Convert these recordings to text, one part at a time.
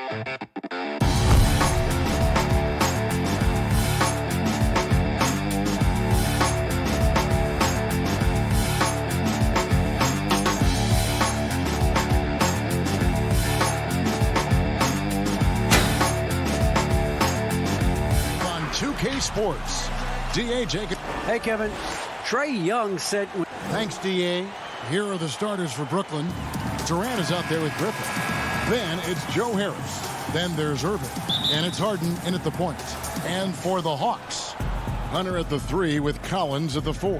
2K Sports. D.A. Jacob. Hey, Kevin. Trey Young said... Thanks, D.A. Here are the starters for Brooklyn. Durant is out there with Griffin. Then it's Joe Harris. Then there's Irving. And it's Harden in at the point. And for the Hawks, Hunter at the 3 with Collins at the 4.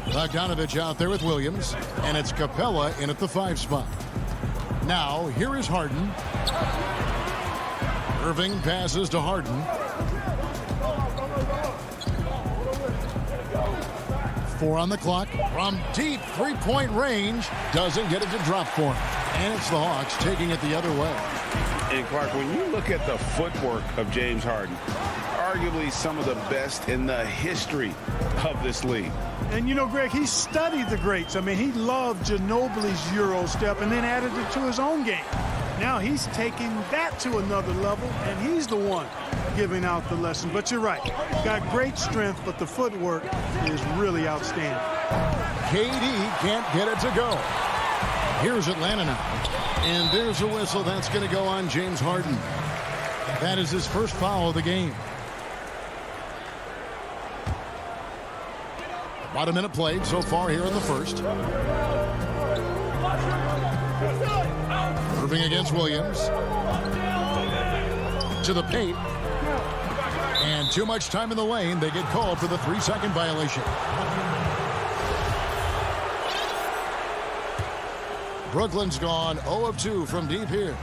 Bogdanovich out there with Williams. And it's Capella in at the 5 spot. Now, here is Harden. Irving passes to Harden. 4 on the clock. From deep three-point range. Doesn't get it to drop for him. And it's the Hawks taking it the other way. And Clark, when you look at the footwork of James Harden, arguably some of the best in the history of this league. And, you know, Greg, he studied the greats. I mean, he loved Ginobili's Euro step and then added it to his own game. Now he's taking that to another level, and he's the one giving out the lesson. But you're right. Got great strength, but the footwork is really outstanding. KD can't get it to go. Here's Atlanta now. And there's a whistle that's going to go on James Harden. That is his first foul of the game. About a minute played so far here in the first. Irving against Williams. To the paint. And too much time in the lane. They get called for the 3-second violation. Brooklyn's gone 0 of 2 from deep here.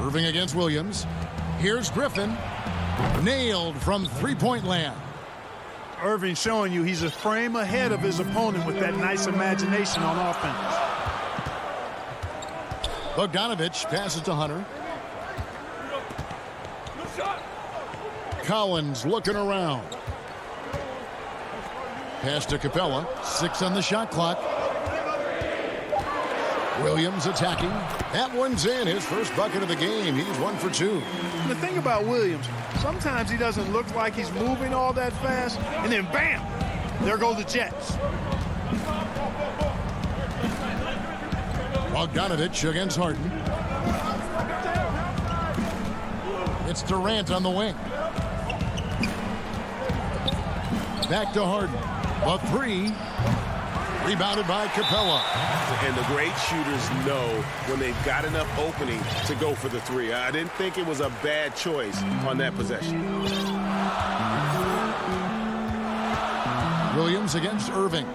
Irving against Williams. Here's Griffin. Nailed from three-point land. Irving showing you he's a frame ahead of his opponent with that nice imagination on offense. Bogdanovich passes to Hunter. Collins looking around. Pass to Capella. 6 on the shot clock. Williams attacking. That one's in. His first bucket of the game. He's 1 for 2. The thing about Williams, sometimes he doesn't look like he's moving all that fast, and then bam, there go the Jets. Bogdanovich against Harden. It's Durant on the wing. Back to Harden. A 3. Rebounded by Capella. And the great shooters know when they've got enough opening to go for the 3. I didn't think it was a bad choice on that possession. Williams against Irving.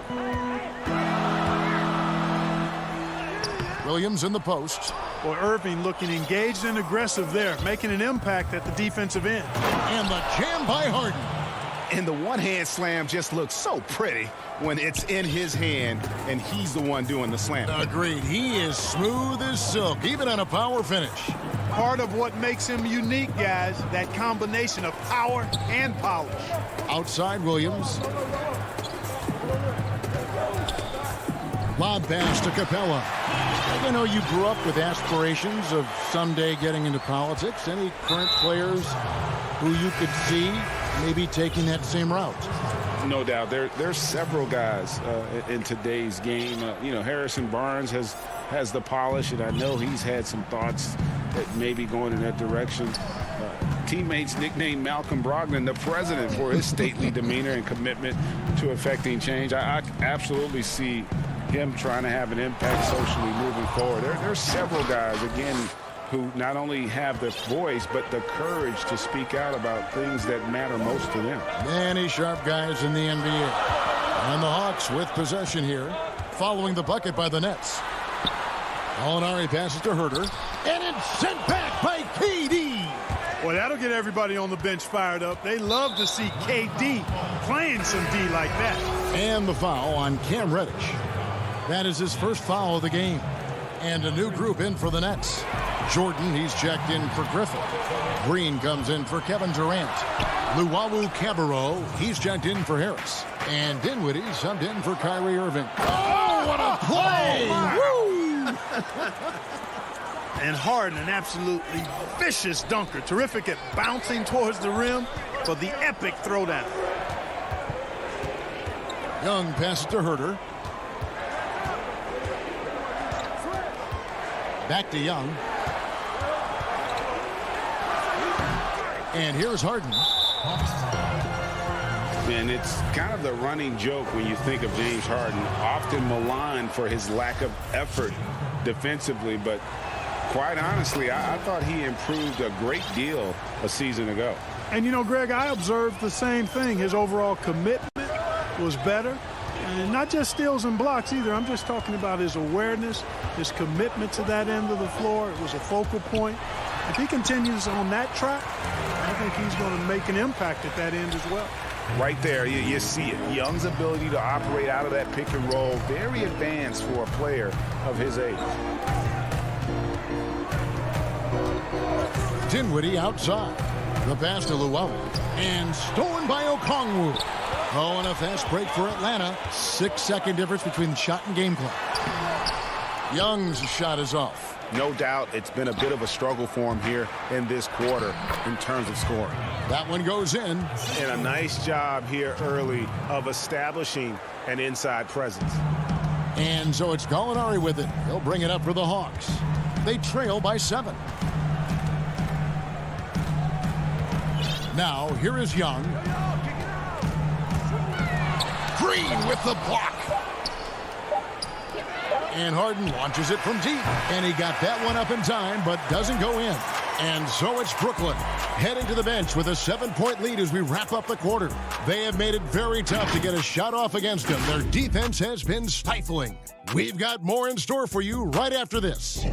Williams in the post. Well, Irving looking engaged and aggressive there, making an impact at the defensive end. And the jam by Harden. And the one-hand slam just looks so pretty when it's in his hand and he's the one doing the slam. Agreed. He is smooth as silk, even on a power finish. Part of what makes him unique, guys, that combination of power and polish. Outside Williams. Lob pass to Capella. I know you grew up with aspirations of someday getting into politics. Any current players who you could see maybe taking that same route? No doubt. There's several guys in today's game. You know, Harrison Barnes has the polish, and I know he's had some thoughts that maybe going in that direction. Teammates nicknamed Malcolm Brogdon the president for his stately demeanor and commitment to effecting change. I absolutely see him trying to have an impact socially moving forward. There's several guys, again, who not only have the voice, but the courage to speak out about things that matter most to them. Many sharp guys in the NBA. And the Hawks with possession here, following the bucket by the Nets. Gallinari passes to Herter, and it's sent back by KD. Well, that'll get everybody on the bench fired up. They love to see KD playing some D like that. And the foul on Cam Reddish. That is his first foul of the game. And a new group in for the Nets. Jordan, he's checked in for Griffin. Green comes in for Kevin Durant. Luwawu Cabarro, he's checked in for Harris. And Dinwiddie subbed in for Kyrie Irving. Oh, what a play! Woo! And Harden, an absolutely vicious dunker. Terrific at bouncing towards the rim for the epic throwdown. Young passes to Herter. Back to Young. And here's Harden. And it's kind of the running joke when you think of James Harden, often maligned for his lack of effort defensively, but quite honestly, I thought he improved a great deal a season ago. And, you know, Greg, I observed the same thing. His overall commitment was better. And not just steals and blocks either. I'm just talking about his awareness, his commitment to that end of the floor. It was a focal point. If he continues on that track, I think he's going to make an impact at that end as well. Right there, you see it. Young's ability to operate out of that pick and roll, very advanced for a player of his age. Dinwiddie outside. The pass to Luwawu. And stolen by Okongwu. Oh, and a fast break for Atlanta. 6-second difference between the shot and game clock. Young's shot is off. No doubt it's been a bit of a struggle for him here in this quarter in terms of scoring. That one goes in. And a nice job here early of establishing an inside presence. And so it's Gallinari with it. He'll bring it up for the Hawks. They trail by 7. Now, here is Young. Green with the block. And Harden launches it from deep. And he got that one up in time, but doesn't go in. And so it's Brooklyn heading to the bench with a 7-point lead as we wrap up the quarter. They have made it very tough to get a shot off against them. Their defense has been stifling. We've got more in store for you right after this.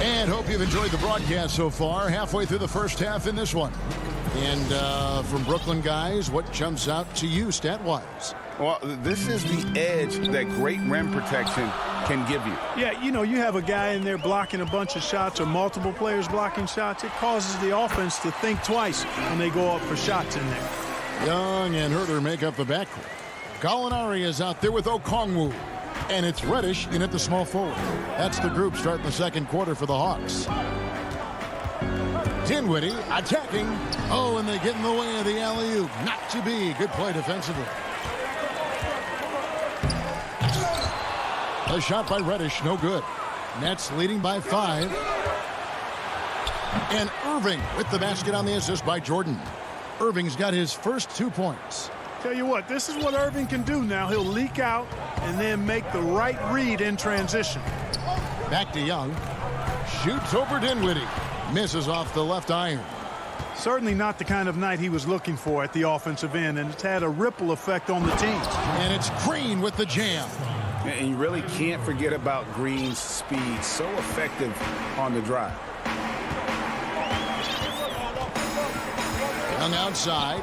And hope you've enjoyed the broadcast so far. Halfway through the first half in this one. And from Brooklyn guys, what jumps out to you stat-wise? Well, this is the edge that great rim protection can give you. Yeah, you know, you have a guy in there blocking a bunch of shots or multiple players blocking shots. It causes the offense to think twice when they go up for shots in there. Young and Herter make up the backcourt. Gallinari is out there with Okongwu. And it's Reddish in at the small forward. That's the group starting the second quarter for the Hawks. Dinwiddie attacking. Oh, and they get in the way of the alley-oop. Not to be. Good play defensively. A shot by Reddish, no good. Nets leading by 5. And Irving with the basket on the assist by Jordan. Irving's got his first 2 points. Tell you what, this is what Irving can do now. He'll leak out and then make the right read in transition. Back to Young. Shoots over Dinwiddie. Misses off the left iron. Certainly not the kind of night he was looking for at the offensive end, and it's had a ripple effect on the team. And it's Green with the jam. And you really can't forget about Green's speed. So effective on the drive. Young outside.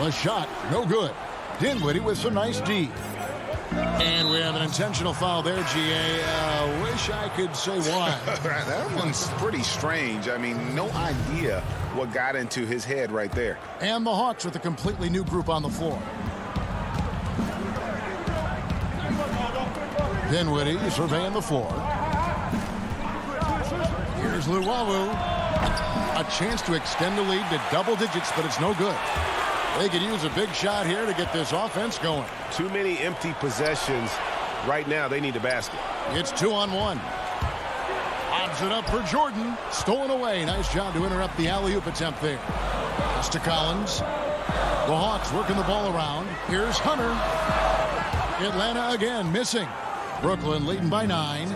The shot, no good. Dinwiddie with some nice D. And we have an intentional foul there, GA. Wish I could say why. That one's pretty strange. I mean, no idea what got into his head right there. And the Hawks with a completely new group on the floor. Dinwiddie surveying the floor. Here's Luwawu. A chance to extend the lead to double digits, but it's no good. They could use a big shot here to get this offense going. Too many empty possessions. Right now, they need a basket. It's 2-on-1. Lobs it up for Jordan. Stolen away. Nice job to interrupt the alley-oop attempt there. It's to Collins. The Hawks working the ball around. Here's Hunter. Atlanta again missing. Brooklyn leading by 9.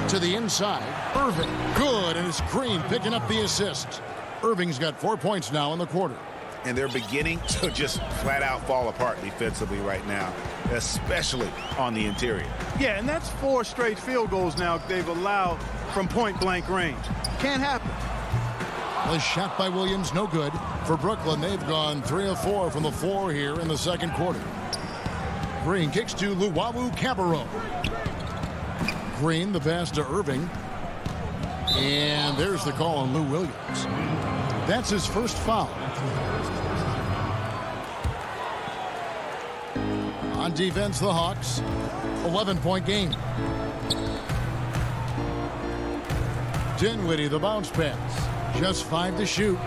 To the inside. Irving. Good. And it's Green picking up the assist. Irving's got 4 points now in the quarter. And they're beginning to just flat out fall apart defensively right now, especially on the interior. Yeah, and that's 4 straight field goals now they've allowed from point-blank range. Can't happen. The shot by Williams, no good. For Brooklyn, they've gone 3 of 4 from the floor here in the second quarter. Green kicks to Luwawu-Cabarrot. Green, the pass to Irving. And there's the call on Lou Williams. That's his first foul. On defense, the Hawks, 11-point game. Dinwiddie, the bounce pass. Just 5 to shoot.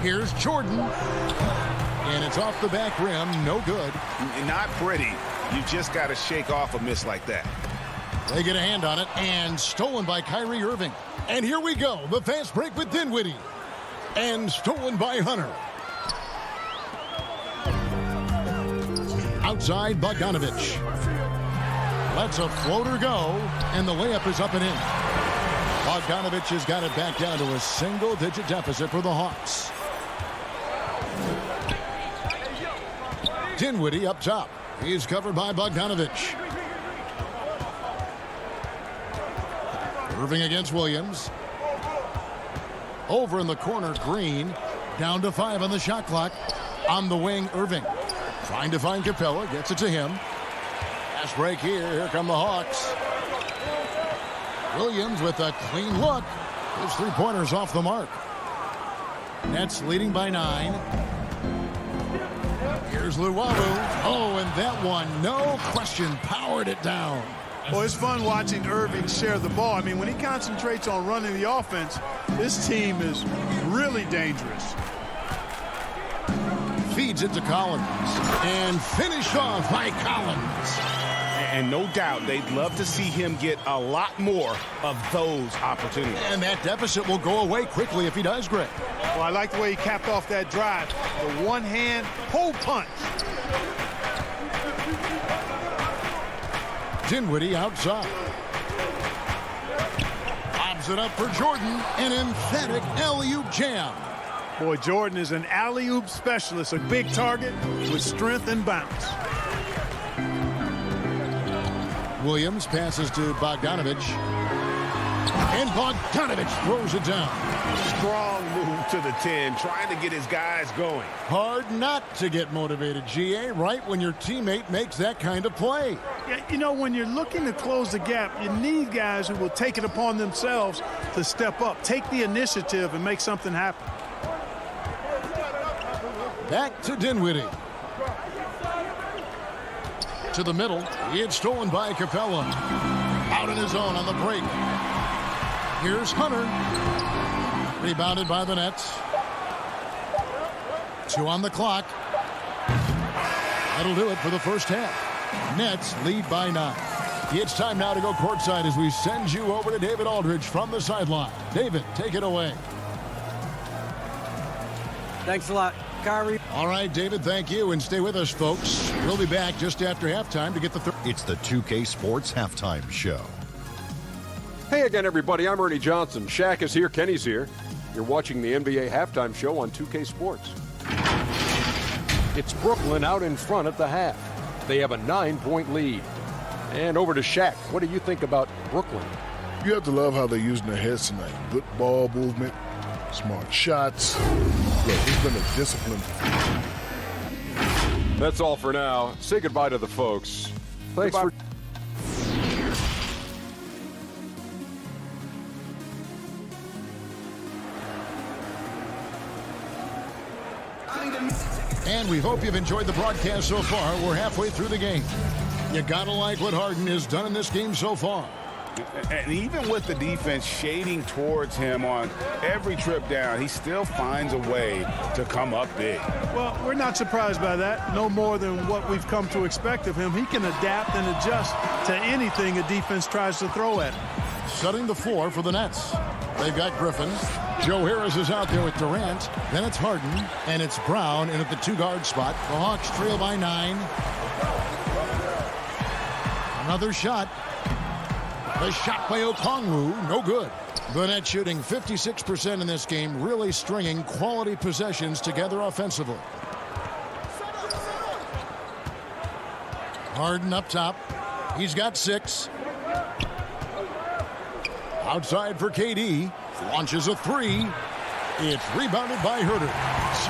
Here's Jordan. And it's off the back rim. No good. Not pretty. You just got to shake off a miss like that. They get a hand on it, and stolen by Kyrie Irving. And here we go. The fast break with Dinwiddie. And stolen by Hunter. Outside, Bogdanovich. Lets a floater go, and the layup is up and in. Bogdanovich has got it back down to a single-digit deficit for the Hawks. Dinwiddie up top. He's covered by Bogdanovich. Irving against Williams. Over in the corner, Green. Down to 5 on the shot clock. On the wing, Irving. Trying to find Capella. Gets it to him. Fast break here. Here come the Hawks. Williams with a clean look. His three-pointers off the mark. Nets leading by 9. Here's Luwawu. Oh, and that one, no question, powered it down. Well, it's fun watching Irving share the ball. I mean, when he concentrates on running the offense, this team is really dangerous. Feeds it to Collins. And finished off by Collins. And no doubt they'd love to see him get a lot more of those opportunities. And that deficit will go away quickly if he does, Greg. Well, I like the way he capped off that drive. The one-hand pull punch. Dinwiddie outside. Lobs it up for Jordan. An emphatic alley-oop jam. Boy, Jordan is an alley-oop specialist, a big target with strength and bounce. Williams passes to Bogdanovich. And Bogdanovich throws it down. Strong move to the 10, trying to get his guys going. Hard not to get motivated, GA, right when your teammate makes that kind of play. Yeah, you know, when you're looking to close the gap, you need guys who will take it upon themselves to step up, take the initiative, and make something happen. Back to Dinwiddie. To the middle. It's stolen by Capella. Out in his own on the break. Here's Hunter. Rebounded by the Nets. 2 on the clock. That'll do it for the first half. Nets lead by 9. It's time now to go courtside as we send you over to David Aldridge from the sideline. David, take it away. Thanks a lot, Kyrie. All right, David, thank you. And stay with us, folks. We'll be back just after halftime to get the third. It's the 2K Sports Halftime Show. Hey again, everybody. I'm Ernie Johnson. Shaq is here. Kenny's here. You're watching the NBA Halftime Show on 2K Sports. It's Brooklyn out in front at the half. They have a 9-point lead. And over to Shaq. What do you think about Brooklyn? You have to love how they're using their heads tonight. Good ball movement, smart shots. Look, it's been a discipline. That's all for now. Say goodbye to the folks. Thanks for... And we hope you've enjoyed the broadcast so far. We're halfway through the game. You gotta like what Harden has done in this game so far. And even with the defense shading towards him on every trip down, he still finds a way to come up big. Well, we're not surprised by that. No more than what we've come to expect of him. He can adapt and adjust to anything a defense tries to throw at him. Setting the floor for the Nets. They've got Griffin. Joe Harris is out there with Durant. Then it's Harden. And it's Brown in at the 2-guard spot. The Hawks trail by 9. Another shot. The shot by Okongwu, no good. The Nets shooting 56% in this game, really stringing quality possessions together offensively. Harden up top. He's got 6. Outside for KD. Launches a 3. It's rebounded by Herter.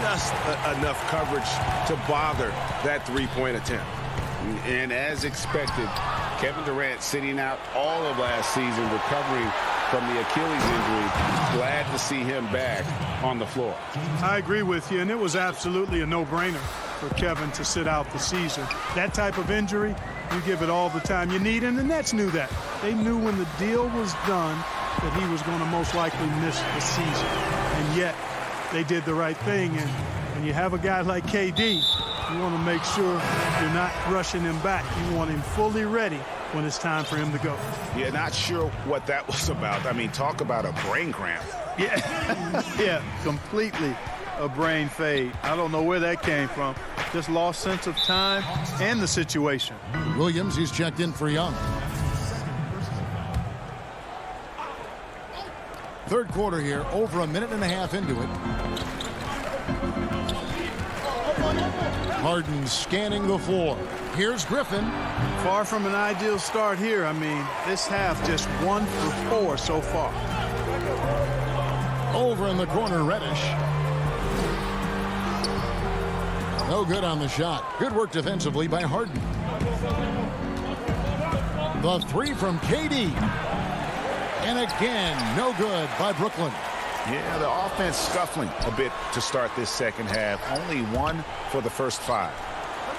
Just enough coverage to bother that three-point attempt. And as expected, Kevin Durant sitting out all of last season, recovering from the Achilles injury. Glad to see him back on the floor. I agree with you, and it was absolutely a no-brainer for Kevin to sit out the season. That type of injury, you give it all the time you need, and the Nets knew that. They knew when the deal was done that he was going to most likely miss the season. And yet, they did the right thing. And when you have a guy like KD, you want to make sure you're not rushing him back. You want him fully ready when it's time for him to go. Yeah, not sure what that was about. I mean, talk about a brain cramp. Yeah, yeah, completely a brain fade. I don't know where that came from. Just lost sense of time and the situation. Williams, he's checked in for Young. Third quarter here, over a minute and a half into it. Harden scanning the floor. Here's Griffin. Far from an ideal start here. I mean, this half just 1 for 4 so far. Over in the corner, Reddish. No good on the shot. Good work defensively by Harden. The three from KD. And again, no good by Brooklyn. Yeah, the offense scuffling a bit to start this second half. Only 1 for the first 5.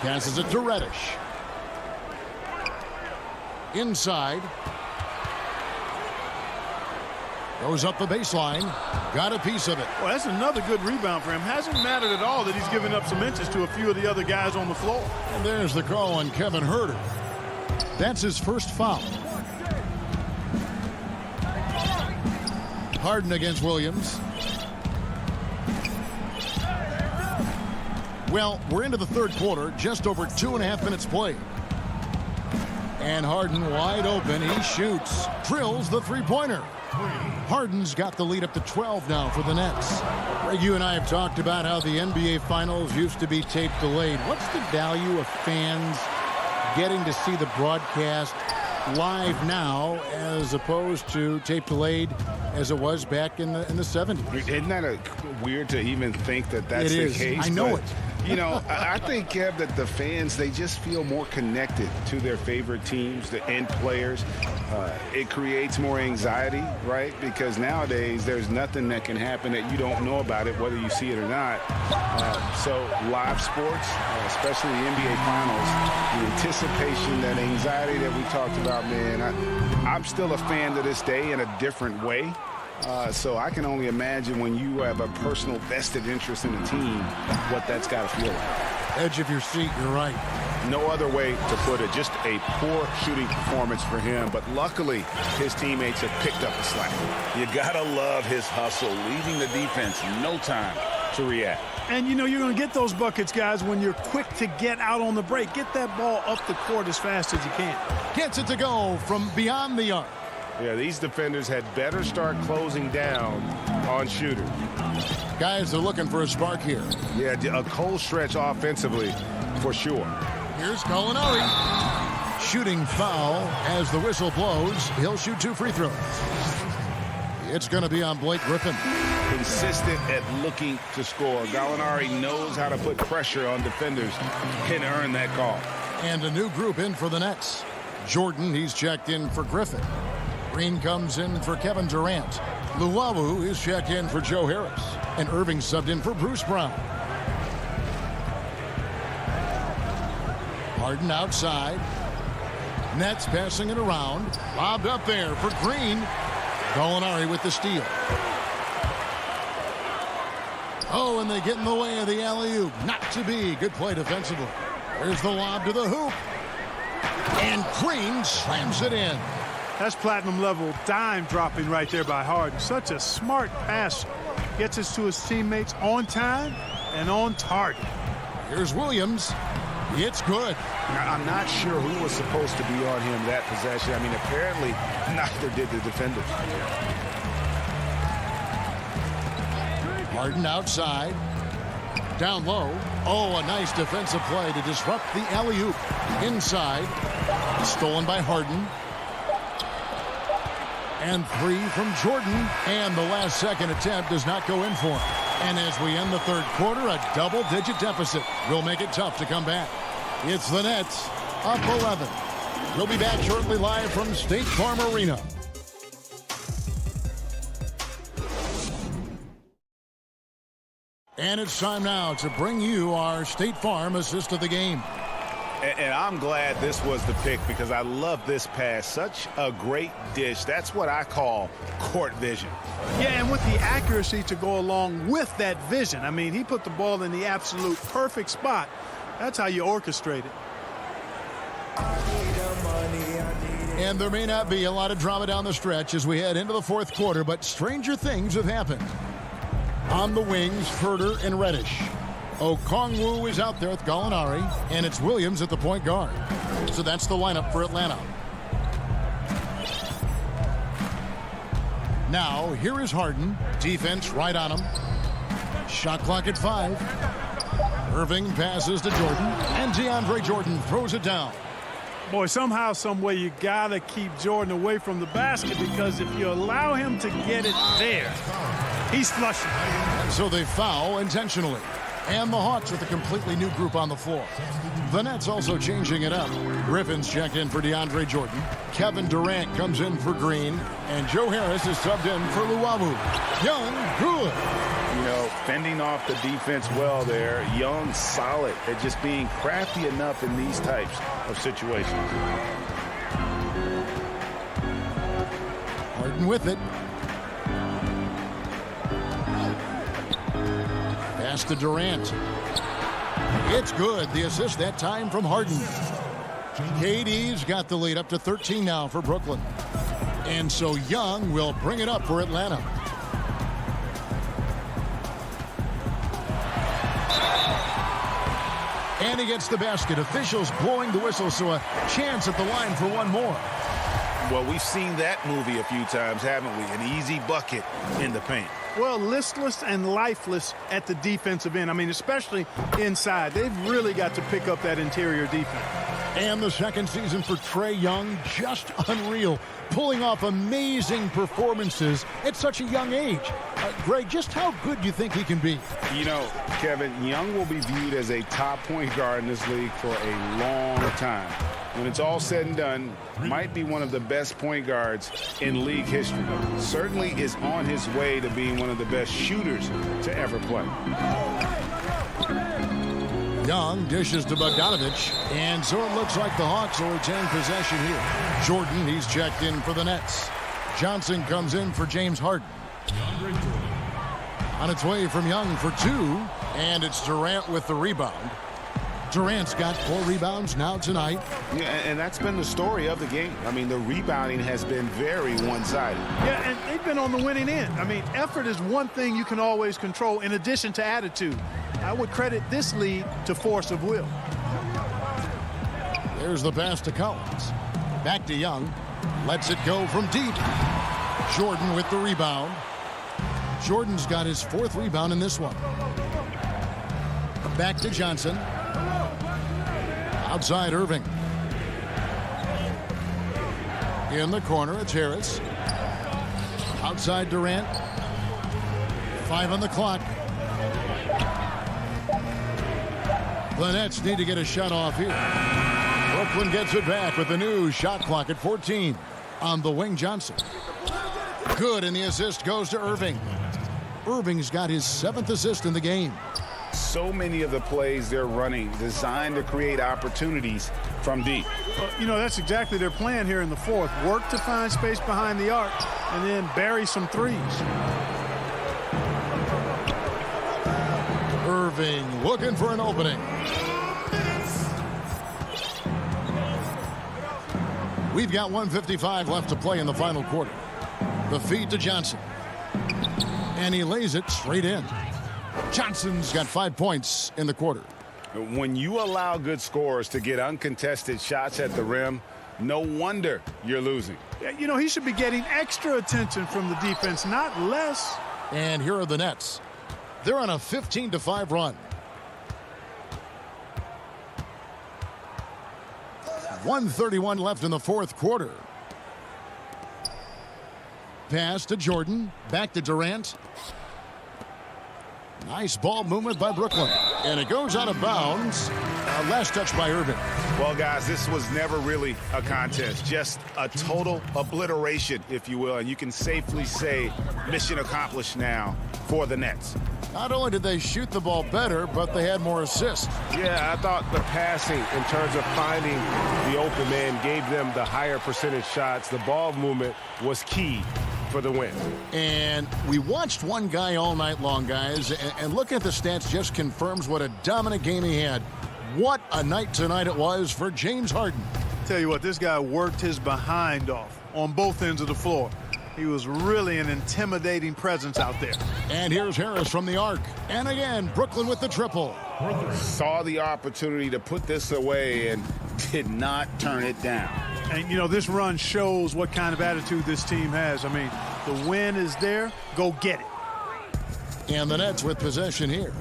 Passes it to Reddish. Inside. Goes up the baseline. Got a piece of it. Well, that's another good rebound for him. Hasn't mattered at all that he's given up some inches to a few of the other guys on the floor. And there's the call on Kevin Huerter. That's his first foul. Harden against Williams. Well, we're into the third quarter, just over 2.5 minutes played. And Harden wide open. He shoots, drills the three-pointer. Harden's got the lead up to 12 now for the Nets. Greg, you and I have talked about how the NBA Finals used to be tape delayed. What's the value of fans getting to see the broadcast live now as opposed to tape delayed as it was back in the 70s? Isn't that weird to even think that that's the case? I know it. You know, I think, Kev, that the fans, they just feel more connected to their favorite teams and players. It creates more anxiety, right? Because nowadays there's nothing that can happen that you don't know about it, whether you see it or not. So live sports, especially the NBA Finals, the anticipation, that anxiety that we talked about, man, I'm still a fan to this day in a different way. So I can only imagine when you have a personal vested interest in a team, what that's got to feel like. Edge of your seat, you're right. No other way to put it. Just a poor shooting performance for him. But luckily, his teammates have picked up the slack. You got to love his hustle, leaving the defense no time to react. And, you know, you're going to get those buckets, guys, when you're quick to get out on the break. Get that ball up the court as fast as you can. Gets it to go from beyond the arc. Yeah, these defenders had better start closing down on shooters. Guys are looking for a spark here. Yeah, a cold stretch offensively for sure. Here's Gallinari. Shooting foul as the whistle blows. He'll shoot 2 free throws. It's going to be on Blake Griffin. Consistent at looking to score. Gallinari knows how to put pressure on defenders and earn that call. And a new group in for the Nets. Jordan, he's checked in for Griffin. Green comes in for Kevin Durant. Luwawu is checked in for Joe Harris. And Irving subbed in for Bruce Brown. Harden outside. Nets passing it around. Lobbed up there for Green. Gallinari with the steal. Oh, and they get in the way of the alley-oop. Not to be. Good play defensively. There's the lob to the hoop. And Green slams it in. That's platinum level dime dropping right there by Harden. Such a smart passer. Gets us to his teammates on time and on target. Here's Williams. It's good. Now, I'm not sure who was supposed to be on him that possession. I mean, apparently neither did the defenders. Harden outside. Down low. Oh, a nice defensive play to disrupt the alley-oop. Inside. Stolen by Harden. And 3 from Jordan. And the last second attempt does not go in for him. And as we end the third quarter, a double-digit deficit will make it tough to come back. It's the Nets up 11. We'll be back shortly live from State Farm Arena. And it's time now to bring you our State Farm assist of the game. And I'm glad this was the pick because I love this pass. Such a great dish. That's what I call court vision. Yeah, and with the accuracy to go along with that vision. I mean, he put the ball in the absolute perfect spot. That's how you orchestrate it. And there may not be a lot of drama down the stretch as we head into the fourth quarter, but stranger things have happened. On the wings, Furter and Reddish. Okongwu is out there with Gallinari, and it's Williams at the point guard. So that's the lineup for Atlanta. Now, here is Harden. Defense right on him. Shot clock at 5. Irving passes to Jordan, and DeAndre Jordan throws it down. Boy, somehow, some way, you got to keep Jordan away from the basket because if you allow him to get it there, he's flushing. And so they foul intentionally. And the Hawks with a completely new group on the floor. The Nets also changing it up. Griffin's checked in for DeAndre Jordan. Kevin Durant comes in for Green. And Joe Harris is subbed in for Luwawu. Young, good. You know, fending off the defense well there. Young, solid at just being crafty enough in these types of situations. Harden with it. Pass to Durant. It's good. The assist that time from Harden. KD's got the lead up to 13 now for Brooklyn. And so Young will bring it up for Atlanta. And he gets the basket. Officials blowing the whistle, so a chance at the line for one more. Well, we've seen that movie a few times, haven't we? An easy bucket in the paint. Well, listless and lifeless at the defensive end. I mean, especially inside. They've really got to pick up that interior defense. And the second season for Trae Young, just unreal. Pulling off amazing performances at such a young age. Greg, just how good do you think he can be? You know, Kevin, Young will be viewed as a top point guard in this league for a long time. When it's all said and done, might be one of the best point guards in league history. Certainly is on his way to being one of the best shooters to ever play. Young dishes to Bogdanovich, and so it looks like the Hawks will retain possession here. Jordan, he's checked in for the Nets. Johnson comes in for James Harden. On its way from Young for 2, and it's Durant with the rebound. Durant's got 4 rebounds now tonight. Yeah, and that's been the story of the game. I mean, the rebounding has been very one-sided. Yeah, and they've been on the winning end. I mean, effort is one thing you can always control in addition to attitude. I would credit this lead to force of will. There's the pass to Collins. Back to Young. Lets it go from deep. Jordan with the rebound. Jordan's got his 4th rebound in this one. Back to Johnson. Outside Irving. In the corner, it's Harris. Outside Durant. 5 on the clock. The Nets need to get a shot off here. Brooklyn gets it back with the new shot clock at 14. On the wing, Johnson. Good, and the assist goes to Irving. Irving's got his 7th assist in the game. So many of the plays they're running designed to create opportunities from deep. Well, you know, that's exactly their plan here in the fourth. Work to find space behind the arc and then bury some threes. Irving looking for an opening. We've got 1:55 left to play in the final quarter. The feed to Johnson. And he lays it straight in. Johnson's got 5 points in the quarter. When you allow good scorers to get uncontested shots at the rim, no wonder you're losing. You know, he should be getting extra attention from the defense, not less. And here are the Nets. They're on a 15-5 run. 1:31 left in the fourth quarter. Pass to Jordan. Back to Durant. Nice ball movement by Brooklyn. And it goes out of bounds. Last touch by Irving. Well, guys, this was never really a contest. Just a total obliteration, if you will. And you can safely say mission accomplished now for the Nets. Not only did they shoot the ball better, but they had more assists. Yeah, I thought the passing in terms of finding the open man gave them the higher percentage shots. The ball movement was key for the win. And we watched one guy all night long, guys, and looking at the stats just confirms what a dominant game he had. What a night tonight it was for James Harden. Tell you what, this guy worked his behind off on both ends of the floor. He was really an intimidating presence out there. And here's Harris from the arc. And again, Brooklyn with the triple. Saw the opportunity to put this away and did not turn it down. And, you know, this run shows what kind of attitude this team has. I mean, the win is there. Go get it. And the Nets with possession here.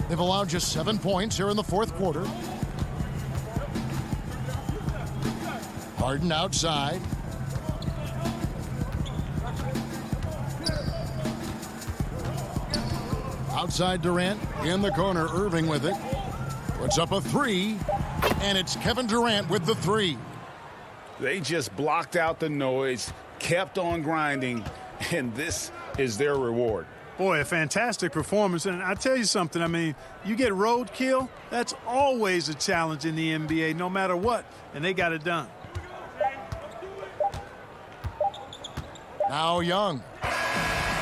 They've allowed just 7 points here in the fourth quarter. Harden outside. Outside Durant, in the corner, Irving with it. Puts up a three, and it's Kevin Durant with the three. They just blocked out the noise, kept on grinding, and this is their reward. Boy, a fantastic performance. And I tell you something, I mean, you get roadkill, that's always a challenge in the NBA, no matter what, and they got it done. Now Young.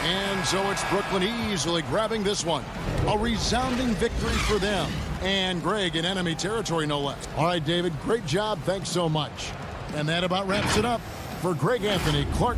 And so it's Brooklyn easily grabbing this one. A resounding victory for them. And Greg in enemy territory, no less. All right, David, great job. Thanks so much. And that about wraps it up for Greg Anthony Clark.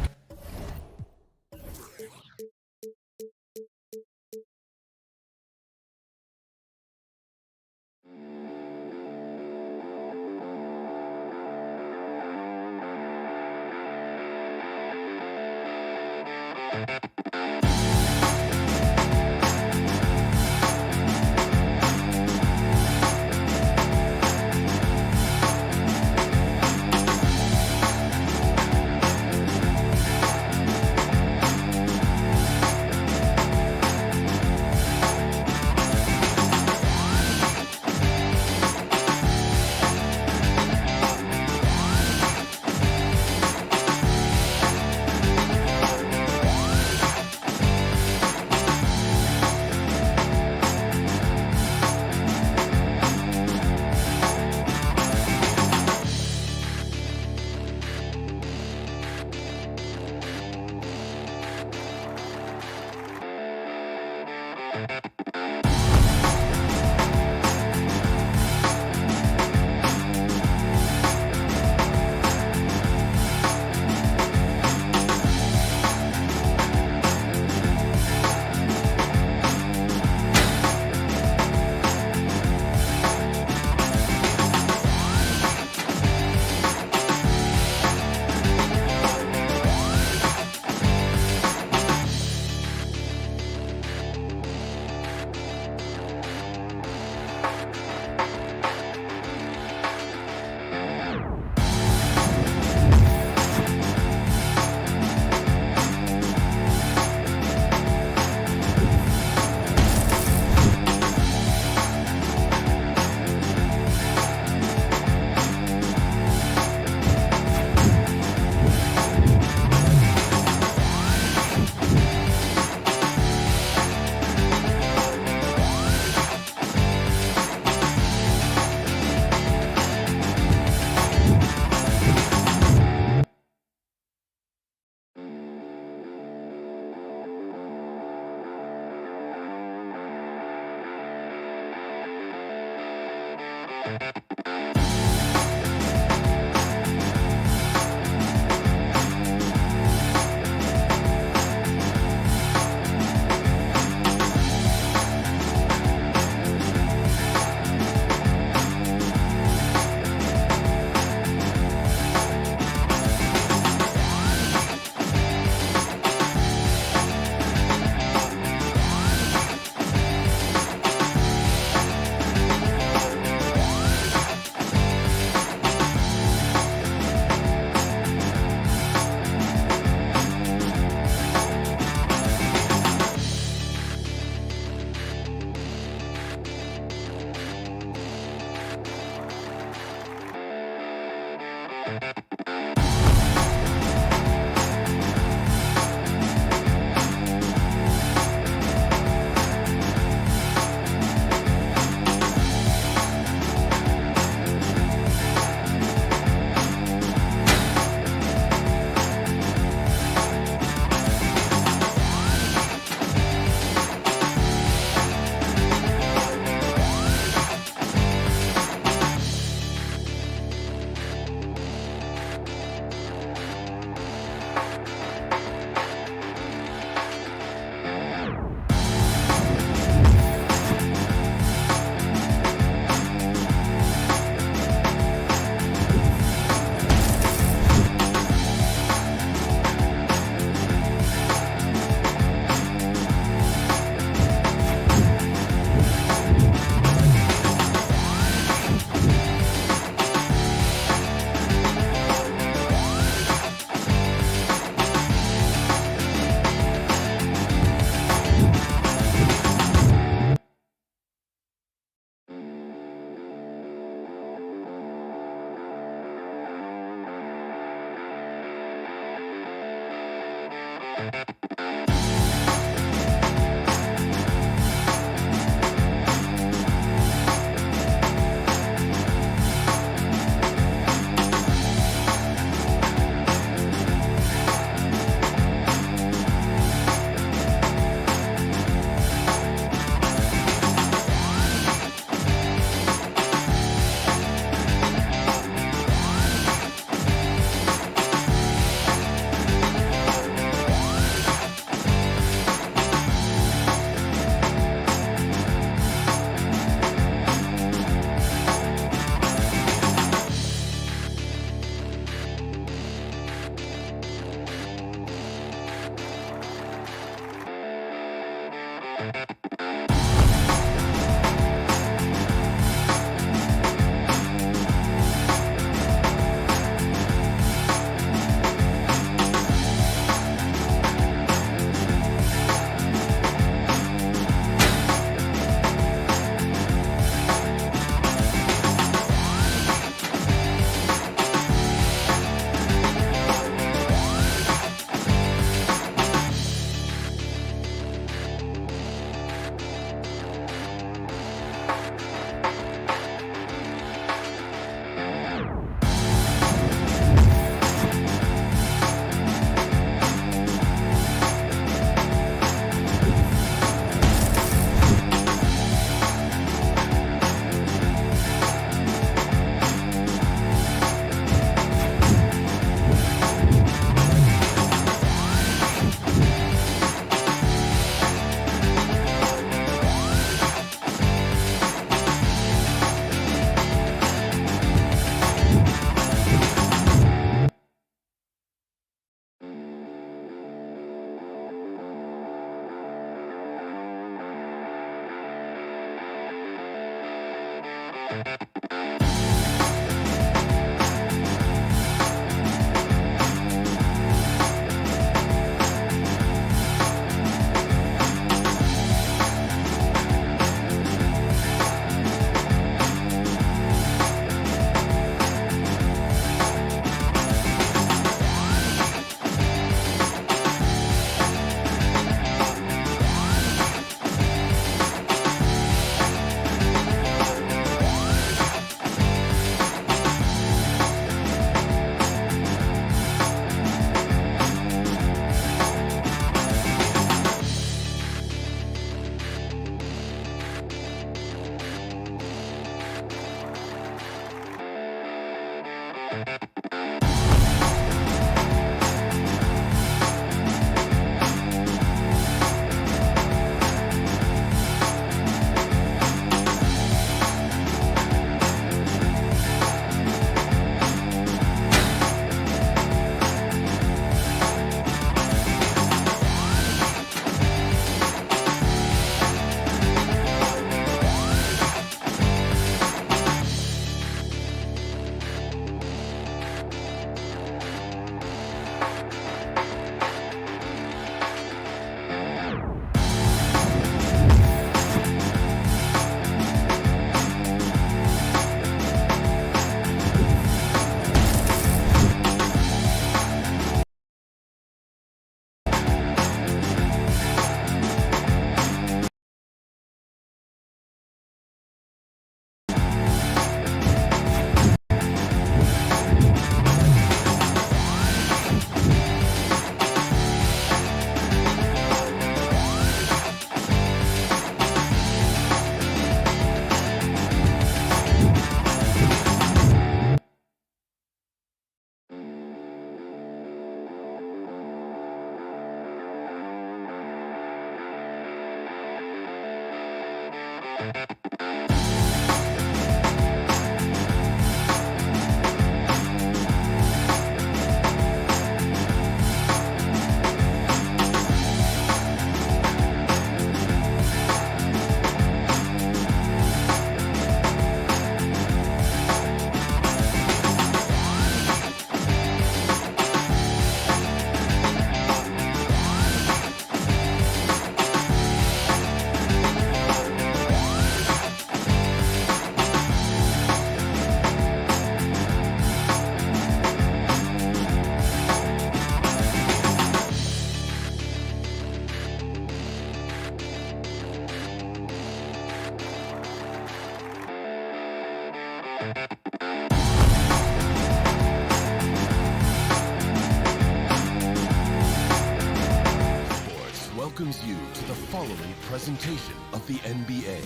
welcomes you to the following presentation of the NBA.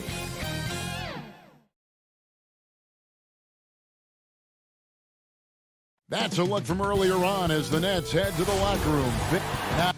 That's a look from earlier on as the Nets head to the locker room. Now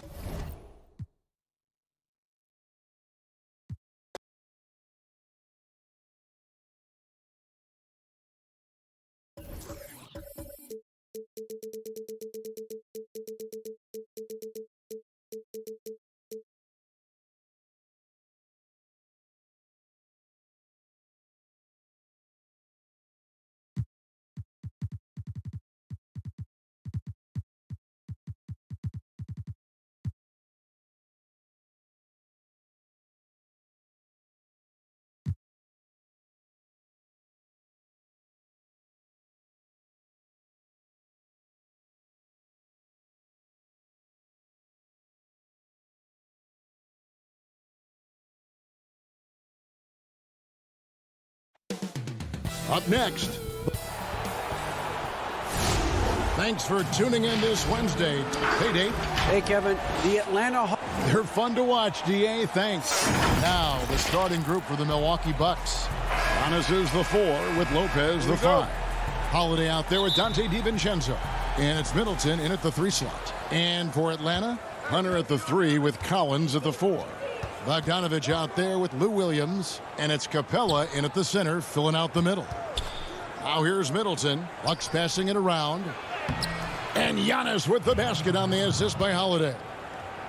Up next. Thanks for tuning in this Wednesday. Hey, Dave. Hey, Kevin. The Atlanta Hawks. They're fun to watch, DA. Thanks. Now, the starting group for the Milwaukee Bucks. Giannis is the 4 with Lopez the 5. Holiday out there with Dante DiVincenzo. And it's Middleton in at the 3 slot. And for Atlanta, Hunter at the 3 with Collins at the 4. Bogdanovich out there with Lou Williams. And it's Capella in at the center, filling out the middle. Now here's Middleton. Bucks passing it around. And Giannis with the basket on the assist by Holiday.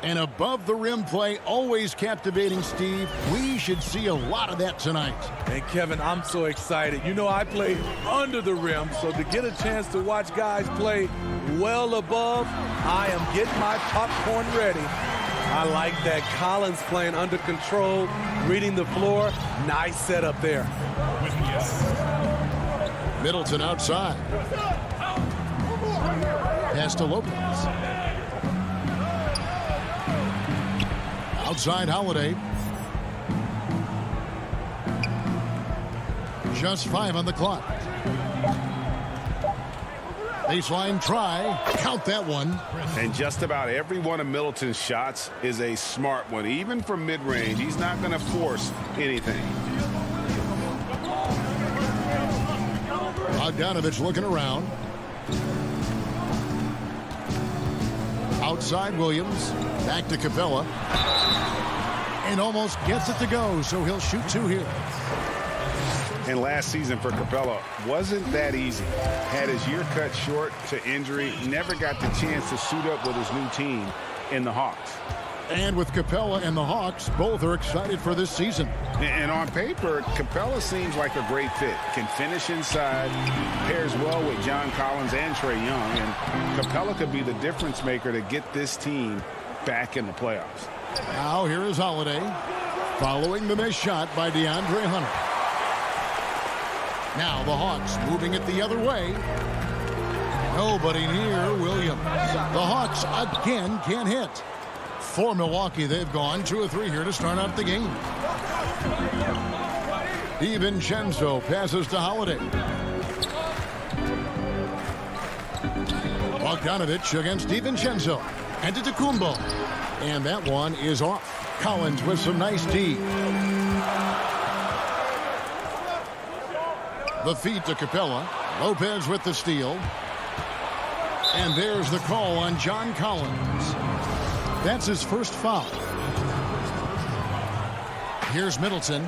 And above the rim play, always captivating, Steve. We should see a lot of that tonight. And Kevin, I'm so excited. You know, I play under the rim, so to get a chance to watch guys play well above, I am getting my popcorn ready. I like that. Collins playing under control, reading the floor. Nice setup there. Middleton outside. Pass to Lopez. Outside Holiday. Just 5 on the clock. Baseline try. Count that one. And just about every one of Middleton's shots is a smart one. Even from mid-range, he's not going to force anything. Bogdanovich looking around. Outside Williams. Back to Capella. And almost gets it to go, so he'll shoot 2 here. And last season for Capella wasn't that easy. Had his year cut short to injury. Never got the chance to suit up with his new team in the Hawks. And with Capella and the Hawks, both are excited for this season. And on paper, Capella seems like a great fit. Can finish inside, pairs well with John Collins and Trae Young. And Capella could be the difference maker to get this team back in the playoffs. Now here is Holiday, following the missed shot by DeAndre Hunter. Now the Hawks moving it the other way. Nobody near Williams. The Hawks again can't hit. For Milwaukee, they've gone 2 of 3 here to start out the game. DiVincenzo passes to Holiday. Bogdanovich against DiVincenzo. And to Tacumbo. And that one is off. Collins with some nice D. The feed to Capella. Lopez with the steal. And there's the call on John Collins. That's his first foul. Here's Middleton.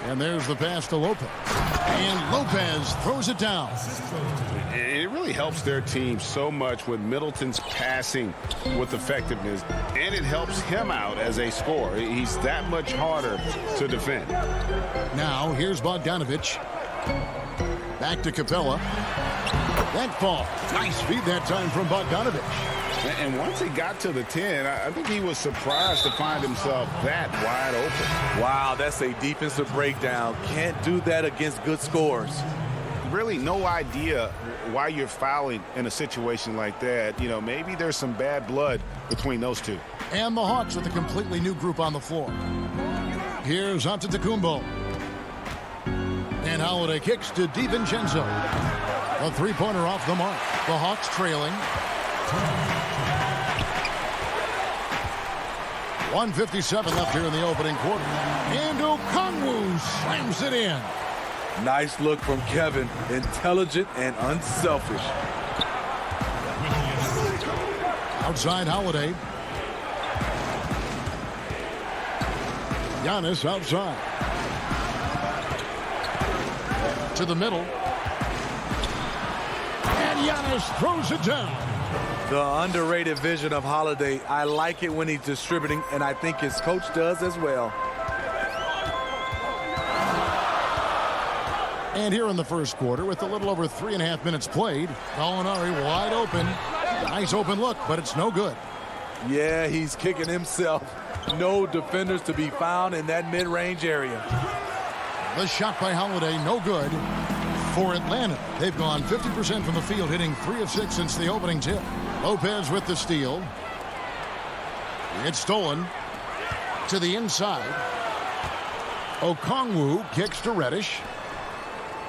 And there's the pass to Lopez. And Lopez throws it down. And it really helps their team so much with Middleton's passing with effectiveness. And it helps him out as a scorer. He's that much harder to defend. Now, here's Bogdanovich. Back to Capella. That ball. Nice feed that time from Bogdanovich. And once he got to the 10, I think he was surprised to find himself that wide open. Wow, that's a defensive breakdown. Can't do that against good scores. Really no idea why you're fouling in a situation like that. You know, maybe there's some bad blood between those two. And the Hawks with a completely new group on the floor. Here's Antetokounmpo. And Holiday kicks to DiVincenzo. A 3-pointer off the mark. The Hawks trailing. 1:57 left here in the opening quarter. And Okongwu slams it in. Nice look from Kevin. Intelligent and unselfish. Outside Holiday. Giannis outside. To the middle. And Giannis throws it down. The underrated vision of Holiday. I like it when he's distributing, and I think his coach does as well. And here in the first quarter, with a little over 3.5 minutes played, Gallinari wide open. Nice open look, but it's no good. Yeah, he's kicking himself. No defenders to be found in that mid-range area. The shot by Holiday, no good. For Atlanta, they've gone 50% from the field, hitting 3 of 6 since the opening tip. Lopez with the steal. It's stolen to the inside. Okongwu kicks to Reddish.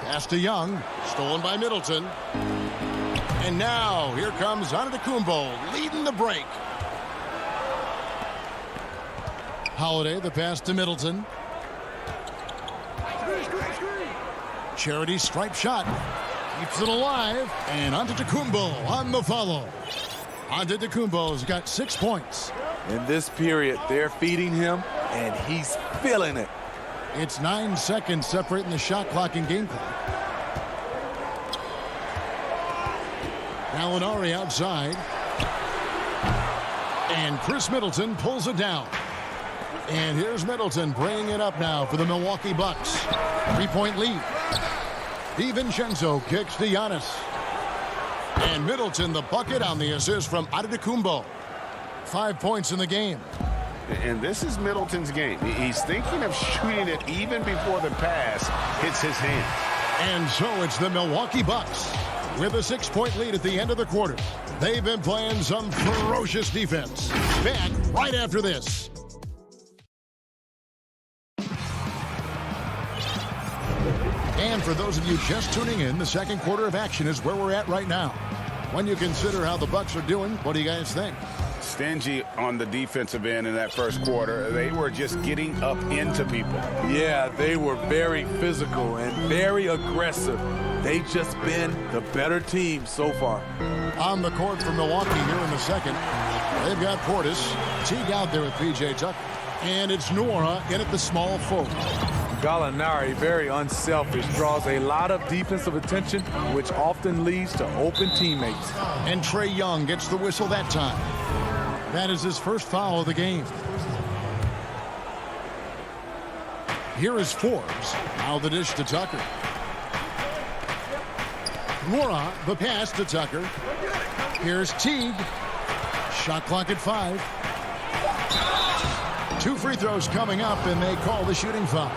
Pass to Young. Stolen by Middleton. And now, here comes Antetokounmpo leading the break. Holiday, the pass to Middleton. Charity stripe shot. Keeps it alive. And Antetokounmpo on the follow. Antetokounmpo's got 6 points. In this period, they're feeding him, and he's feeling it. It's 9 seconds separating the shot clock and game clock. Gallinari outside. And Chris Middleton pulls it down. And here's Middleton bringing it up now for the Milwaukee Bucks. 3-point lead. DiVincenzo kicks to Giannis. And Middleton the bucket on the assist from Antetokounmpo. 5 points in the game. And this is Middleton's game. He's thinking of shooting it even before the pass hits his hand. And so it's the Milwaukee Bucks with a 6-point lead at the end of the quarter. They've been playing some ferocious defense. Back right after this. And for those of you just tuning in, the second quarter of action is where we're at right now. When you consider how the Bucks are doing, what do you guys think? Stingy on the defensive end in that first quarter. They were just getting up into people. Yeah, they were very physical and very aggressive. They've just been the better team so far. On the court for Milwaukee here in the second, they've got Portis, Teague out there with P.J. Tucker, and it's Nwora in at the small forward. Gallinari, very unselfish, draws a lot of defensive attention, which often leads to open teammates. And Trae Young gets the whistle that time. That is his first foul of the game. Here is Forbes. Now the dish to Tucker. Nwora, the pass to Tucker. Here's Teague. Shot clock at 5. 2 free throws coming up, and they call the shooting foul.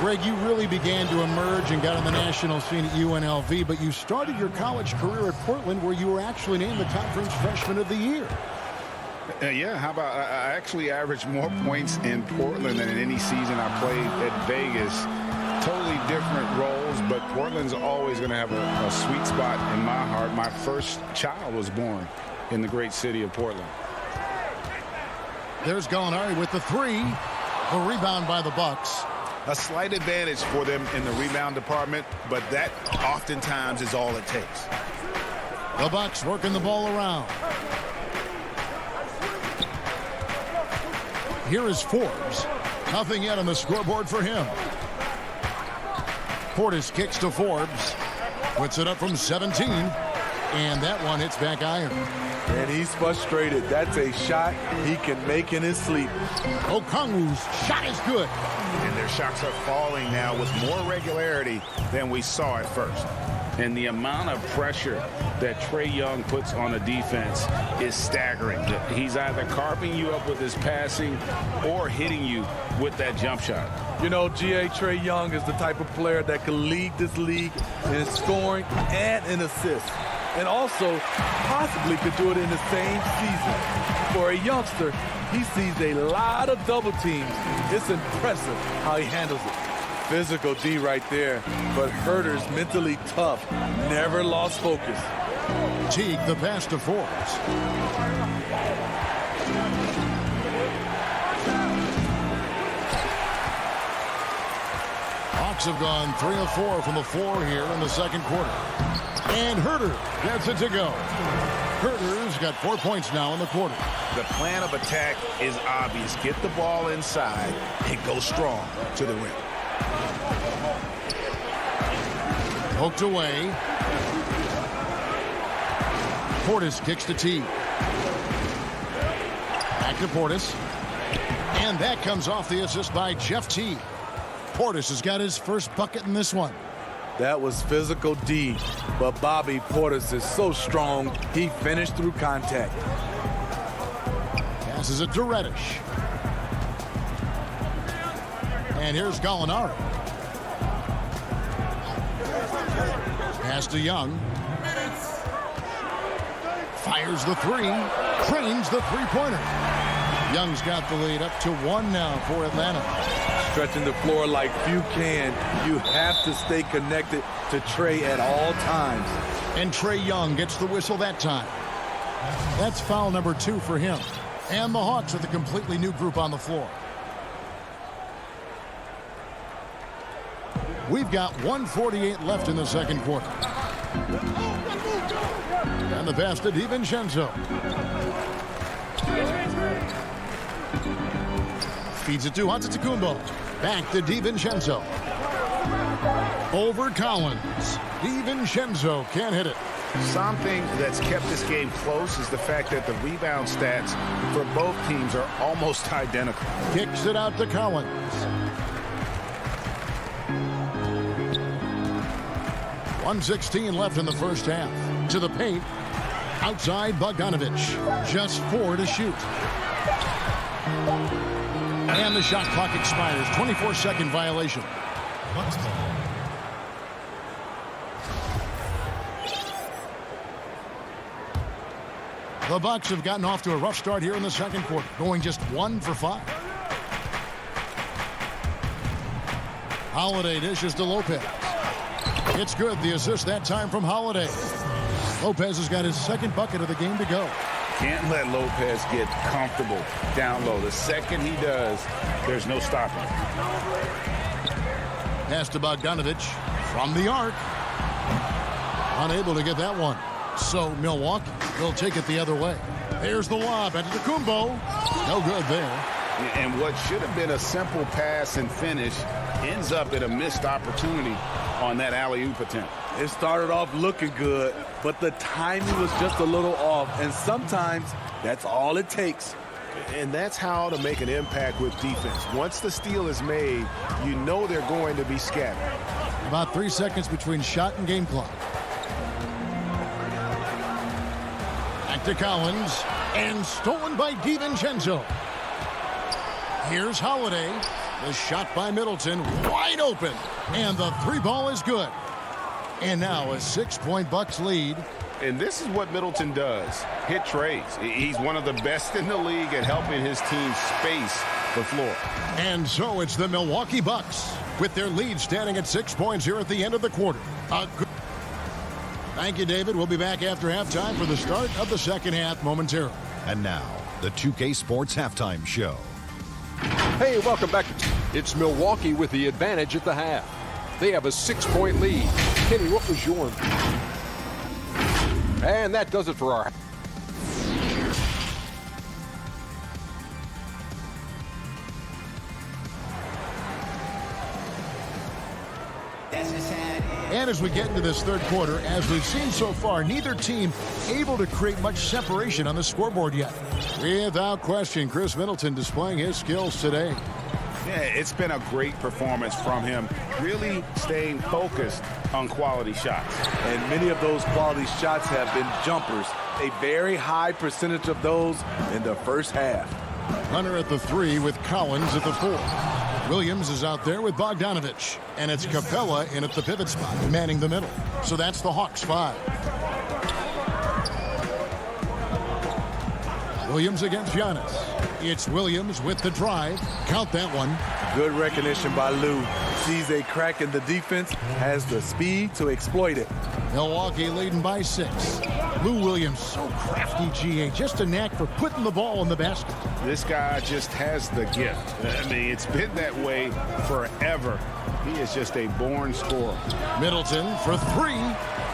Greg, you really began to emerge and got on the national scene at UNLV, but you started your college career at Portland, where you were actually named the Conference Freshman of the Year. Yeah, how about I actually averaged more points in Portland than in any season I played at Vegas. Totally different roles, but Portland's always going to have a sweet spot in my heart. My first child was born in the great city of Portland. There's Gallinari with the 3. The rebound by the Bucks. A slight advantage for them in the rebound department, but that oftentimes is all it takes. The Bucks working the ball around. Here is Forbes. Nothing yet on the scoreboard for him. Portis kicks to Forbes. Puts it up from 17. And that one hits back iron. And he's frustrated. That's a shot he can make in his sleep. Okongwu's shot is good. And their shots are falling now with more regularity than we saw at first. And the amount of pressure that Trae Young puts on a defense is staggering. He's either carving you up with his passing or hitting you with that jump shot. You know, Trae Young is the type of player that can lead this league in scoring and in assists. And also possibly could do it in the same season. For a youngster, he sees a lot of double teams. It's impressive how he handles it. Physical D right there, but Herter's mentally tough, never lost focus. Teague, the pass to Forbes. Hawks have gone 3 of 4 from the floor here in the second quarter. And Herter gets it to go. Herter's got 4 points now in the quarter. The plan of attack is obvious. Get the ball inside and go strong to the rim. Poked away. Portis kicks to Teague. Back to Portis. And that comes off the assist by Jeff Teague. Portis has got his first bucket in this one. That was physical D, but Bobby Portis is so strong, he finished through contact. Passes it to Reddish. And here's Gallinari. Pass to Young. Fires the 3. Trains the 3-pointer. Young's got the lead up to 1 now for Atlanta. Stretching the floor like few can. You have to stay connected to Trae at all times. And Trae Young gets the whistle that time. That's foul number 2 for him. And the Hawks with a completely new group on the floor. We've got 1:48 left in the second quarter. And the pass to DiVincenzo. Feeds it to Antetokounmpo. Back to DiVincenzo. Over Collins. DiVincenzo can't hit it. Something that's kept this game close is the fact that the rebound stats for both teams are almost identical. Kicks it out to Collins. .116 left in the first half. To the paint. Outside Bogdanovich. Just 4 to shoot. And the shot clock expires. 24-second violation. The Bucks have gotten off to a rough start here in the second quarter, going just 1 for 5. Holiday dishes to Lopez. It's good. The assist that time from Holiday. Lopez has got his second bucket of the game to go. Can't let Lopez get comfortable down low. The second he does, there's no stopping. Pass to Bogdanovich from the arc. Unable to get that one. So Milwaukee will take it the other way. There's the lob at Antetokounmpo. No good there. And what should have been a simple pass and finish ends up at a missed opportunity on that alley-oop attempt. It started off looking good, but the timing was just a little off, and sometimes that's all it takes. And that's how to make an impact with defense. Once the steal is made, you know they're going to be scattered. About 3 seconds between shot and game clock. Back to Collins, and stolen by DiVincenzo. Here's Holiday. The shot by Middleton, wide open, and the 3-ball is good. And now a 6-point Bucks lead. And this is what Middleton does, hit trays. He's one of the best in the league at helping his team space the floor. And so it's the Milwaukee Bucks with their lead standing at 6 points here at the end of the quarter. Thank you, David. We'll be back after halftime for the start of the second half momentarily. And now, the 2K Sports Halftime Show. Hey, welcome back. It's Milwaukee with the advantage at the half. They have a 6-point lead. Kenny, what was your... And that does it for our... And as we get into this third quarter, as we've seen so far, neither team able to create much separation on the scoreboard yet. Without question, Chris Middleton displaying his skills today. Yeah, it's been a great performance from him, really staying focused on quality shots. And many of those quality shots have been jumpers. A very high percentage of those in the first half. Hunter at the 3 with Collins at the 4. Williams is out there with Bogdanovich. And it's Capella in at the pivot spot, manning the middle. So that's the Hawks 5. Williams against Giannis. It's Williams with the drive. Count that one. Good recognition by Lou. Sees a crack in the defense, has the speed to exploit it. Milwaukee leading by 6. Lou Williams, so crafty, GA. Just a knack for putting the ball in the basket. This guy just has the gift. I mean, it's been that way forever. He is just a born scorer. Middleton for 3.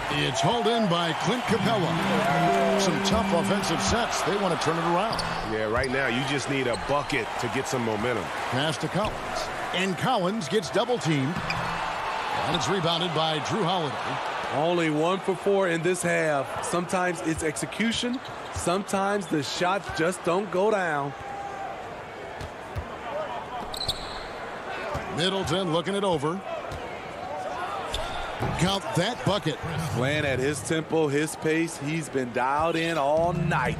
It's hauled in by Clint Capella. Some tough offensive sets. They want to turn it around. Yeah, right now you just need a bucket to get some momentum. Pass to Collins. And Collins gets double-teamed. And it's rebounded by Drew Holiday. Only 1 for 4 in this half. Sometimes it's execution. Sometimes the shots just don't go down. Middleton looking it over. Count that bucket. Playing at his tempo, his pace. He's been dialed in all night.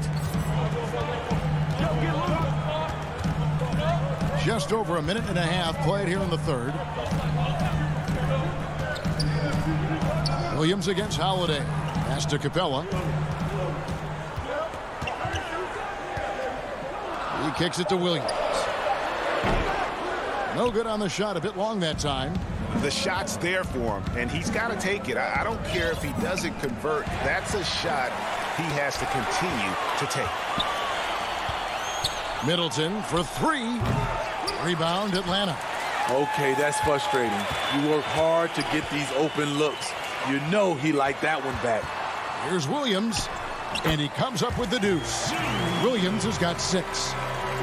Just over a minute and a half played here in the third. Williams against Holiday. Pass to Capella. He kicks it to Williams. No good on the shot. A bit long that time. The shot's there for him, and he's got to take it. I don't care if he doesn't convert. That's a shot he has to continue to take. Middleton for three. Rebound, Atlanta. Okay, that's frustrating. You work hard to get these open looks. You know he liked that one back. Here's Williams, and he comes up with the deuce. Williams has got 6.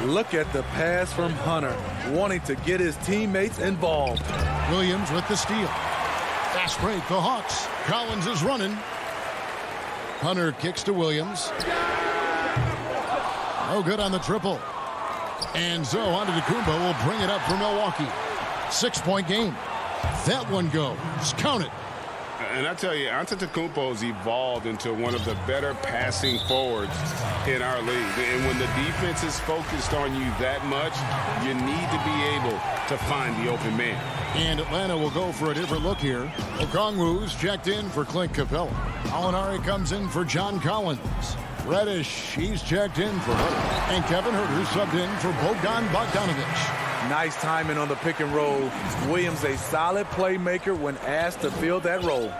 Look at the pass from Hunter, wanting to get his teammates involved. Williams with the steal. Fast break, the Hawks. Collins is running. Hunter kicks to Williams. No good on the triple. And so Antetokounmpo will bring it up for Milwaukee. 6-point game. That one goes. Count it. And I tell you, Antetokounmpo's evolved into one of the better passing forwards in our league. And when the defense is focused on you that much, you need to be able to find the open man. And Atlanta will go for a different look here. Okongwu's checked in for Clint Capella. Alinari comes in for John Collins. Reddish, he's checked in for Hutter. And Kevin Hutter subbed in for Bogdan Bogdanovic. Nice timing on the pick and roll. Williams a solid playmaker when asked to fill that role.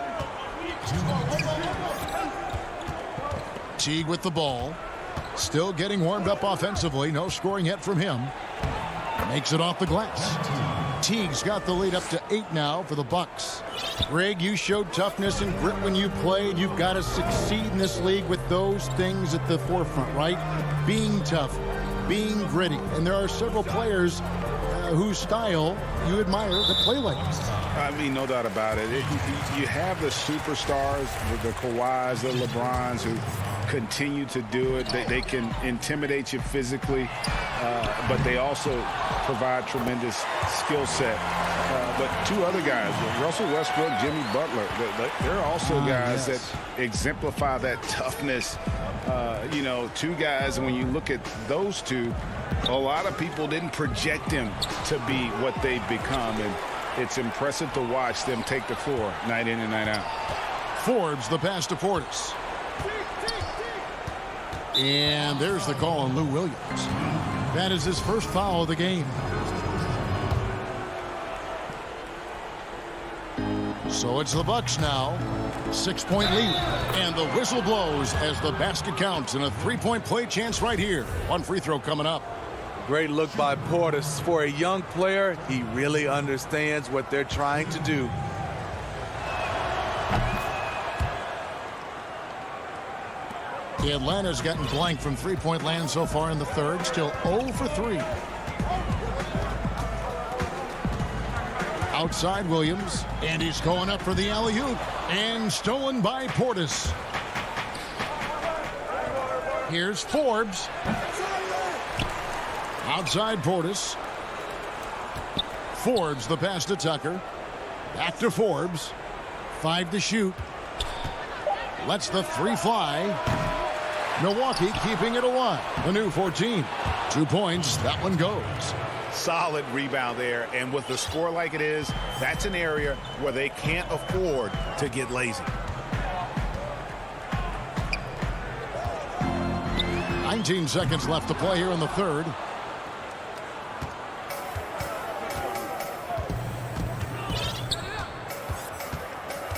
Teague with the ball. Still getting warmed up offensively. No scoring yet from him. Makes it off the glass. Teague's got the lead up to 8 now for the Bucks. Greg, you showed toughness and grit when you played. You've got to succeed in this league with those things at the forefront, right? Being tough, being gritty. And there are several players whose style you admire that play like this. I mean, no doubt about it. You have the superstars, the Kawhis, the LeBrons, who continue to do it. They can intimidate you physically, but they also provide tremendous skill set. But two other guys, Russell Westbrook, Jimmy Butler, they're also guys that exemplify that toughness. You know, two guys, when you look at those two, a lot of people didn't project them to be what they've become, and it's impressive to watch them take the floor night in and night out. Forbes, the pass to Portis. And there's the call on Lou Williams. That is his first foul of the game. So it's the Bucks now. 6-point lead. And the whistle blows as the basket counts, and a 3-point play chance right here. One free throw coming up. Great look by Portis. For a young player, he really understands what they're trying to do. Atlanta's gotten blank from three-point land so far in the third. Still 0 for 3. Outside Williams, and he's going up for the alley-oop, and stolen by Portis. Here's Forbes. Outside Portis. Forbes, the pass to Tucker. Back to Forbes. 5 to shoot. Lets the 3 fly. Milwaukee keeping it alive. A new 14. 2 points. That one goes. Solid rebound there, and with the score like it is, that's an area where they can't afford to get lazy. 19 seconds left to play here in the third.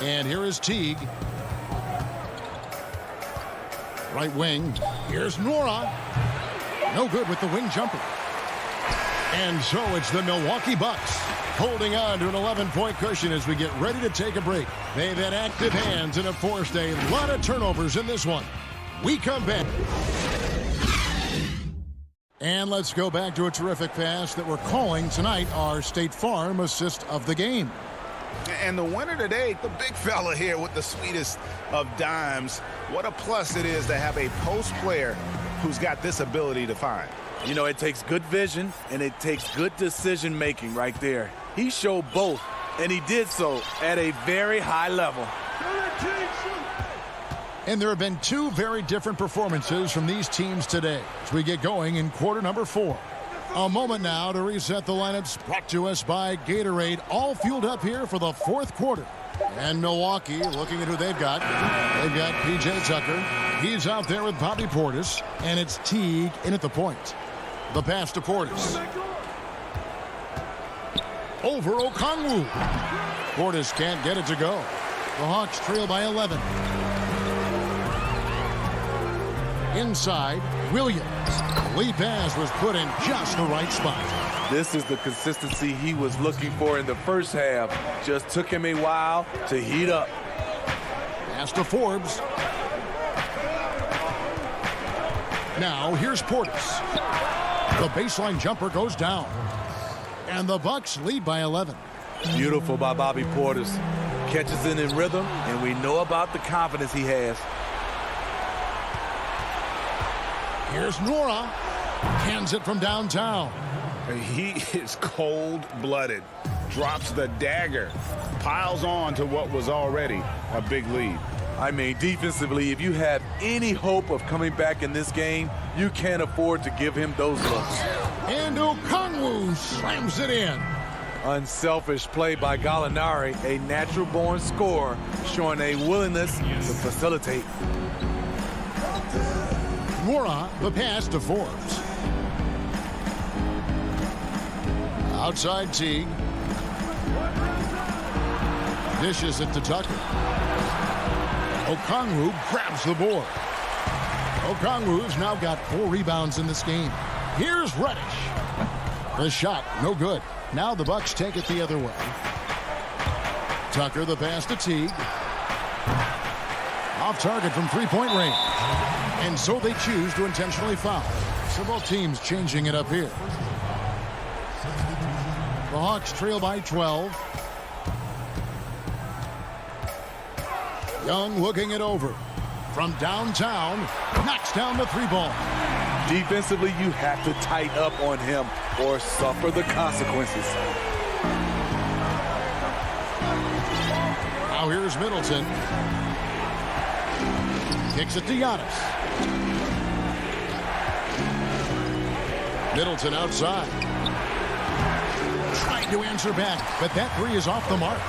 And here is Teague. Right wing. Here's Nora. No good with the wing jumper. And so it's the Milwaukee Bucks holding on to an 11-point cushion as we get ready to take a break. They've had active hands and have forced a lot of turnovers in this one. We come back. And let's go back to a terrific pass that we're calling tonight our State Farm assist of the game. And the winner today, the big fella here with the sweetest of dimes. What a plus it is to have a post player who's got this ability to find. You know, it takes good vision and it takes good decision making right there. He showed both, and he did so at a very high level. And there have been 2 very different performances from these teams today as we get going in quarter number 4. A moment now to reset the lineups, brought to us by Gatorade, all fueled up here for the 4th quarter. And Milwaukee, looking at who they've got. They've got P.J. Tucker. He's out there with Bobby Portis. And it's Teague in at the point. The pass to Portis. Over Okongwu. Portis can't get it to go. The Hawks trail by 11. Inside, Williams. Lead pass was put in just the right spot. This is the consistency he was looking for in the first half. Just took him a while to heat up. Pass to Forbes. Now here's Portis. The baseline jumper goes down. And the Bucks lead by 11. Beautiful by Bobby Portis. Catches it in rhythm, and we know about the confidence he has. Here's Nora. Hands it from downtown. He is cold-blooded. Drops the dagger. Piles on to what was already a big lead. I mean, defensively, if you have any hope of coming back in this game, you can't afford to give him those looks. And Okongwu slams it in. Unselfish play by Gallinari, a natural-born scorer, showing a willingness to facilitate. Nora, the pass to Forbes. Outside Teague. Dishes it to Tucker. Okongwu grabs the board. Okongwu's now got 4 rebounds in this game. Here's Reddish. The shot, no good. Now the Bucks take it the other way. Tucker, the pass to Teague. Off target from three-point range. And so they choose to intentionally foul. So both teams changing it up here. The Hawks trail by 12. Young looking it over. From downtown, knocks down the 3-ball. Defensively, you have to tighten up on him or suffer the consequences. Now here's Middleton. Kicks it to Giannis. Middleton outside. Trying to answer back, but that 3 is off the mark.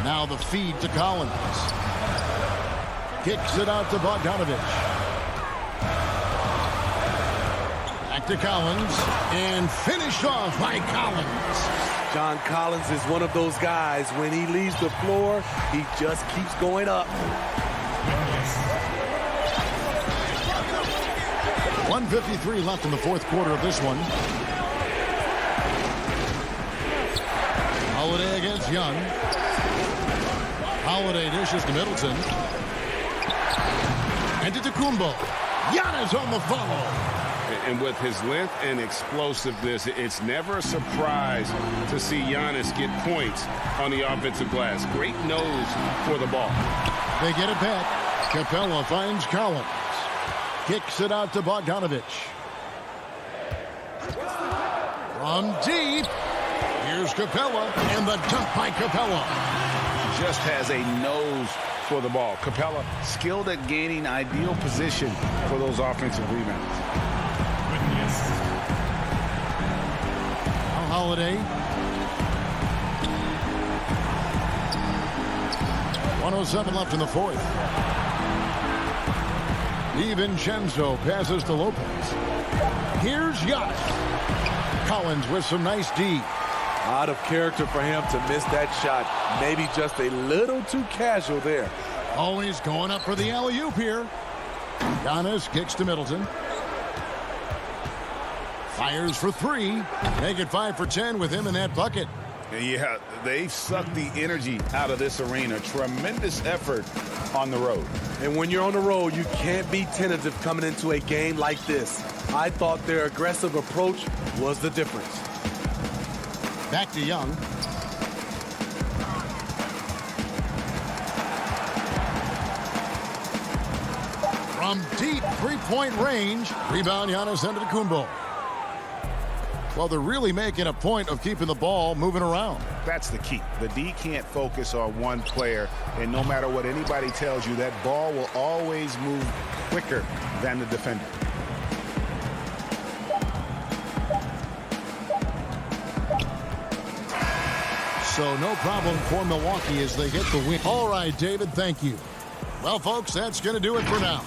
Now the feed to Collins. Kicks it out to Bogdanovich. Back to Collins. And finished off by Collins. John Collins is one of those guys, when he leaves the floor, he just keeps going up. 1:53 left in the fourth quarter of this one. Holiday against Young. Holiday dishes to Middleton. And to Kumbo. Giannis on the follow. And with his length and explosiveness, it's never a surprise to see Giannis get points on the offensive glass. Great nose for the ball. They get it back. Capella finds Collins. Kicks it out to Bogdanovich. From deep. Here's Capella. And the dunk by Capella. Just has a nose for the ball. Capella skilled at gaining ideal position for those offensive rebounds. Holiday. 1:07 left in the fourth. DiVincenzo passes to Lopez. Here's Giannis. Collins with some nice D. Out of character for him to miss that shot. Maybe just a little too casual there. Always going up for the alley-oop here. Giannis kicks to Middleton. Fires for 3. Make it 5 for 10 with him in that bucket. Yeah, they've sucked the energy out of this arena. Tremendous effort on the road. And when you're on the road, you can't be tentative coming into a game like this. I thought their aggressive approach was the difference. Back to Young. From deep three-point range. Rebound Giannis Antetokounmpo. Well, they're really making a point of keeping the ball moving around. That's the key. The D can't focus on one player, and no matter what anybody tells you, that ball will always move quicker than the defender. So no problem for Milwaukee as they get the win. All right, David, thank you. Well, folks, that's going to do it for now.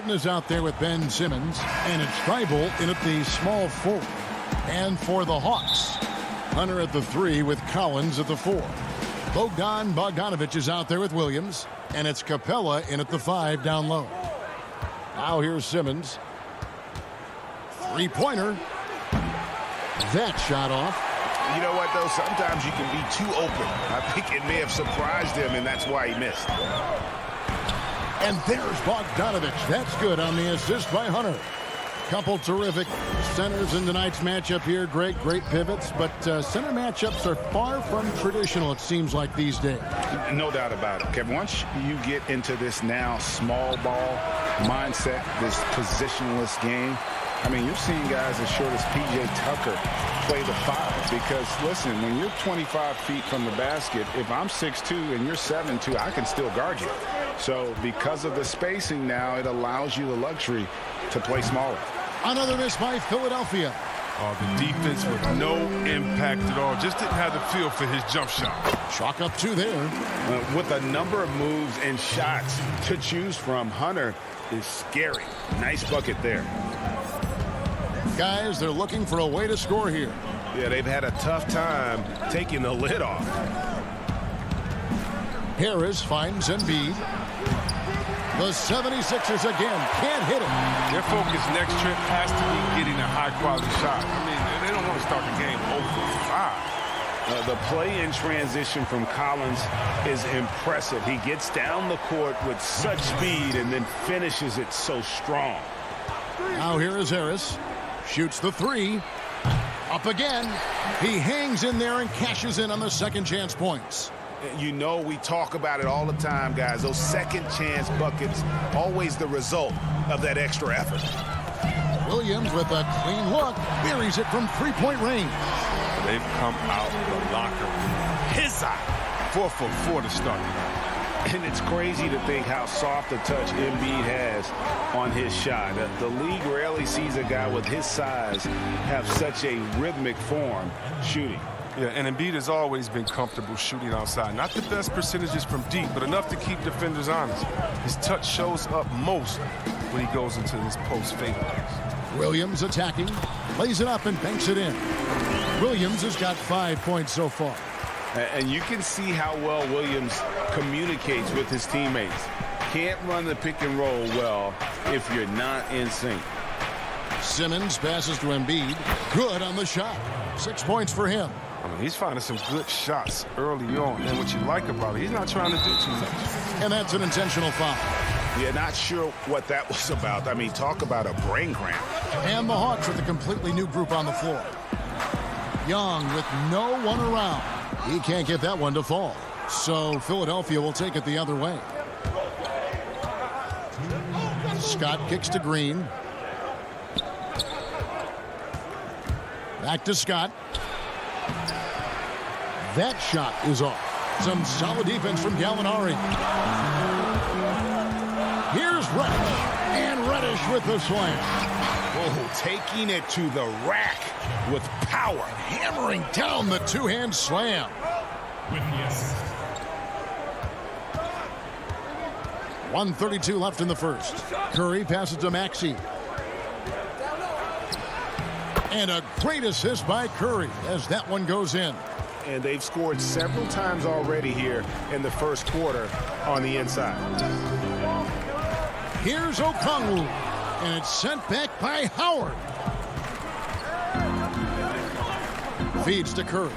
Is out there with Ben Simmons, and it's Tribal in at the small forward. And for the Hawks, Hunter at the 3 with Collins at the 4. Bogdanovich is out there with Williams, and it's Capella in at the 5 down low. Now here's Simmons. Three-pointer. That shot off. You know what, though? Sometimes you can be too open. I think it may have surprised him, and that's why he missed. And there's Bogdanovich. That's good on the assist by Hunter. Couple terrific centers in tonight's matchup here. Great pivots, but center matchups are far from traditional, it seems like, these days. No doubt about it, Kevin. Once you get into this now small ball mindset, this positionless game, I mean, you're seeing guys as short as P.J. Tucker play the 5 because, listen, when you're 25 feet from the basket, if I'm 6'2" and you're 7'2", I can still guard you. So because of the spacing now, it allows you the luxury to play smaller. Another miss by Philadelphia. The defense with no impact at all. Just didn't have the feel for his jump shot. Chalk up 2 there. With a number of moves and shots to choose from, Hunter is scary. Nice bucket there. Guys, they're looking for a way to score here. Yeah, they've had a tough time taking the lid off. Harris finds Embiid. The 76ers again can't hit it. Their focus next trip has to be getting a high-quality shot. I mean, they don't want to start the game 0 for 5. The play in transition from Collins is impressive. He gets down the court with such speed and then finishes it so strong. Now here is Harris. Shoots the three. Up again. He hangs in there and cashes in on the second chance points. You know, we talk about it all the time, guys. Those second chance buckets, always the result of that extra effort. Williams with a clean look. Buries it from three-point range. They've come out of the locker room. His eye. 4'4" to start. And it's crazy to think how soft a touch Embiid has on his shot. The league rarely sees a guy with his size have such a rhythmic form shooting. Yeah, and Embiid has always been comfortable shooting outside. Not the best percentages from deep, but enough to keep defenders honest. His touch shows up most when he goes into his post fadeaways. Williams attacking. Lays it up and banks it in. Williams has got 5 points so far. And you can see how well Williams communicates with his teammates. Can't run the pick and roll well if you're not in sync. Simmons passes to Embiid. Good on the shot. 6 points for him. I mean, he's finding some good shots early on. And what you like about it, he's not trying to do too much. And that's an intentional foul. Yeah, not sure what that was about. I mean, talk about a brain cramp. And the Hawks with a completely new group on the floor. Young with no one around. He can't get that one to fall. So Philadelphia will take it the other way. Scott kicks to Green. Back to Scott. That shot is off. Some solid defense from Gallinari. Here's Reddish. And Reddish with the slam. Oh, taking it to the rack with power. Hammering down the two-hand slam. 1:32 left in the first. Curry passes to Maxey. And a great assist by Curry as that one goes in. And they've scored several times already here in the first quarter on the inside. Here's Okongwu. And it's sent back by Howard. Feeds to Curry.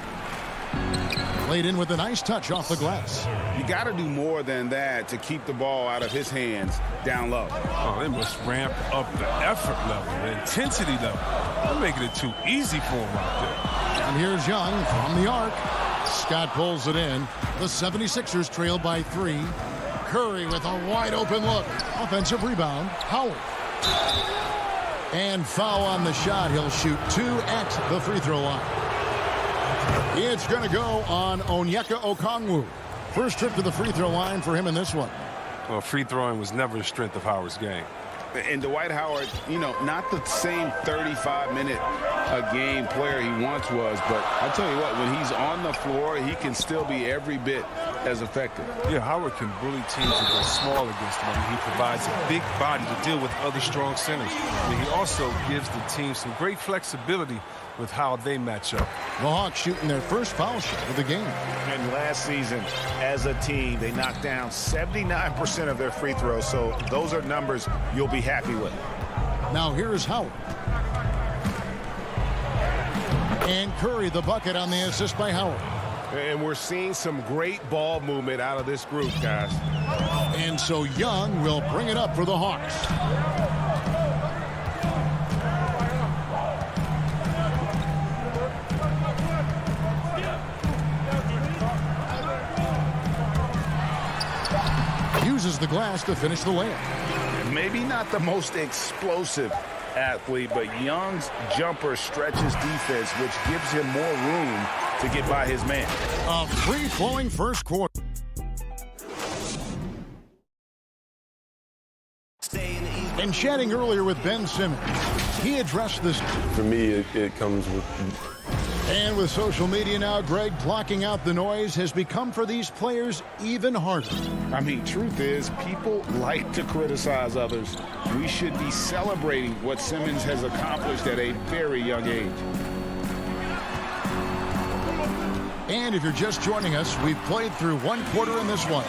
Laid in with a nice touch off the glass. You got to do more than that to keep the ball out of his hands down low. Oh, they must ramp up the effort level, the intensity level. They're making it too easy for him out there. And here's Young from the arc. Scott pulls it in. The 76ers trail by 3. Curry with a wide open look. Offensive rebound. Howard. And foul on the shot. He'll shoot 2 at the free throw line. It's going to go on Onyeka Okongwu. First trip to the free throw line for him in this one. Well, free throwing was never a strength of Howard's game. And Dwight Howard, you know, not the same 35-minute-a-game player he once was, but I tell you what, when he's on the floor, he can still be every bit as effective. Yeah, Howard can bully teams that go small against him. I mean, he provides a big body to deal with other strong centers. I mean, he also gives the team some great flexibility with how they match up. The Hawks shooting their first foul shot of the game. And last season, as a team, they knocked down 79% of their free throws, so those are numbers you'll be happy with. Now here's Howard. And Curry the bucket on the assist by Howard. And we're seeing some great ball movement out of this group, guys. And so Young will bring it up for the Hawks. Uses the glass to finish the layup. Maybe not the most explosive athlete, but Young's jumper stretches defense, which gives him more room to get by his man. A free-flowing first quarter. And chatting earlier with Ben Simmons, he addressed this. For me, it comes with... And with social media now, Greg, blocking out the noise has become for these players even harder. I mean, truth is, people like to criticize others. We should be celebrating what Simmons has accomplished at a very young age. And if you're just joining us, we've played through one quarter in this one.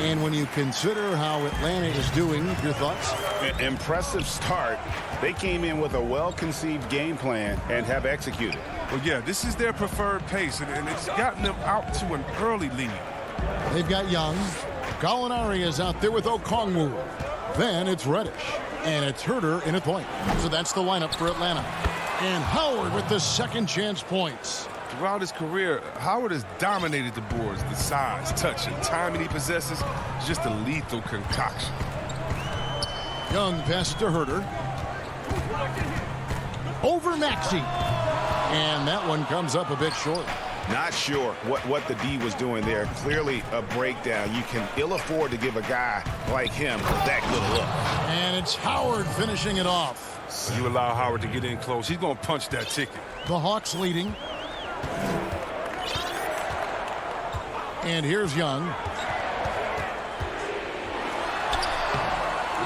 And when you consider how Atlanta is doing, your thoughts? Impressive start. They came in with a well-conceived game plan and have executed. Well, yeah, this is their preferred pace, and it's gotten them out to an early lead. They've got Young. Gallinari is out there with Okongwu. Then it's Reddish. And it's Herter in a point. So that's the lineup for Atlanta. And Howard with the second chance points. Throughout his career, Howard has dominated the boards. The size, touch, and timing he possesses is just a lethal concoction. Young passes to Herter. Over Maxey. And that one comes up a bit short. Not sure what the D was doing there. Clearly a breakdown. You can ill afford to give a guy like him that good a look. And it's Howard finishing it off. You allow Howard to get in close, he's going to punch that ticket. The Hawks leading. And here's Young.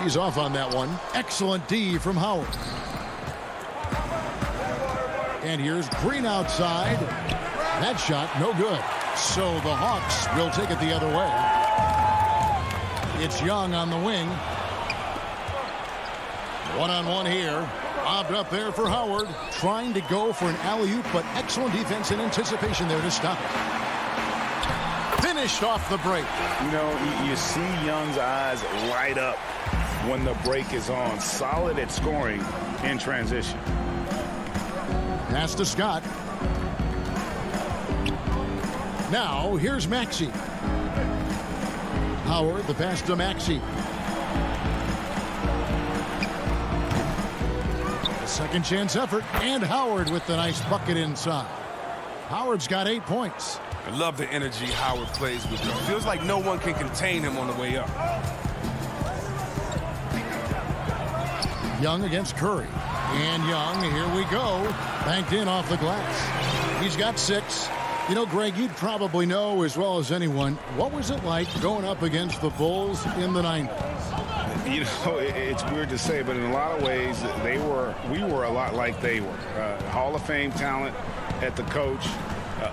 He's off on that one. Excellent D from Howard. And here's Green outside. That shot, no good. So the Hawks will take it the other way. It's Young on the wing. One-on-one here. Lobbed up there for Howard. Trying to go for an alley-oop, but excellent defense and anticipation there to stop it. Finished off the break. You know, you see Young's eyes light up when the break is on. Solid at scoring in transition. Pass to Scott. Now, here's Maxey. Howard, the pass to Maxey. Second chance effort, and Howard with the nice bucket inside. Howard's got 8 points. I love the energy Howard plays with. It feels like no one can contain him on the way up. Young against Curry. And Young, here we go. Banked in off the glass. He's got 6. You know, Greg, you'd probably know as well as anyone, what was it like going up against the Bulls in the 90s? You know, it's weird to say, but in a lot of ways, we were a lot like they were. Hall of Fame talent at the coach,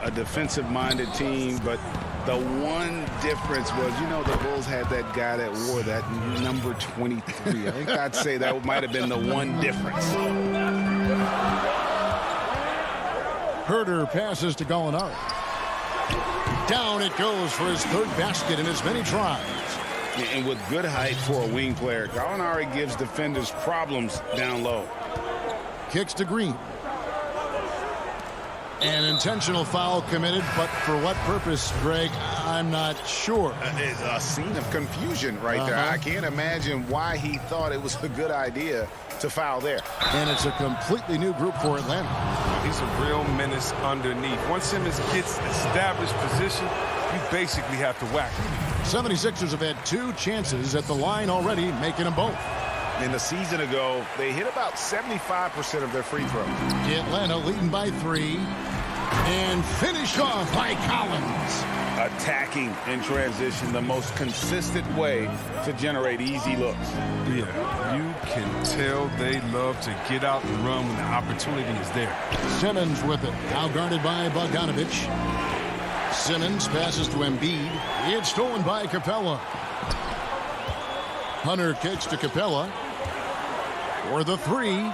a defensive-minded team, but the one difference was, you know, the Bulls had that guy that wore that number 23. I think I'd say that might have been the one difference. Herter passes to Gallinari. Down it goes for his third basket in as many tries. And with good height for a wing player, Gallinari gives defenders problems down low. Kicks to Green. An intentional foul committed, but for what purpose, Greg, I'm not sure. It's a scene of confusion right there. I can't imagine why he thought it was a good idea to foul there. And it's a completely new group for Atlanta. He's a real menace underneath. Once Simmons gets established position, you basically have to whack him. 76ers have had 2 chances at the line already, making them both. In the season ago, they hit about 75% of their free throws. Atlanta leading by 3. And finished off by Collins. Attacking in transition, the most consistent way to generate easy looks. Yeah, you can tell they love to get out and run when the opportunity is there. Simmons with it, now guarded by Bogdanovich. Simmons passes to Embiid. It's stolen by Capella. Hunter kicks to Capella for the 3.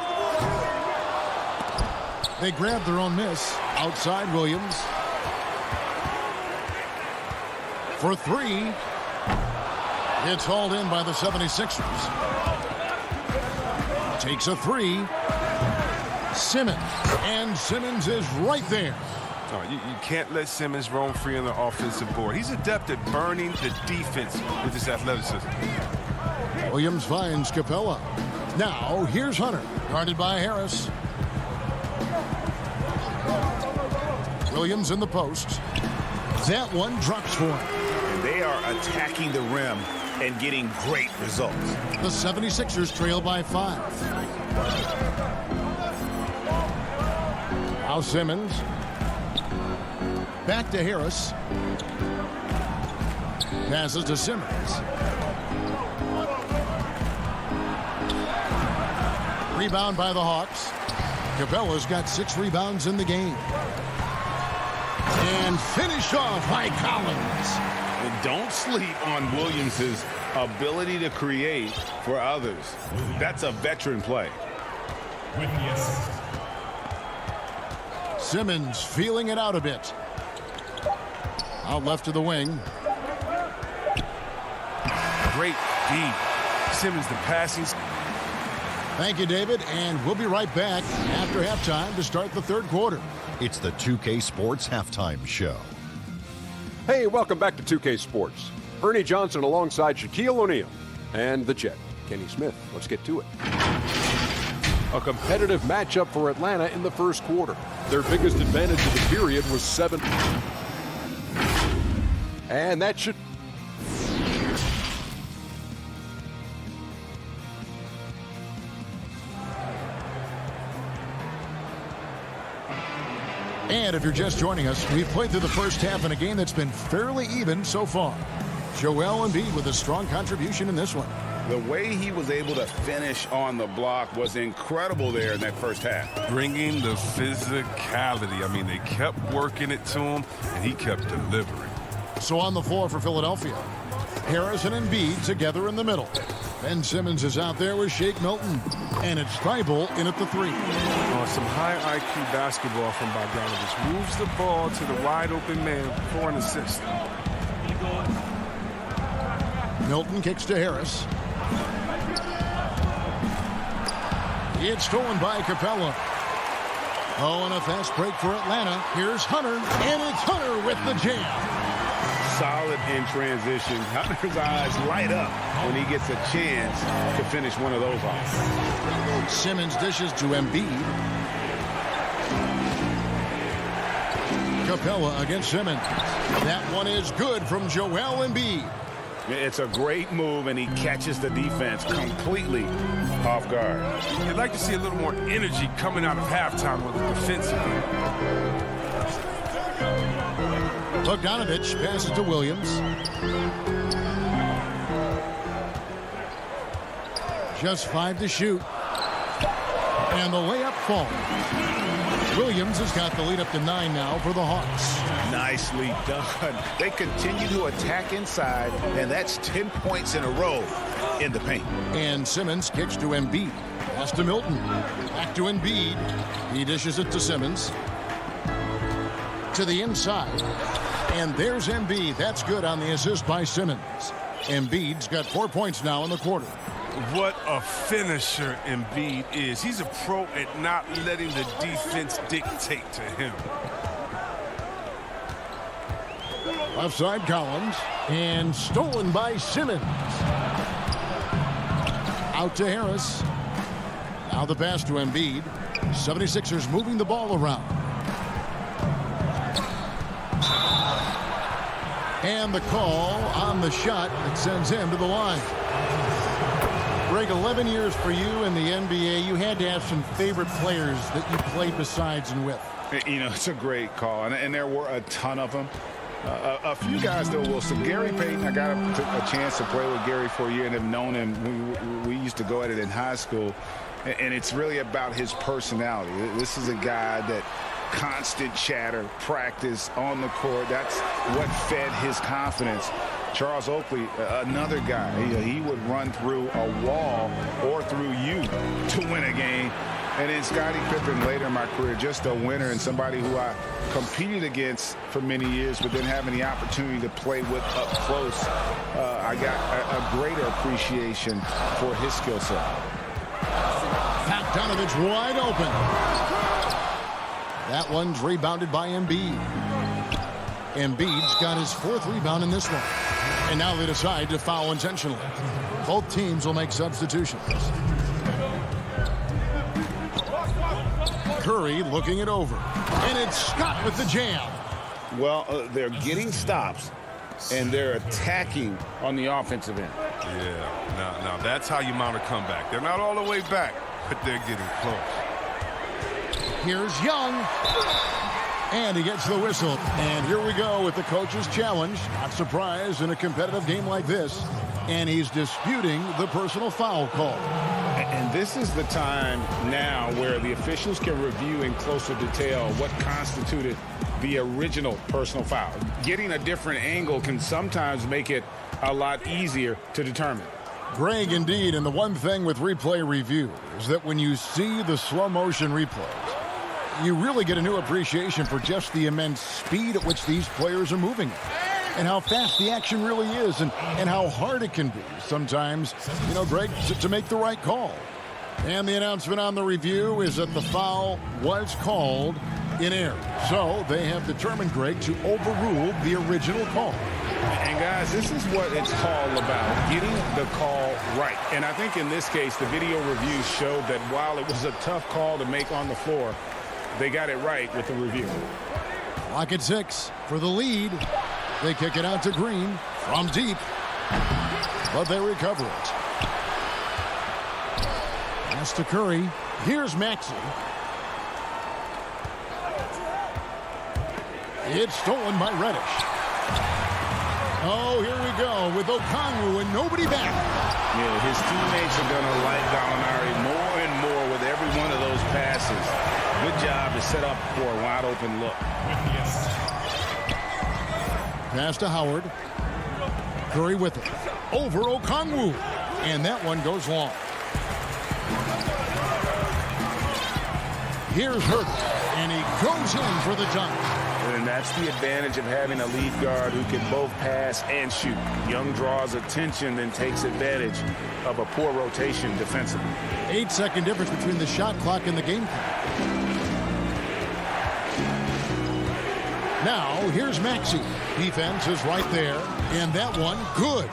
They grab their own miss. Outside Williams. For 3. It's hauled in by the 76ers. Takes a 3. Simmons. And Simmons is right there. Oh, you can't let Simmons roam free on the offensive board. He's adept at burning the defense with his athleticism. Williams finds Capella. Now, here's Hunter, guarded by Harris. Williams in the post. That one drops for him. And they are attacking the rim and getting great results. The 76ers trail by 5. Now Simmons. Back to Harris. Passes to Simmons. Rebound by the Hawks. Capella's got 6 rebounds in the game. And finished off by Collins. And don't sleep on Williams' ability to create for others. That's a veteran play. Simmons feeling it out a bit. Out left to the wing. Great D. Simmons, the passing. Thank you, David, and we'll be right back after halftime to start the third quarter. It's the 2K Sports Halftime Show. Hey, welcome back to 2K Sports. Ernie Johnson alongside Shaquille O'Neal and the Jet, Kenny Smith. Let's get to it. A competitive matchup for Atlanta in the first quarter. Their biggest advantage of the period was 7. And that should... And if you're just joining us, we've played through the first half in a game that's been fairly even so far. Joel Embiid with a strong contribution in this one. The way he was able to finish on the block was incredible there in that first half. Bringing the physicality. I mean, they kept working it to him, and he kept delivering. So on the floor for Philadelphia, Harris and Embiid together in the middle. Ben Simmons is out there with Shake Milton. And it's Thibault in at the 3. Some high IQ basketball from Bogdanovich. Moves the ball to the wide open man for an assist. Milton kicks to Harris. It's stolen by Capella. Oh, and a fast break for Atlanta. Here's Hunter, and it's Hunter with the jam. Solid in transition. Hunter's eyes light up when he gets a chance to finish one of those off. Simmons dishes to Embiid. Capella against Simmons. That one is good from Joel Embiid. It's a great move, and he catches the defense completely off guard. I'd like to see a little more energy coming out of halftime with the defensive game. Bogdanovich passes to Williams. Just 5 to shoot. And the layup falls. Williams has got the lead up to 9 now for the Hawks. Nicely done. They continue to attack inside, and that's 10 points in a row in the paint. And Simmons kicks to Embiid. Pass to Milton. Back to Embiid. He dishes it to Simmons. To the inside. And there's Embiid. That's good on the assist by Simmons. Embiid's got 4 points now in the quarter. What a finisher Embiid is. He's a pro at not letting the defense dictate to him. Left side Collins. And stolen by Simmons. Out to Harris. Now the pass to Embiid. 76ers moving the ball around. And the call on the shot that sends him to the line. Greg, 11 years for you in the NBA. You had to have some favorite players that you played besides and with. You know, it's a great call, and there were a ton of them. A few guys, though, Wilson. Gary Payton, I got a chance to play with Gary for a year and have known him. We used to go at it in high school, and it's really about his personality. This is a guy that constant chatter, practice on the court. That's what fed his confidence. Charles Oakley, another guy, he would run through a wall or through you to win a game. And then Scottie Pippen later in my career, just a winner and somebody who I competed against for many years, but then having the opportunity to play with up close, I got a greater appreciation for his skill set. Bogdanovich wide open. That one's rebounded by Embiid. Embiid's got his 4th rebound in this one. And now they decide to foul intentionally. Both teams will make substitutions. Curry looking it over. And it's Scott with the jam. Well, they're getting stops, and they're attacking on the offensive end. Yeah, now that's how you mount a comeback. They're not all the way back, but they're getting close. Here's Young. And he gets the whistle. And here we go with the coach's challenge. Not surprised in a competitive game like this. And he's disputing the personal foul call. And this is the time now where the officials can review in closer detail what constituted the original personal foul. Getting a different angle can sometimes make it a lot easier to determine. Greg, indeed, and the one thing with replay review is that when you see the slow motion replays, you really get a new appreciation for just the immense speed at which these players are moving and how fast the action really is and how hard it can be sometimes, you know, Greg, to make the right call. And the announcement on the review is that the foul was called in error. So they have determined, Greg, to overrule the original call. And guys, this is what it's all about, getting the call right. And I think in this case, the video review showed that while it was a tough call to make on the floor, they got it right with the review. Clock at 6 for the lead. They kick it out to Green from deep, but they recover it. Pass to Curry. Here's Maxey. It's stolen by Reddish. Oh, here we go with Okongwu and nobody back. Yeah, his teammates are going to like Gallinari more and more with every one of those passes. Good job to set up for a wide open look. Pass to Howard. Curry with it. Over Okongwu. And that one goes long. Here's Hurt. And he goes in for the dunk. And that's the advantage of having a lead guard who can both pass and shoot. Young draws attention, then takes advantage of a poor rotation defensively. 8-second difference between the shot clock and the game clock. Now, here's Maxey. Defense is right there, and that one, good.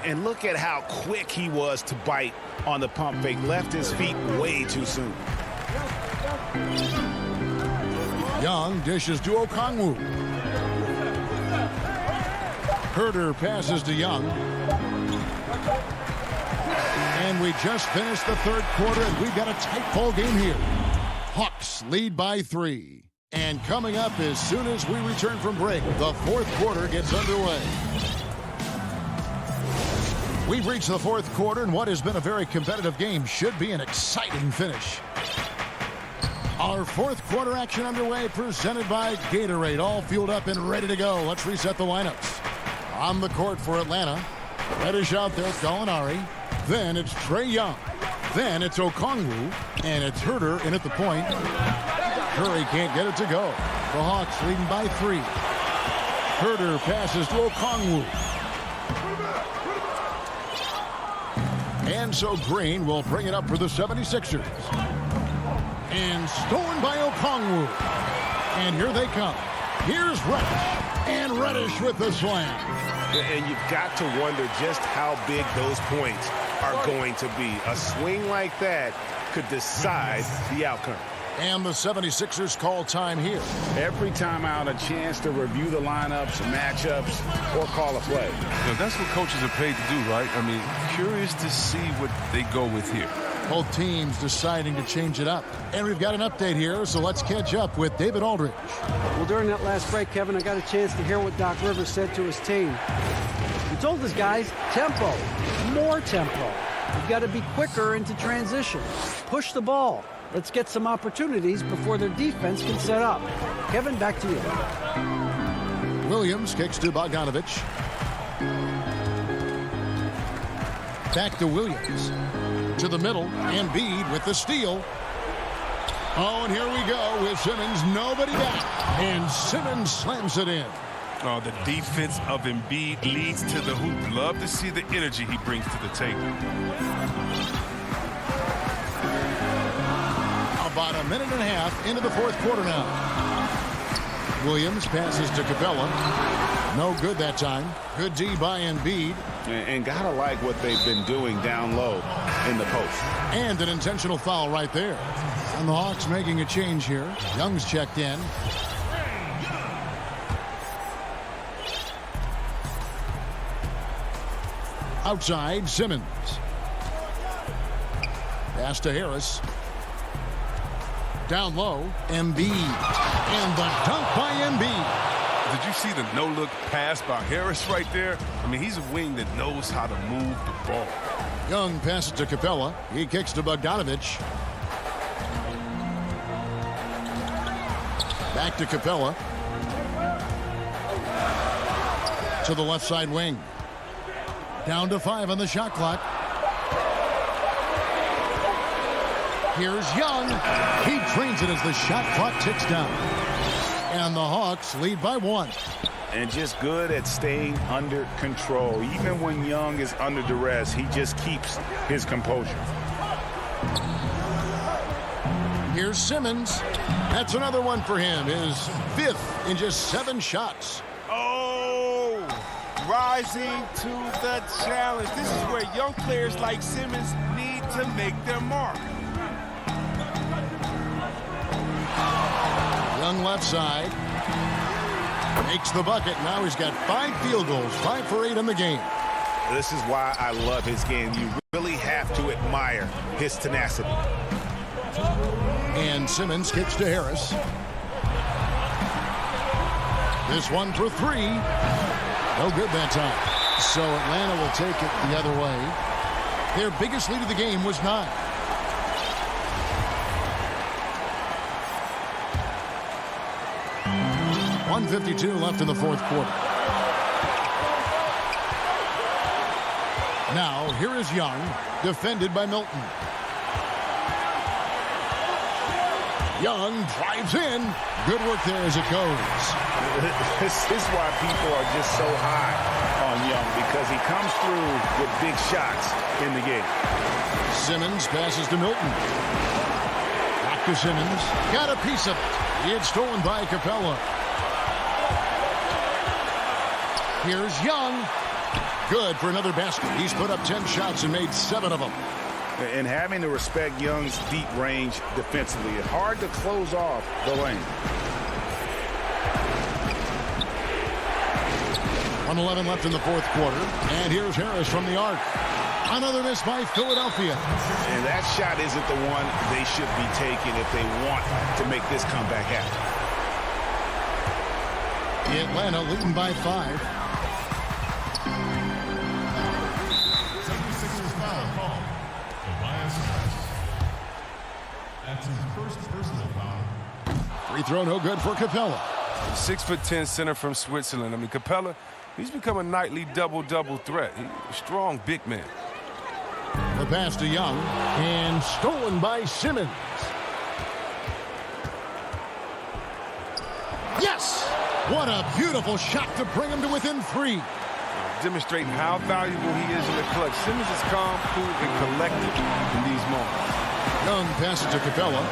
And look at how quick he was to bite on the pump fake. Left his feet way too soon. Young dishes to Okongwu. Herter passes to Young. And we just finished the third quarter, and we've got a tight ball game here. Hawks lead by 3. And coming up as soon as we return from break, the fourth quarter gets underway. We've reached the fourth quarter, and what has been a very competitive game should be an exciting finish. Our fourth quarter action underway, presented by Gatorade. All fueled up and ready to go. Let's reset the lineups. On the court for Atlanta. Reddish out there, Gallinari. Then it's Trae Young. Then it's Okongwu. And it's Herter in at the point. Curry can't get it to go. The Hawks leading by 3. Herter passes to Okongwu. And so Green will bring it up for the 76ers. And stolen by Okongwu. And here they come. Here's Reddish. And Reddish with the slam. And you've got to wonder just how big those points are going to be. A swing like that could decide the outcome. And the 76ers call time here. Every time out, a chance to review the lineups, matchups, or call a play. Now, that's what coaches are paid to do, right? I mean, curious to see what they go with here. Both teams deciding to change it up. And we've got an update here, so let's catch up with David Aldridge. Well, during that last break, Kevin, I got a chance to hear what Doc Rivers said to his team. He told his guys, tempo, more tempo. You've got to be quicker into transition. Push the ball. Let's get some opportunities before their defense can set up. Kevin, back to you. Williams kicks to Bogdanovich. Back to Williams. To the middle. Embiid with the steal. Oh, and here we go with Simmons. Nobody back. And Simmons slams it in. Oh, the defense of Embiid leads to the hoop. Love to see the energy he brings to the table. About a minute and a half into the fourth quarter now. Williams passes to Capella. No good that time. Good D by Embiid. And gotta like what they've been doing down low in the post. And an intentional foul right there. And the Hawks making a change here. Young's checked in. Outside, Simmons. Pass to Harris. Down low, Embiid. And the dunk by Embiid. Did you see the no-look pass by Harris right there? I mean, he's a wing that knows how to move the ball. Young passes to Capella. He kicks to Bogdanovich. Back to Capella. to the left side wing. Down to 5 on the shot clock. Here's Young. He drains it as the shot clock ticks down. And the Hawks lead by 1. And just good at staying under control. Even when Young is under duress, he just keeps his composure. Here's Simmons. That's another one for him. His 5th in just 7 shots. Oh, rising to the challenge. This is where young players like Simmons need to make their mark. Young left side. Makes the bucket. Now he's got 5 field goals, 5 for 8 in the game. This is why I love his game. You really have to admire his tenacity. And Simmons kicks to Harris. This one for 3. No good that time. So Atlanta will take it the other way. Their biggest lead of the game was 9. .152 left in the 4th quarter. Now, here is Young, defended by Milton. Young drives in. Good work there as it goes. This is why people are just so high on Young, because he comes through with big shots in the game. Simmons passes to Milton. Back to Simmons. Got a piece of it. It's stolen by Capella. Here's Young. Good for another basket. He's put up 10 shots and made 7 of them. And having to respect Young's deep range defensively, it's hard to close off the lane. 1:11 left in the 4th quarter. And here's Harris from the arc. Another miss by Philadelphia. And that shot isn't the one they should be taking if they want to make this comeback happen. Atlanta leading by 5. That's his first personal foul. Free throw no good for Capella. 6'10" center from Switzerland. I mean, Capella, he's become a nightly double-double threat. He's a strong big man. The pass to Young, and stolen by Simmons. Yes! What a beautiful shot to bring him to within 3. Demonstrating how valuable he is in the clutch. Simmons is calm, cool, and collected in these moments. Young passes to Capella.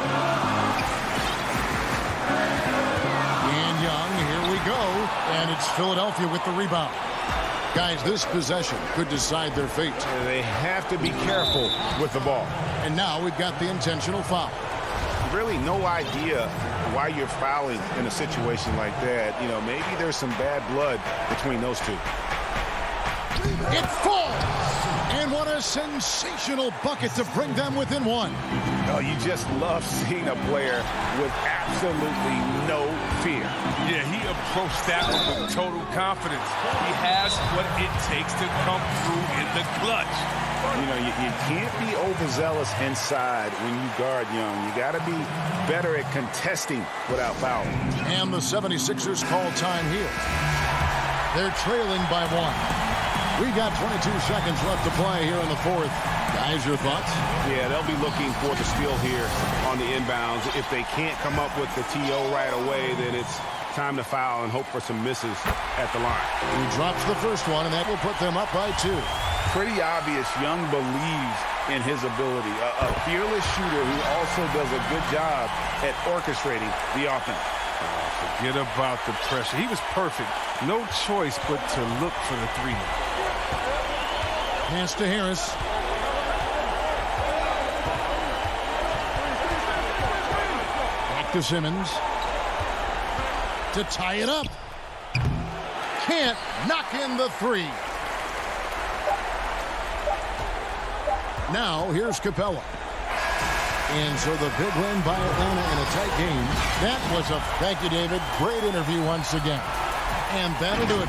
And Young, here we go. And it's Philadelphia with the rebound. Guys, this possession could decide their fate. They have to be careful with the ball. And now we've got the intentional foul. Really no idea why you're fouling in a situation like that. You know, maybe there's some bad blood between those two. It falls! And what a sensational bucket to bring them within 1. Oh, you just love seeing a player with absolutely no fear. Yeah, he approached that one with total confidence. He has what it takes to come through in the clutch. You know, you can't be overzealous inside when you guard Young. You got to be better at contesting without fouling. And the 76ers call time here. They're trailing by 1. We got 22 seconds left to play here in the 4th. Guys, your thoughts? Yeah, they'll be looking for the steal here on the inbounds. If they can't come up with the TO right away, then it's time to foul and hope for some misses at the line. He drops the first one, and that will put them up by 2. Pretty obvious Young believes in his ability. A fearless shooter who also does a good job at orchestrating the offense. Forget about the pressure. He was perfect. No choice but to look for the 3. Pass to Harris. Back to Simmons. To tie it up. Can't knock in the 3. Now, here's Capella. And so the big win by Atlanta in a tight game. That was a thank you, David. Great interview once again. And that'll do it.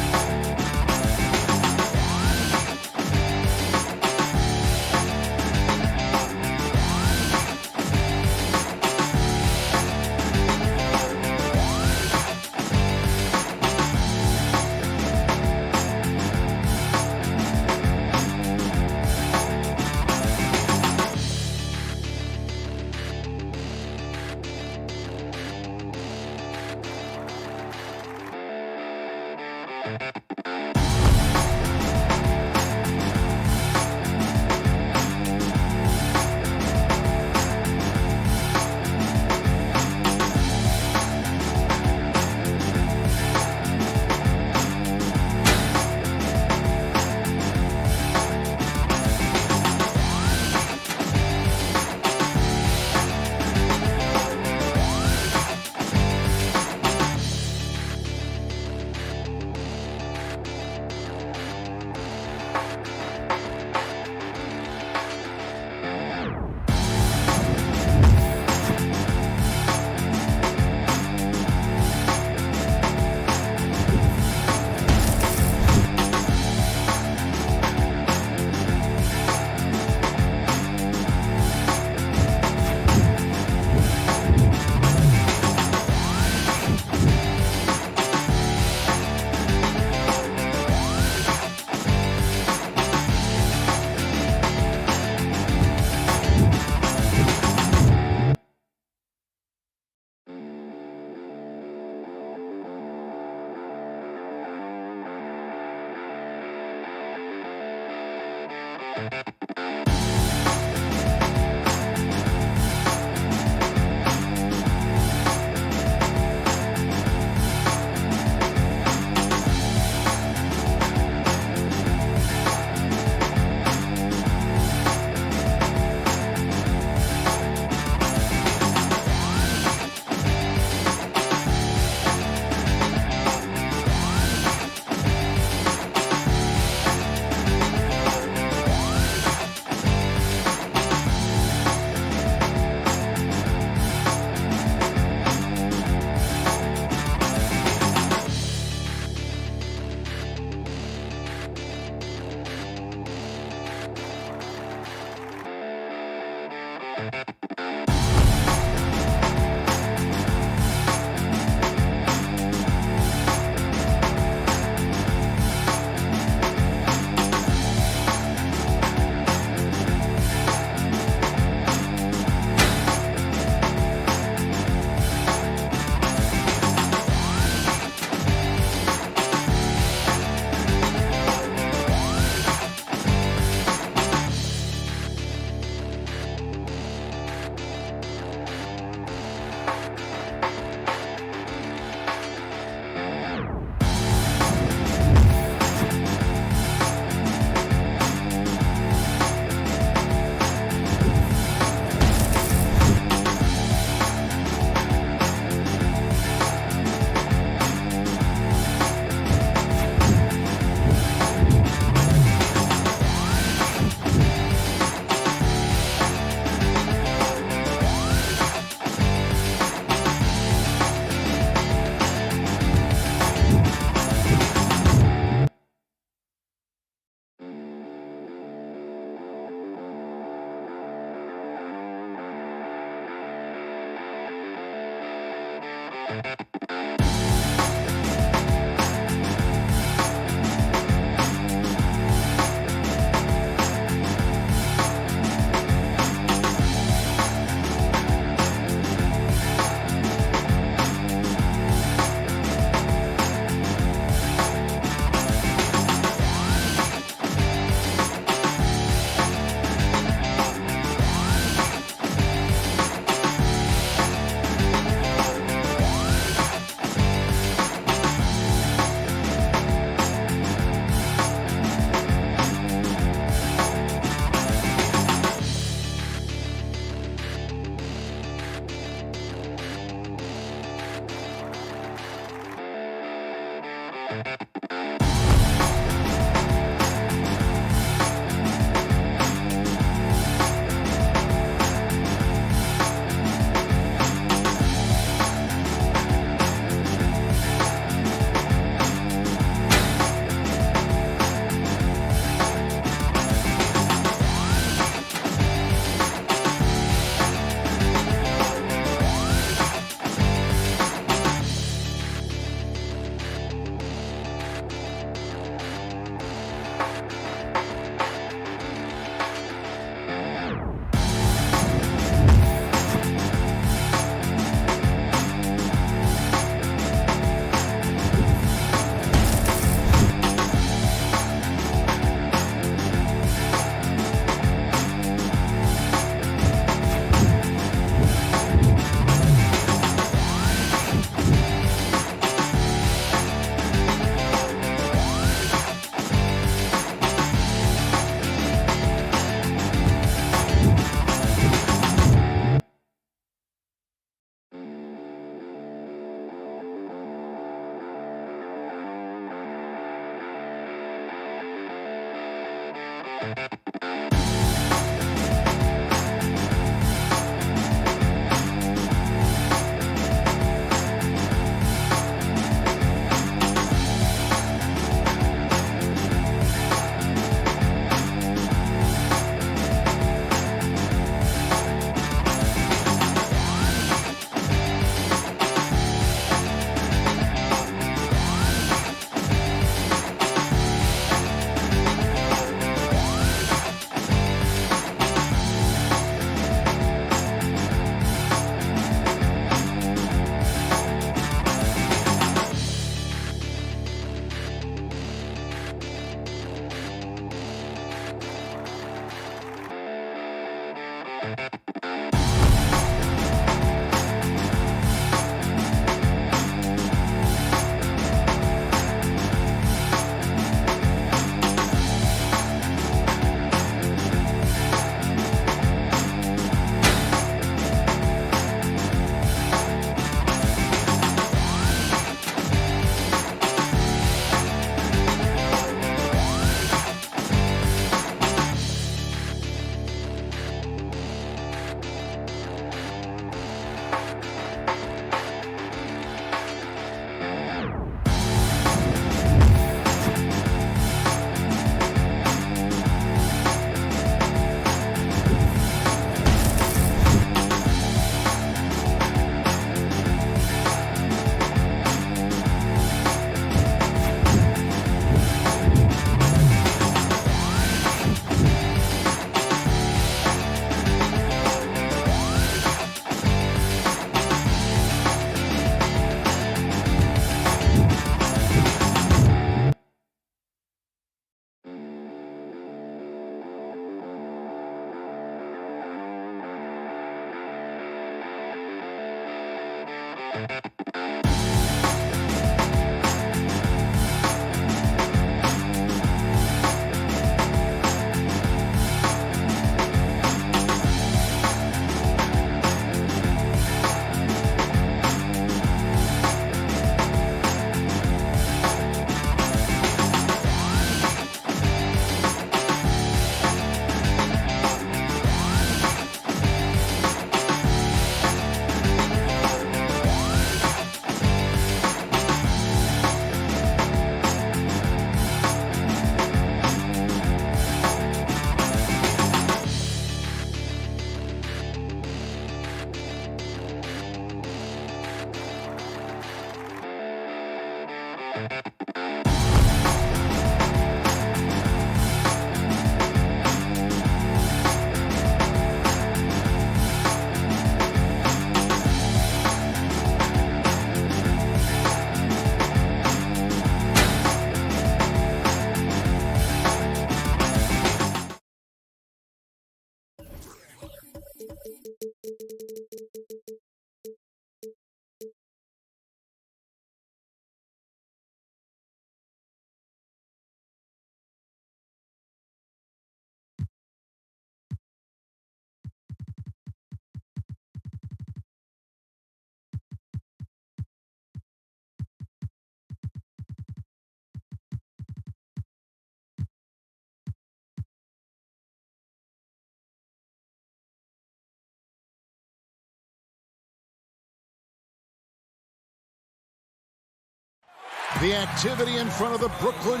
The activity in front of the Brooklyn.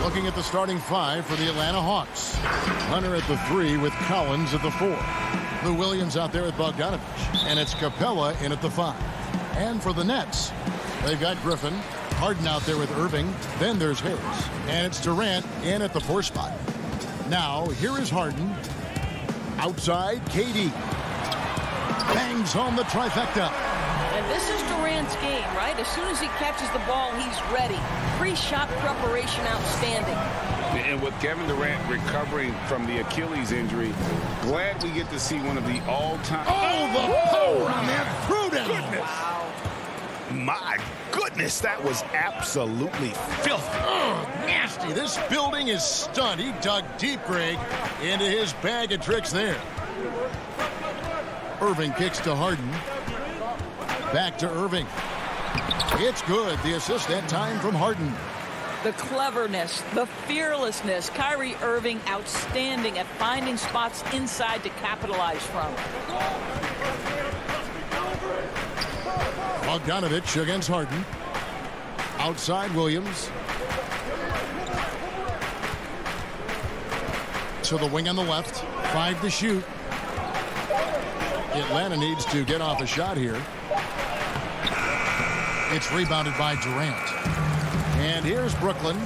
Looking at the starting five for the Atlanta Hawks. Hunter at the 3 with Collins at the 4. Lou Williams out there at Bogdanovich. And it's Capella in at the 5. And for the Nets, they've got Griffin. Harden out there with Irving. Then there's Harris. And it's Durant in at the 4 spot. Now, here is Harden. Outside, KD. Bangs home the trifecta. And this is Durant's game, right? As soon as he catches the ball, he's ready. Pre-shot preparation outstanding. And with Kevin Durant recovering from the Achilles injury, glad we get to see one of the all-time... Oh, the power on that throwdown! Goodness. Wow. My goodness, that was absolutely filthy. Oh, nasty. This building is stunned. He dug deep, Greg, into his bag of tricks there. Irving kicks to Harden. Back to Irving. It's good. The assist that time from Harden. The cleverness, the fearlessness. Kyrie Irving outstanding at finding spots inside to capitalize from. Bogdanovich against Harden. Outside Williams. To the wing on the left. 5 to shoot. Atlanta needs to get off a shot here. It's rebounded by Durant. And here's Brooklyn.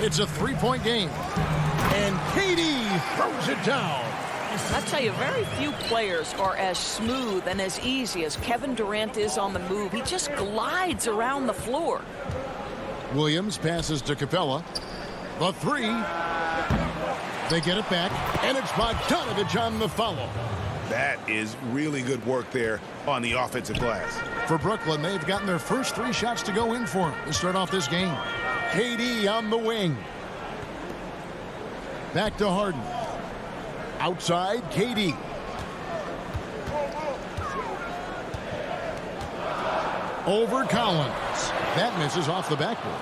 It's a 3-point game. And KD throws it down. I tell you, very few players are as smooth and as easy as Kevin Durant is on the move. He just glides around the floor. Williams passes to Capella. The 3. They get it back. And it's Bogdanovich on the follow. That is really good work there on the offensive glass. For Brooklyn, they've gotten their first 3 shots to go in for them to start off this game. KD on the wing. Back to Harden. Outside, KD. Over Collins. That misses off the backboard.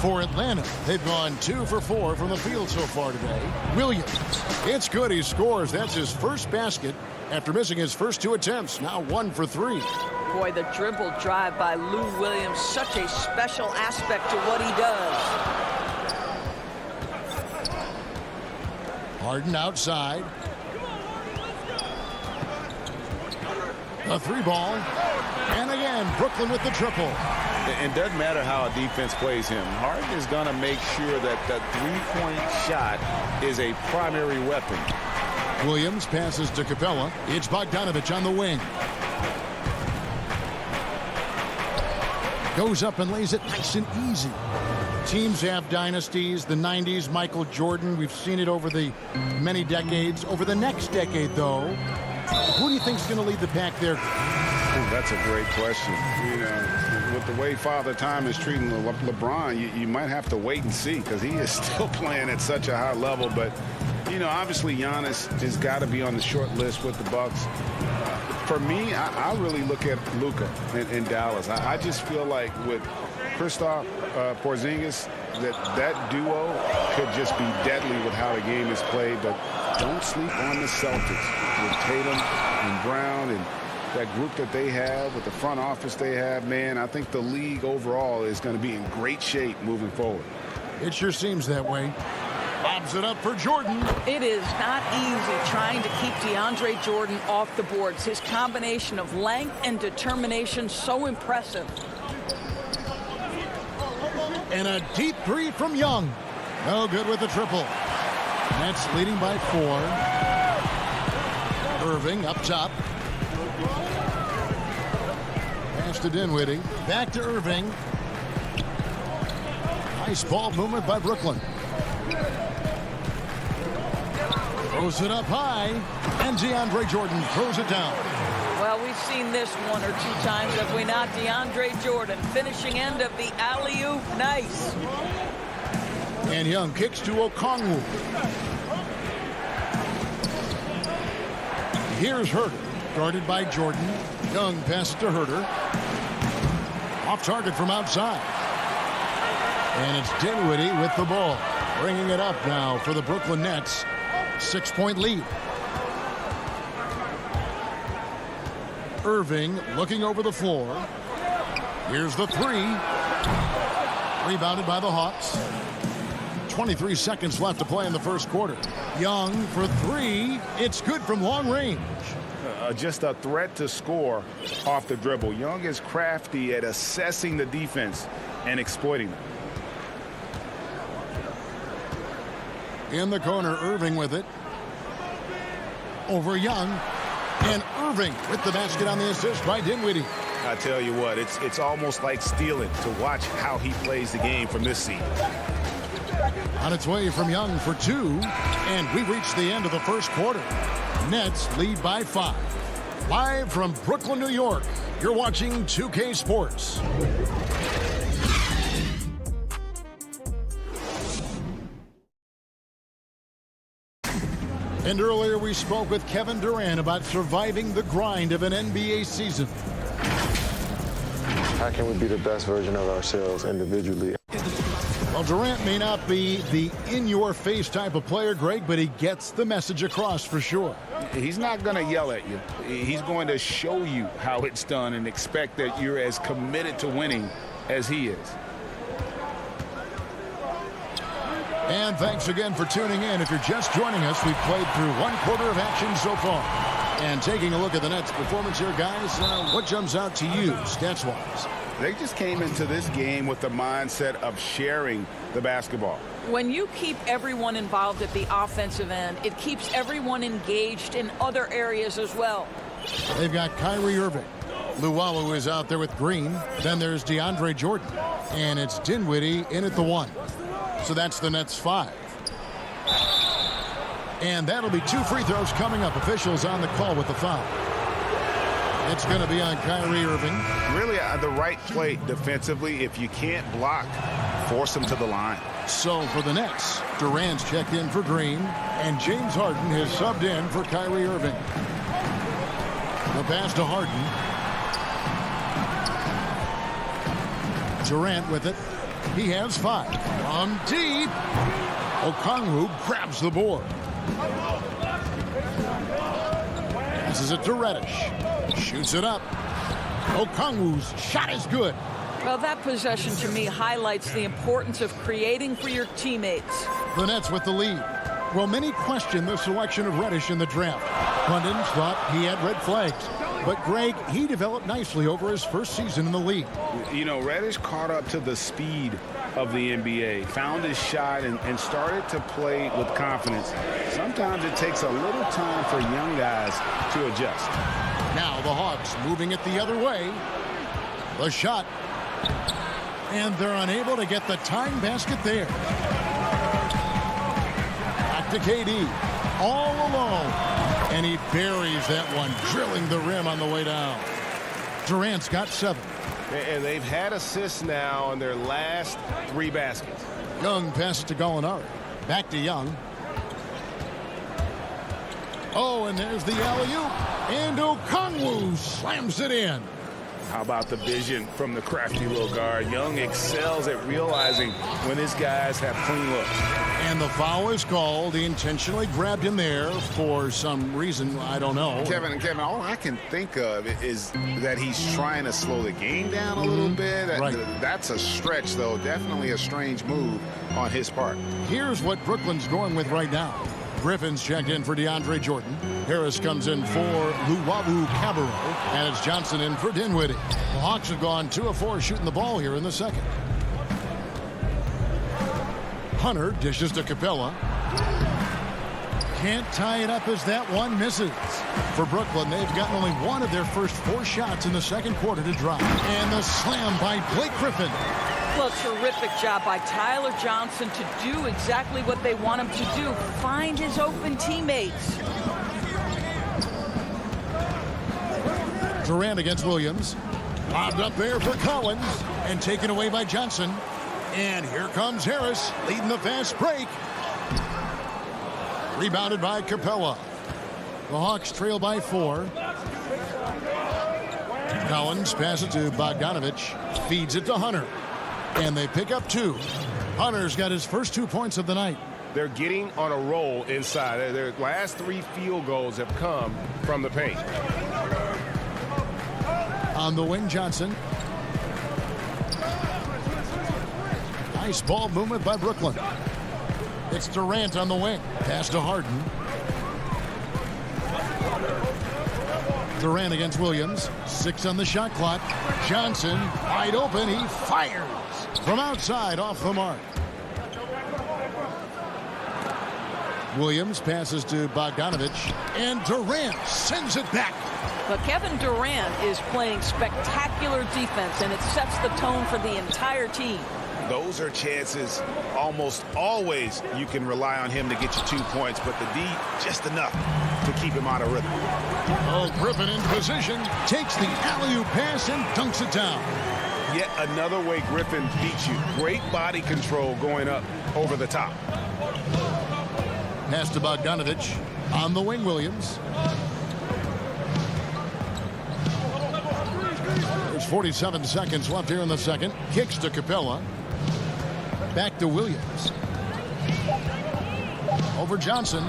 For Atlanta, they've gone 2 for 4 from the field so far today. Williams. It's good. He scores. That's his first basket after missing his first 2 attempts. Now 1 for 3. Boy, the dribble drive by Lou Williams, such a special aspect to what he does. Harden outside. A 3 ball. And again, Brooklyn with the triple. It doesn't matter how a defense plays him. Harden is going to make sure that that 3-point shot is a primary weapon. Williams passes to Capella. It's Bogdanovich on the wing. Goes up and lays it nice and easy. Teams have dynasties. The 90s, Michael Jordan. We've seen it over the many decades. Over the next decade, though, who do you think is going to lead the pack there? That's a great question. You know, with the way Father Time is treating LeBron, you might have to wait and see because he is still playing at such a high level. But, you know, obviously Giannis has got to be on the short list with the Bucks. For me, I really look at Luka in Dallas. I just feel like with Kristaps Porzingis, that duo could just be deadly with how the game is played. But don't sleep on the Celtics with Tatum and Brown and that group that they have with the front office they have. Man, I think the league overall is going to be in great shape moving forward. It sure seems that way. Lobs it up for Jordan. It is not easy trying to keep DeAndre Jordan off the boards. His combination of length and determination so impressive. And a deep three from Young. No good with the triple. Nets leading by 4. Irving up top. Pass to Dinwiddie. Back to Irving. Nice ball movement by Brooklyn. Throws it up high. And DeAndre Jordan throws it down. Well, we've seen this one or two times, have we not? DeAndre Jordan, finishing end of the alley-oop. Nice. And Young kicks to Okongwu. Here's Herter, guarded by Jordan. Young passes to Herter. Off target from outside. And it's Dinwiddie with the ball. Bringing it up now for the Brooklyn Nets. 6-point lead. Irving looking over the floor. Here's the three. Rebounded by the Hawks. 23 seconds left to play in the first quarter. Young for three. It's good from long range. Just a threat to score off the dribble. Young is crafty at assessing the defense and exploiting them. In the corner, Irving with it. Over Young. And Irving with the basket on the assist by Dinwiddie. I tell you what, it's almost like stealing to watch how he plays the game from this seat. On its way from Young for 2. And we reach the end of the first quarter. Nets lead by 5. Live from Brooklyn, New York, you're watching 2K Sports. And earlier we spoke with Kevin Durant about surviving the grind of an NBA season. How can we be the best version of ourselves individually? Well, Durant may not be the in-your-face type of player, Greg, but he gets the message across for sure. He's not going to yell at you. He's going to show you how it's done and expect that you're as committed to winning as he is. And thanks again for tuning in. If you're just joining us, we've played through one quarter of action so far. And taking a look at the Nets' performance here, guys, what jumps out to you, stats-wise? They just came into this game with the mindset of sharing the basketball. When you keep everyone involved at the offensive end, it keeps everyone engaged in other areas as well. They've got Kyrie Irving. Luwawu is out there with Green. Then there's DeAndre Jordan. And it's Dinwiddie in at the 1. So that's the Nets' 5. And that'll be 2 free throws coming up. Officials on the call with the foul. It's going to be on Kyrie Irving. Really the right play defensively. If you can't block, force him to the line. So for the Nets, Durant's checked in for Green, and James Harden has subbed in for Kyrie Irving. The pass to Harden. Durant with it. He has 5. From deep. Okongwu grabs the board. Passes it to Reddish. Shoots it up. Okongwu's shot is good. Well, that possession to me highlights the importance of creating for your teammates. The Nets with the lead. Well, many question the selection of Reddish in the draft. Pundits thought he had red flags. But, Greg, he developed nicely over his first season in the league. You know, Reddish caught up to the speed of the NBA, found his shot, and started to play with confidence. Sometimes it takes a little time for young guys to adjust. Now the Hawks moving it the other way. The shot. And they're unable to get the tying basket there. Back to KD. All alone. And he buries that one, drilling the rim on the way down. Durant's got 7. And they've had assists now on their last 3 baskets. Young passes to Gallinari. Back to Young. Oh, and there's the alley-oop. And Okongwu slams it in. How about the vision from the crafty little guard? Young excels at realizing when his guys have clean looks. And the foul is called. He intentionally grabbed him there for some reason. I don't know. Kevin, all I can think of is that he's trying to slow the game down a little bit. Right. That's a stretch, though. Definitely a strange move on his part. Here's what Brooklyn's going with right now. Griffin's checked in for DeAndre Jordan. Harris comes in for Luwawu Cabarro. And it's Johnson in for Dinwiddie. The Hawks have gone 2 of 4 shooting the ball here in the second. Hunter dishes to Capella. Can't tie it up as that one misses. For Brooklyn, they've gotten only 1 of their first 4 shots in the second quarter to drop. And the slam by Blake Griffin. Well, terrific job by Tyler Johnson to do exactly what they want him to do. Find his open teammates. Durant against Williams. Lobbed up there for Collins. And taken away by Johnson. And here comes Harris leading the fast break. Rebounded by Capella. The Hawks trail by 4. Collins passes it to Bogdanovich. Feeds it to Hunter. And they pick up 2. Hunter's got his first 2 points of the night. They're getting on a roll inside. Their last 3 field goals have come from the paint. On the wing, Johnson. Nice ball movement by Brooklyn. It's Durant on the wing. Pass to Harden. Durant against Williams. 6 on the shot clock. Johnson wide open. He fires from outside off the mark. Williams passes to Bogdanovich. And Durant sends it back. But Kevin Durant is playing spectacular defense, and it sets the tone for the entire team. Those are chances almost always you can rely on him to get you 2 points, but the D just enough to keep him out of rhythm. Oh, Griffin in position, takes the alley-oop pass and dunks it down. Yet another way Griffin beats you. Great body control going up over the top. Pass to Bogdanovich. On the wing, Williams. There's 47 seconds left here in the second. Kicks to Capella. Back to Williams. Over Johnson.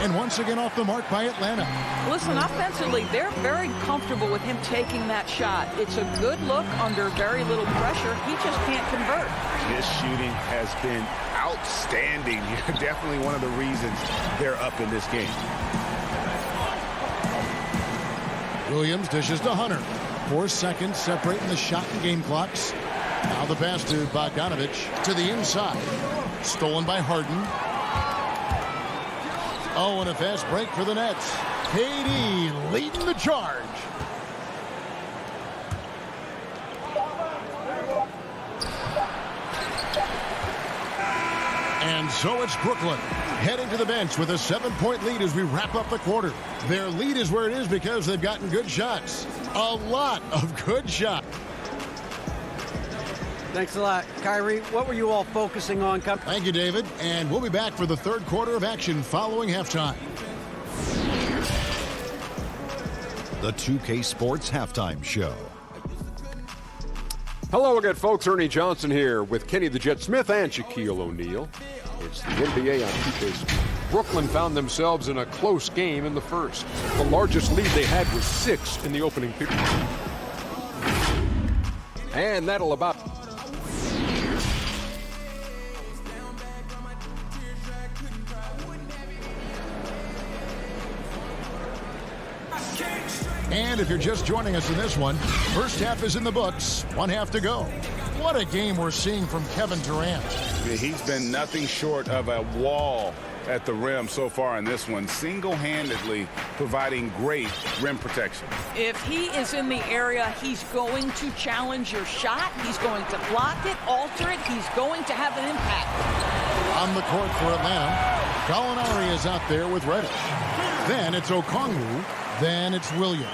And once again off the mark by Atlanta. Listen, offensively, they're very comfortable with him taking that shot. It's a good look under very little pressure. He just can't convert. His shooting has been outstanding. Definitely one of the reasons they're up in this game. Williams dishes to Hunter. 4 seconds separating the shot and game clocks. Now the pass to Bogdanovich to the inside. Stolen by Harden. Oh, and a fast break for the Nets. KD leading the charge. And so it's Brooklyn heading to the bench with a 7-point lead as we wrap up the quarter. Their lead is where it is because they've gotten good shots. A lot of good shots. Thanks a lot, Kyrie. What were you all focusing on? Thank you, David. And we'll be back for the third quarter of action following halftime. The 2K Sports Halftime Show. Hello again, folks. Ernie Johnson here with Kenny the Jet Smith and Shaquille O'Neal. It's the NBA on 2K Sports. Brooklyn found themselves in a close game in the first. The largest lead they had was 6 in the opening period. And that'll about... And if you're just joining us in this one, first half is in the books. 1 half to go. What a game we're seeing from Kevin Durant. He's been nothing short of a wall at the rim so far in this one, single-handedly providing great rim protection. If he is in the area, he's going to challenge your shot. He's going to block it, alter it. He's going to have an impact. On the court for Atlanta, Gallinari is out there with Reddish. Then it's Okongwu. Then it's Williams.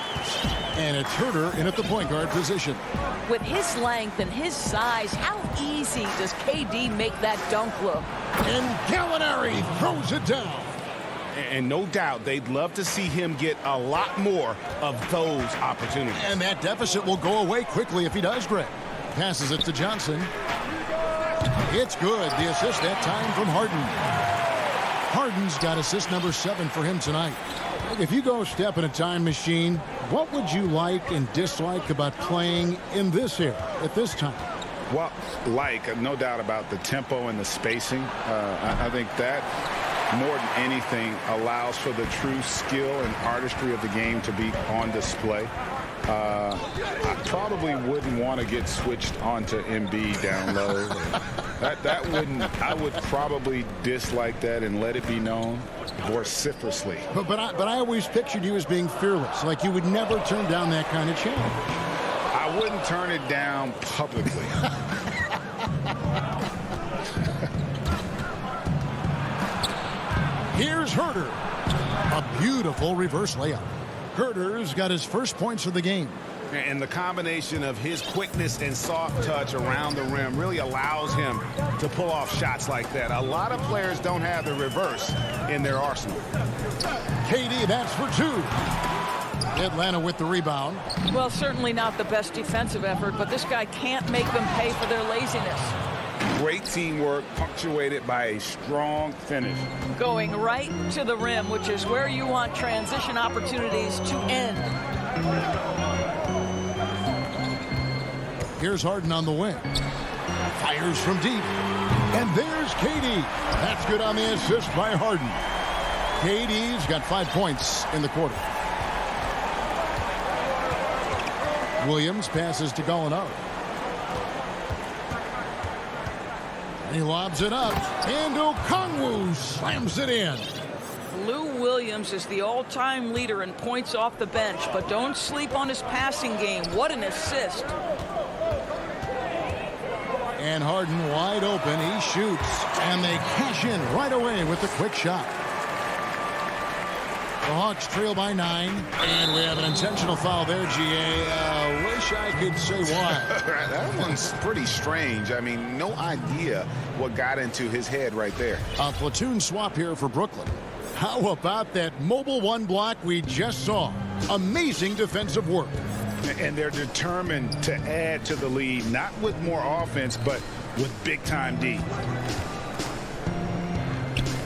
And it's Herter in at the point guard position. With his length and his size, how easy does KD make that dunk look? And Gallinari throws it down. And no doubt they'd love to see him get a lot more of those opportunities. And that deficit will go away quickly if he does, Greg. Passes it to Johnson. It's good. The assist that time from Harden. Harden's got assist number 7 for him tonight. If you go step in a time machine, what would you like and dislike about playing in this era at this time? Well, no doubt about the tempo and the spacing. I think that more than anything allows for the true skill and artistry of the game to be on display. I probably wouldn't want to get switched onto Embiid down low. I would probably dislike that and let it be known vociferously. But I always pictured you as being fearless, like you would never turn down that kind of challenge. I wouldn't turn it down publicly. Here's Herter. A beautiful reverse layup. Herter's got his first points of the game. And the combination of his quickness and soft touch around the rim really allows him to pull off shots like that. A lot of players don't have the reverse in their arsenal. KD, that's for 2. Atlanta with the rebound. Well, certainly not the best defensive effort, but this guy can't make them pay for their laziness. Great teamwork punctuated by a strong finish. Going right to the rim, which is where you want transition opportunities to end. Here's Harden on the wing. Fires from deep. And there's KD. That's good on the assist by Harden. KD's got 5 points in the quarter. Williams passes to Gallinari. He lobs it up, and Okongwu slams it in. Lou Williams is the all-time leader in points off the bench, but don't sleep on his passing game. What an assist. And Harden wide open. He shoots, and they cash in right away with the quick shot. The Hawks trail by 9, and we have an intentional foul there, GA. Wish I could say why. That one's pretty strange. I mean, no idea what got into his head right there. A platoon swap here for Brooklyn. How about that mobile 1 block we just saw? Amazing defensive work. And they're determined to add to the lead, not with more offense, but with big-time D.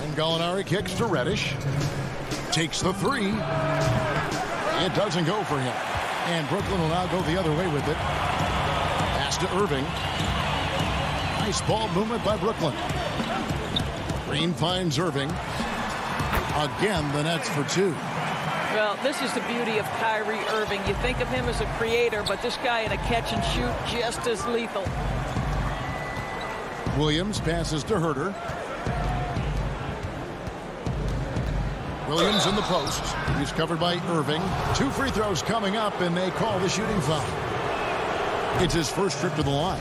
And Gallinari kicks to Reddish. Takes the 3. It doesn't go for him. And Brooklyn will now go the other way with it. Pass to Irving. Nice ball movement by Brooklyn. Green finds Irving. Again, the Nets for 2. Well, this is the beauty of Kyrie Irving. You think of him as a creator, but this guy in a catch and shoot just as lethal. Williams passes to Herter. Williams in the post. He's covered by Irving. 2 free throws coming up, and they call the shooting foul. It's his first trip to the line.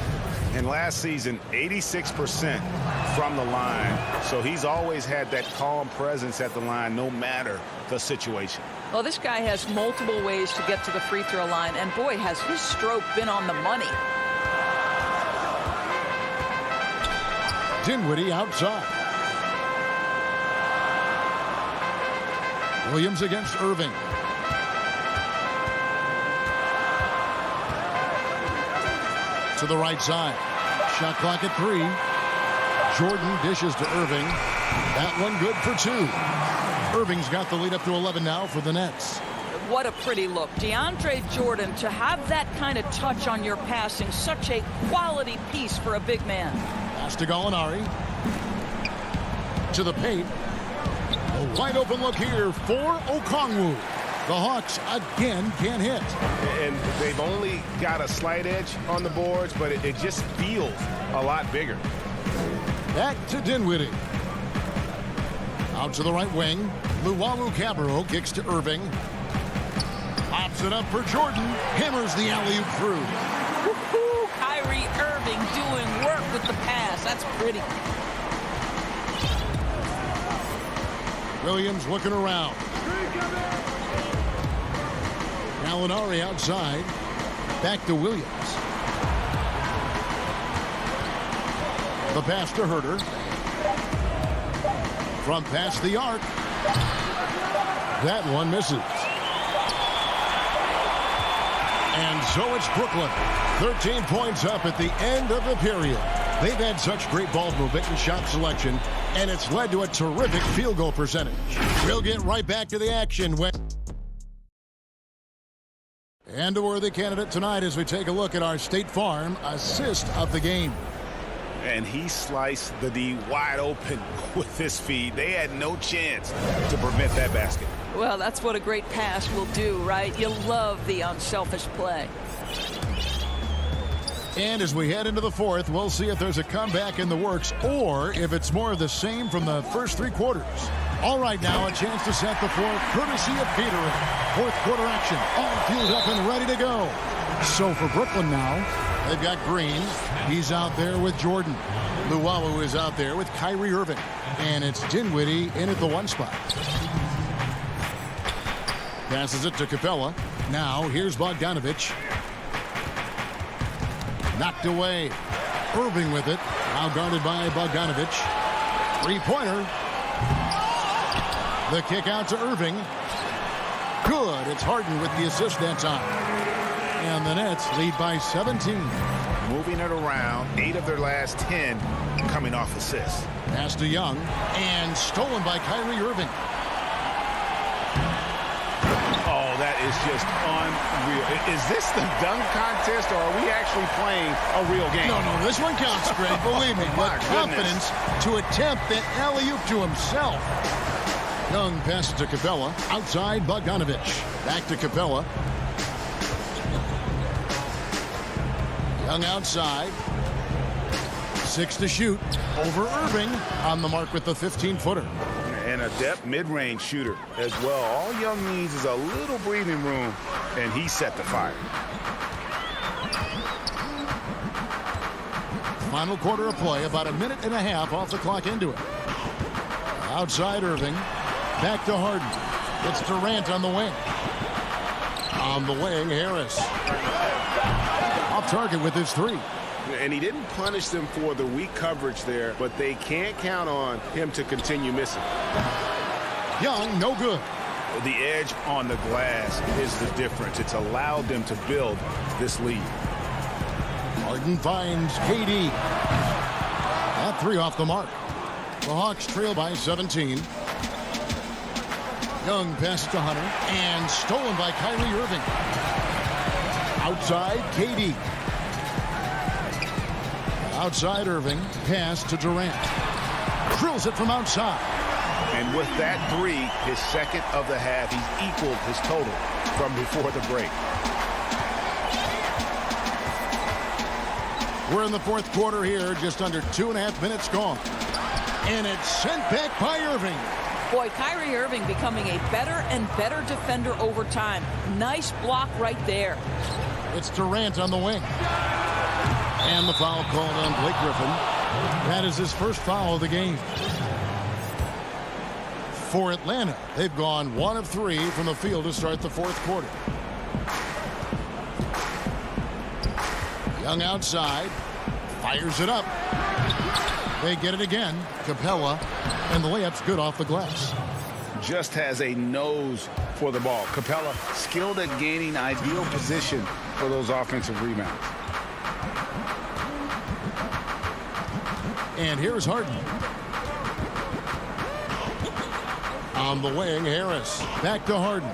And last season, 86% from the line. So he's always had that calm presence at the line, no matter the situation. Well, this guy has multiple ways to get to the free throw line, and boy, has his stroke been on the money. Dinwiddie outside. Williams against Irving. To the right side. Shot clock at 3. Jordan dishes to Irving. That one good for 2. Irving's got the lead up to 11 now for the Nets. What a pretty look. DeAndre Jordan, to have that kind of touch on your passing, such a quality piece for a big man. Pass to Gallinari. To the paint. A wide open look here for Okongwu. The Hawks again can't hit. And they've only got a slight edge on the boards, but it just feels a lot bigger. Back to Dinwiddie. Out to the right wing. Luwawu-Cabarrot kicks to Irving. Pops it up for Jordan. Hammers the alley-oop through. Woo-hoo! Kyrie Irving doing work with the pass. That's pretty. Williams looking around. Gallinari outside. Back to Williams. The pass to Herter. From past the arc. That one misses. And so it's Brooklyn. 13 points up at the end of the period. They've had such great ball movement and shot selection, and it's led to a terrific field goal percentage. We'll get right back to the action when... And a worthy candidate tonight as we take a look at our State Farm assist of the game. And he sliced the D wide open with his feed. They had no chance to prevent that basket. Well, that's what a great pass will do, right? You love the unselfish play. And as we head into the fourth, we'll see if there's a comeback in the works or if it's more of the same from the first three quarters. All right, now a chance to set the fourth, courtesy of Peter. Fourth quarter action, all fueled up and ready to go. So for Brooklyn now, they've got Green. He's out there with Jordan. Luwawu is out there with Kyrie Irving. And it's Dinwiddie in at the one spot. Passes it to Capella. Now here's Bogdanovich. Knocked away. Irving with it. Now guarded by Bogdanovich. Three-pointer. The kick out to Irving. Good. It's Harden with the assist that time. And the Nets lead by 17. Moving it around. 8 of their last 10 coming off assists. Pass to Young. And stolen by Kyrie Irving. Oh, that is just unreal. Is this the dunk contest, or are we actually playing a real game? No, this one counts, Greg. Believe me. With confidence to attempt that alley-oop to himself. Young passes to Capella. Outside, Bogdanovich. Back to Capella. Young outside. 6 to shoot. Over Irving. On the mark with the 15-footer. And a depth mid-range shooter as well. All Young needs is a little breathing room, and he set the fire. Final quarter of play, about a minute and a half off the clock into it. Outside Irving. Back to Harden. It's Durant on the wing. On the wing, Harris. Off target with his three. And he didn't punish them for the weak coverage there, but they can't count on him to continue missing. Young, no good. The edge on the glass is the difference. It's allowed them to build this lead. Harden finds KD. That three off the mark. The Hawks trail by 17. Young passes to Hunter. And stolen by Kyrie Irving. Outside, KD. Outside Irving, pass to Durant. Drills it from outside. And with that three, his second of the half, he's equaled his total from before the break. We're in the fourth quarter here, just under 2.5 minutes gone. And it's sent back by Irving. Boy, Kyrie Irving becoming a better and better defender over time. Nice block right there. It's Durant on the wing. And the foul called on Blake Griffin. That is his first foul of the game. For Atlanta, they've gone 1 of 3 from the field to start the fourth quarter. Young outside. Fires it up. They get it again. Capella. And the layup's good off the glass. Just has a nose for the ball. Capella skilled at gaining ideal position for those offensive rebounds. And here's Harden. On the wing, Harris. Back to Harden.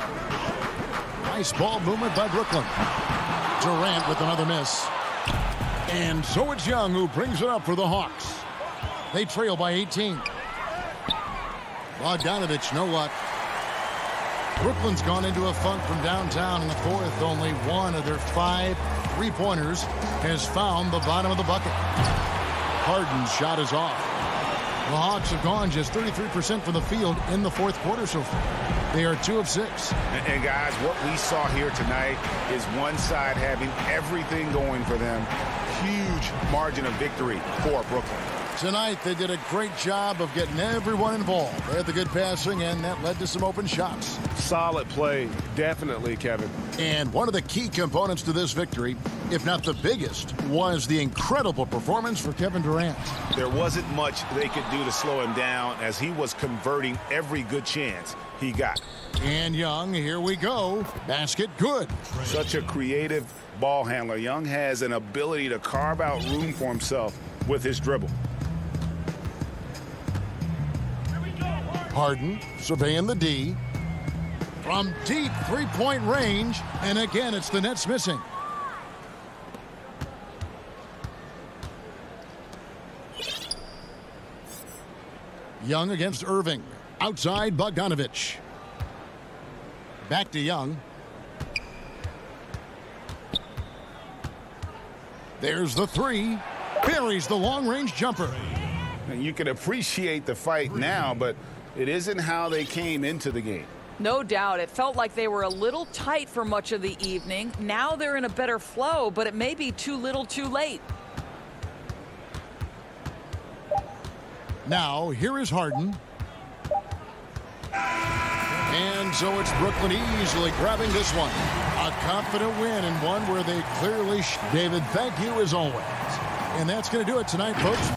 Nice ball movement by Brooklyn. Durant with another miss. And so it's Young who brings it up for the Hawks. They trail by 18. Bogdanovich, no luck. Brooklyn's gone into a funk from downtown in the fourth. Only one of their 5 three-pointers has found the bottom of the bucket. Harden's shot is off. The Hawks have gone just 33% from the field in the fourth quarter so far. They are 2 of 6. And guys, what we saw here tonight is one side having everything going for them. Huge margin of victory for Brooklyn. Tonight, they did a great job of getting everyone involved. They had the good passing, and that led to some open shots. Solid play, definitely, Kevin. And one of the key components to this victory, if not the biggest, was the incredible performance for Kevin Durant. There wasn't much they could do to slow him down as he was converting every good chance he got. And Young, here we go. Basket good. Such a creative ball handler. Young has an ability to carve out room for himself with his dribble. Harden surveying the D. From deep three-point range. And again, it's the Nets missing. Young against Irving. Outside Bogdanovich. Back to Young. There's the three. Buries the long-range jumper. And you can appreciate the fight now, but it isn't how they came into the game. No doubt. It felt like they were a little tight for much of the evening. Now they're in a better flow, but it may be too little too late. Now, here is Harden. And so it's Brooklyn easily grabbing this one. A confident win and one where they clearly... David, thank you as always. And that's going to do it tonight, folks.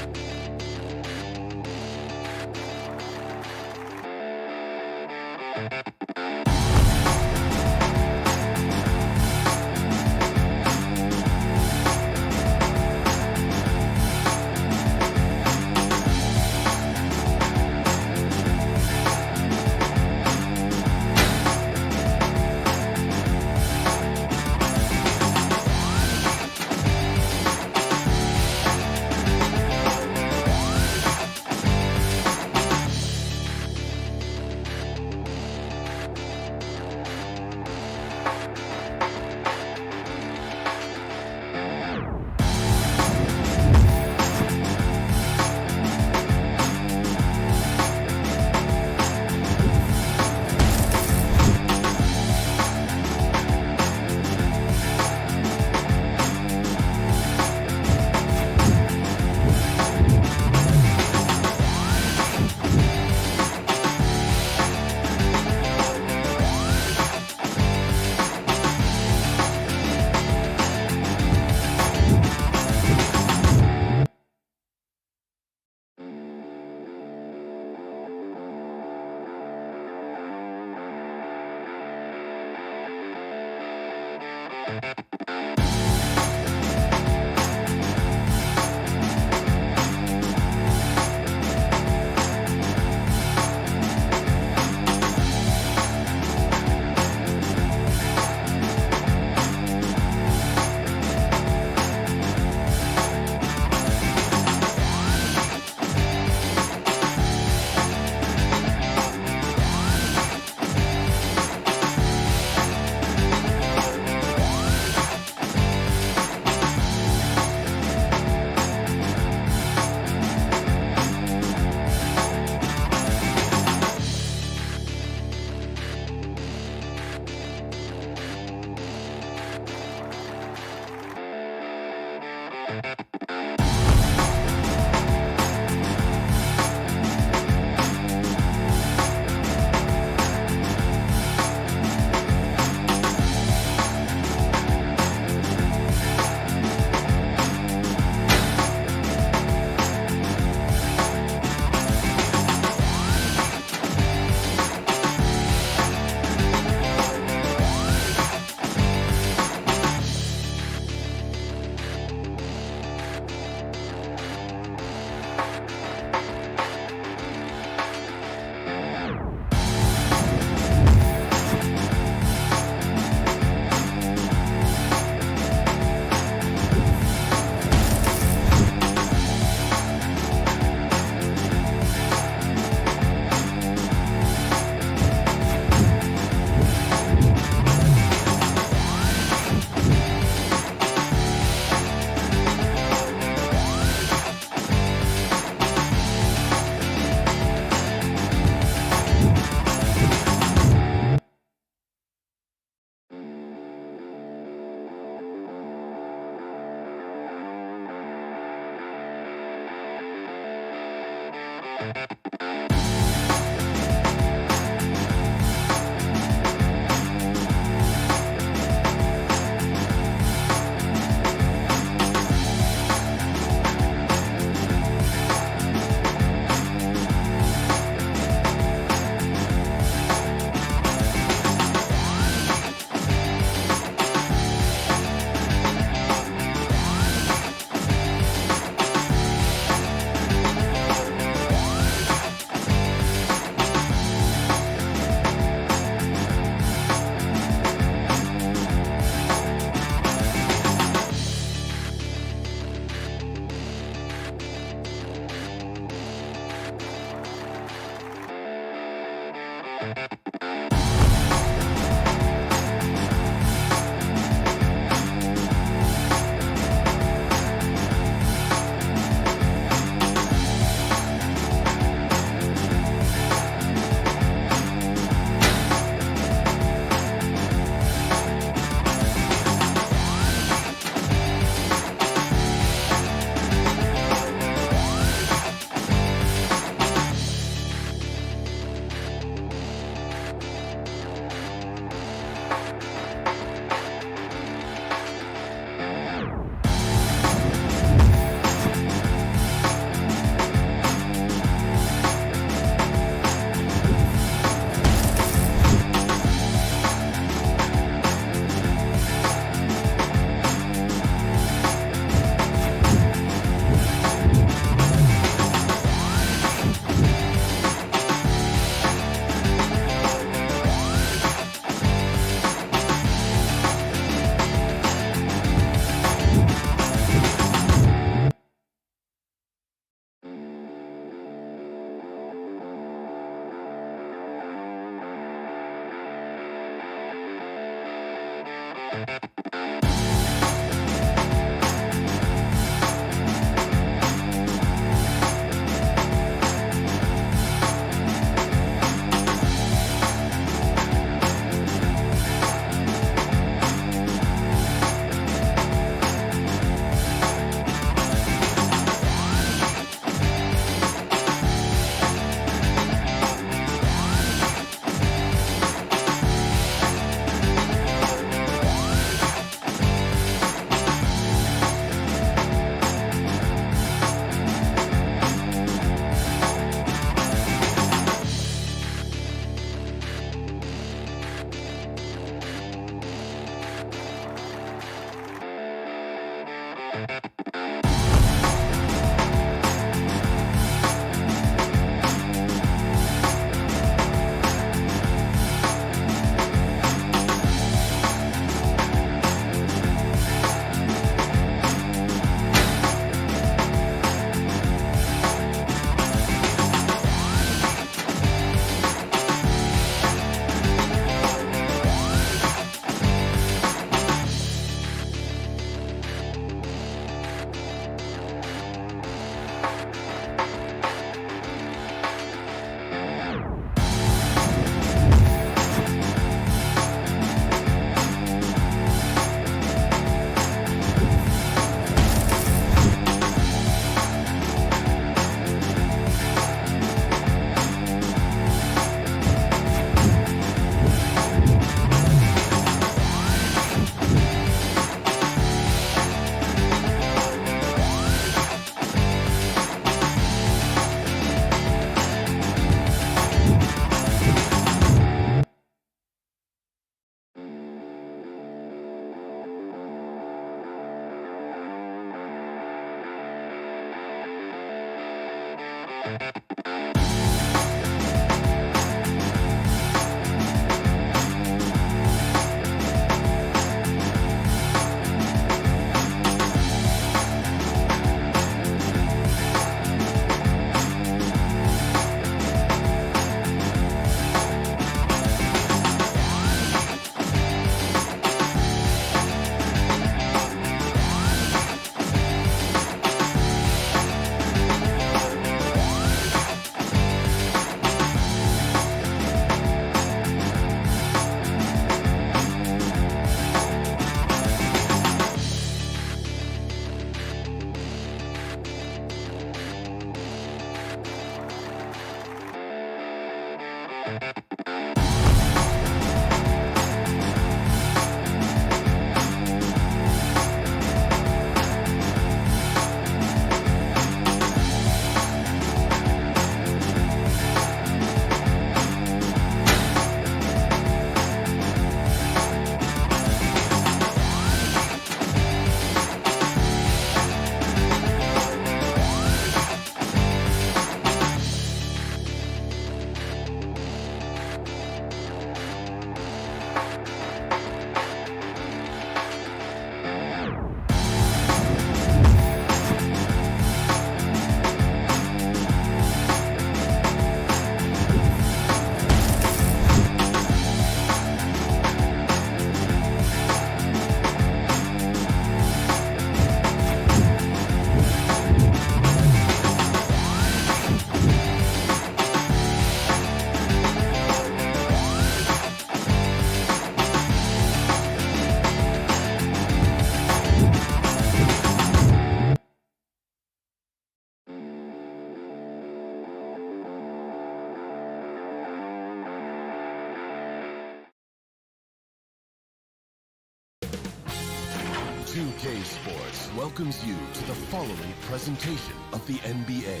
2K Sports welcomes you to the following presentation of the NBA.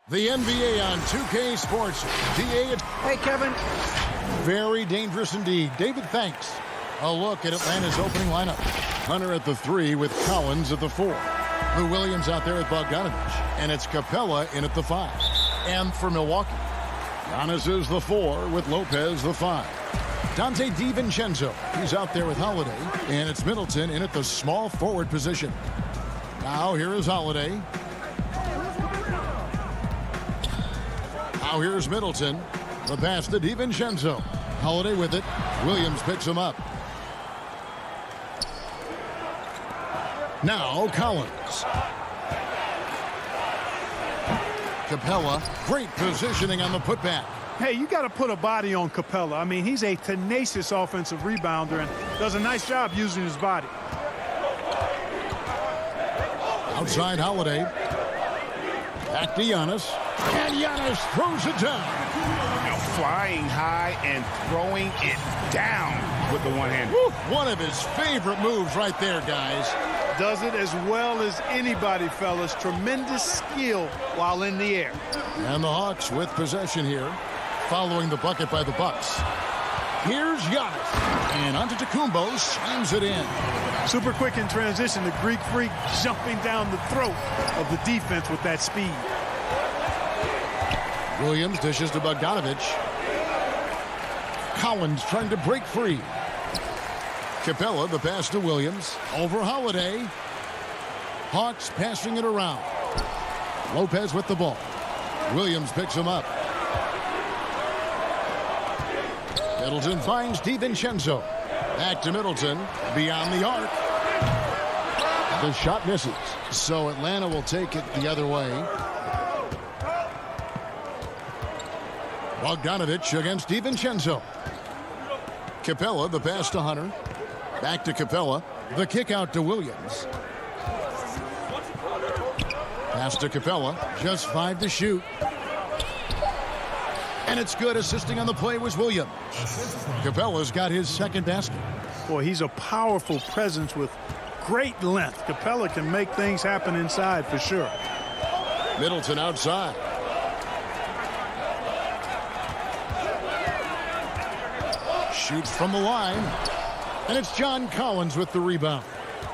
The NBA on 2K Sports. DA. Hey, Kevin. Very dangerous indeed. David, thanks. A look at Atlanta's opening lineup. Hunter at the 3 with Collins at the 4. Lou Williams out there with Bogdanovich. And it's Capella in at the 5. And for Milwaukee, Giannis is the 4 with Lopez the 5. Dante DiVincenzo, he's out there with Holiday. And it's Middleton in at the small forward position. Now here is Holiday. Now here's Middleton. The pass to DiVincenzo. Holiday with it. Williams picks him up. Now Collins. Capella, great positioning on the putback. Hey, you got to put a body on Capella. I mean, he's a tenacious offensive rebounder and does a nice job using his body. Outside Holiday. Back to Giannis. And Giannis throws it down. Now flying high and throwing it down with the one hand. One of his favorite moves right there, guys. Does it as well as anybody, fellas. Tremendous skill while in the air. And the Hawks with possession here, following the bucket by the Bucks. Here's Giannis. And Antetokounmpo slams it in. Super quick in transition. The Greek freak jumping down the throat of the defense with that speed. Williams dishes to Bogdanovich. Collins trying to break free. Capella, the pass to Williams. Over Holiday. Hawks passing it around. Lopez with the ball. Williams picks him up. Middleton finds DiVincenzo. Back to Middleton. Beyond the arc. The shot misses. So Atlanta will take it the other way. Bogdanovich against DiVincenzo. Capella, the pass to Hunter. Back to Capella. The kick out to Williams. Pass to Capella. Just 5 to shoot. And it's good. Assisting on the play was Williams. Capella's got his second basket. Boy, he's a powerful presence with great length. Capella can make things happen inside for sure. Middleton outside. Shoots from the line. And it's John Collins with the rebound.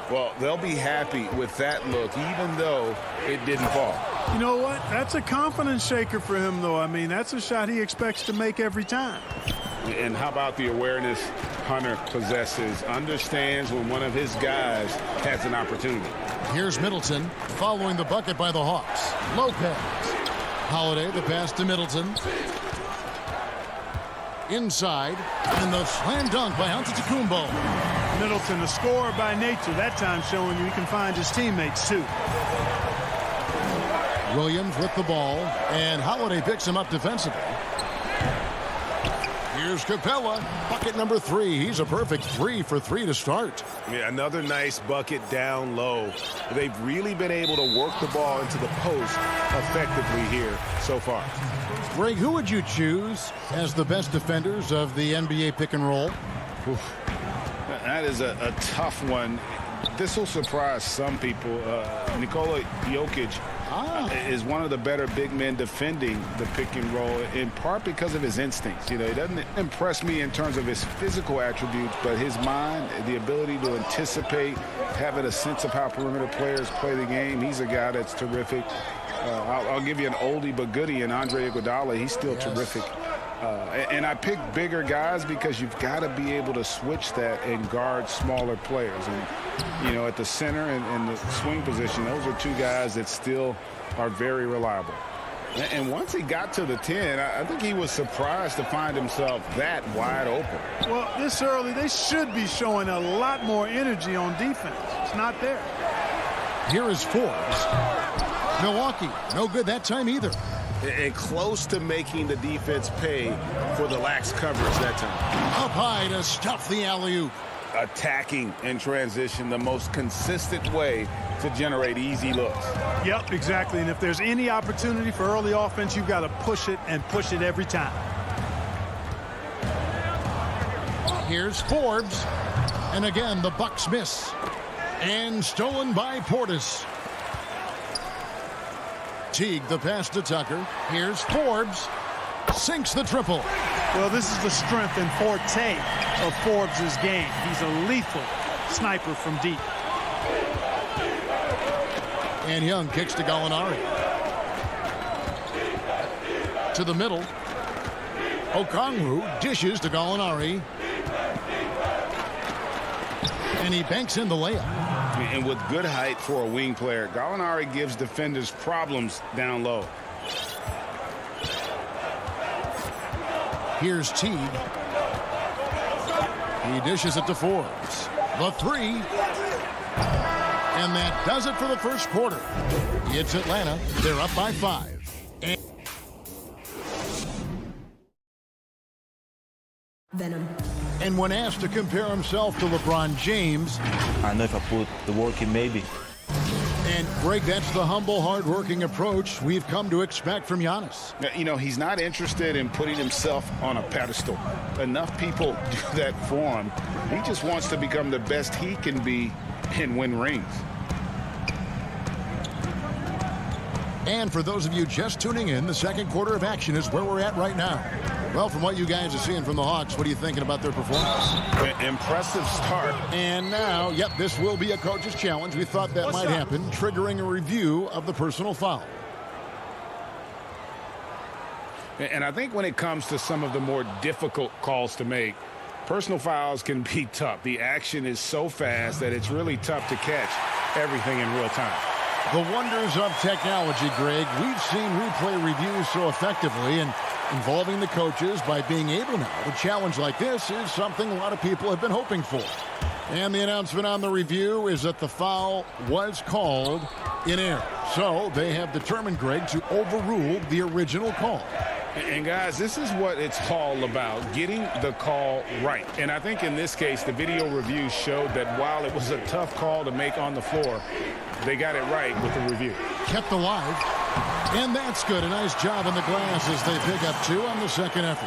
Well, they'll be happy with that look, even though it didn't fall. You know what? That's a confidence shaker for him, though. I mean, that's a shot he expects to make every time. And how about the awareness Hunter possesses, understands when one of his guys has an opportunity. Here's Middleton following the bucket by the Hawks. Lopez. Holiday, the pass to Middleton. Inside, and the slam dunk by Antetokounmpo. Middleton, a scorer by nature, that time showing you he can find his teammates, too. Williams with the ball, and Holiday picks him up defensively. Here's Capella, bucket number 3. He's a perfect 3 for 3 to start. Yeah, another nice bucket down low. They've really been able to work the ball into the post effectively here so far. Greg, who would you choose as the best defenders of the NBA pick and roll? Oof. That is a tough one. This will surprise some people. Nikola Jokic is one of the better big men defending the pick and roll, in part because of his instincts. You know, he doesn't impress me in terms of his physical attributes, but his mind, the ability to anticipate, having a sense of how perimeter players play the game. He's a guy that's terrific. I'll give you an oldie but goodie in Andre Iguodala. He's still terrific. And I pick bigger guys because you've got to be able to switch that and guard smaller players. And, you know, at the center and the swing position, those are 2 guys that still are very reliable. And once he got to the 10, I think he was surprised to find himself that wide open. Well, this early, they should be showing a lot more energy on defense. It's not there. Here is Forbes. Milwaukee, no good that time either. And close to making the defense pay for the lax coverage that time. Up high to stuff the alley-oop. Attacking in transition, the most consistent way to generate easy looks. Yep, exactly. And if there's any opportunity for early offense, you've got to push it and push it every time. Here's Forbes. And again, the Bucks miss. And stolen by Portis. Teague, the pass to Tucker. Here's Forbes. Sinks the triple. Well, this is the strength and forte of Forbes' game. He's a lethal sniper from deep. And Young kicks to Gallinari. To the middle. Okongwu dishes to Gallinari. And he banks in the layup. And with good height for a wing player, Gallinari gives defenders problems down low. Here's Teague. He dishes it to Forbes. The 3. And that does it for the first quarter. It's Atlanta. They're up by 5. Venom. And when asked to compare himself to LeBron James, I know if I put the work in, maybe. And Greg, that's the humble, hard-working approach we've come to expect from Giannis. You know, he's not interested in putting himself on a pedestal. Enough people do that for him. He just wants to become the best he can be and win rings. And for those of you just tuning in, the second quarter of action is where we're at right now. Well, from what you guys are seeing from the Hawks, what are you thinking about their performance? Impressive start. And now, yep, this will be a coach's challenge. We thought that might happen, triggering a review of the personal foul. And I think when it comes to some of the more difficult calls to make, personal fouls can be tough. The action is so fast that it's really tough to catch everything in real time. The wonders of technology, Greg. We've seen replay reviews so effectively, and involving the coaches by being able now to challenge like this is something a lot of people have been hoping for. And the announcement on the review is that the foul was called in error. So they have determined, Greg, to overrule the original call. And guys, this is what it's all about, getting the call right. And I think in this case, the video review showed that while it was a tough call to make on the floor, they got it right with the review. Kept alive. And that's good. A nice job in the glass as they pick up 2 on the second effort.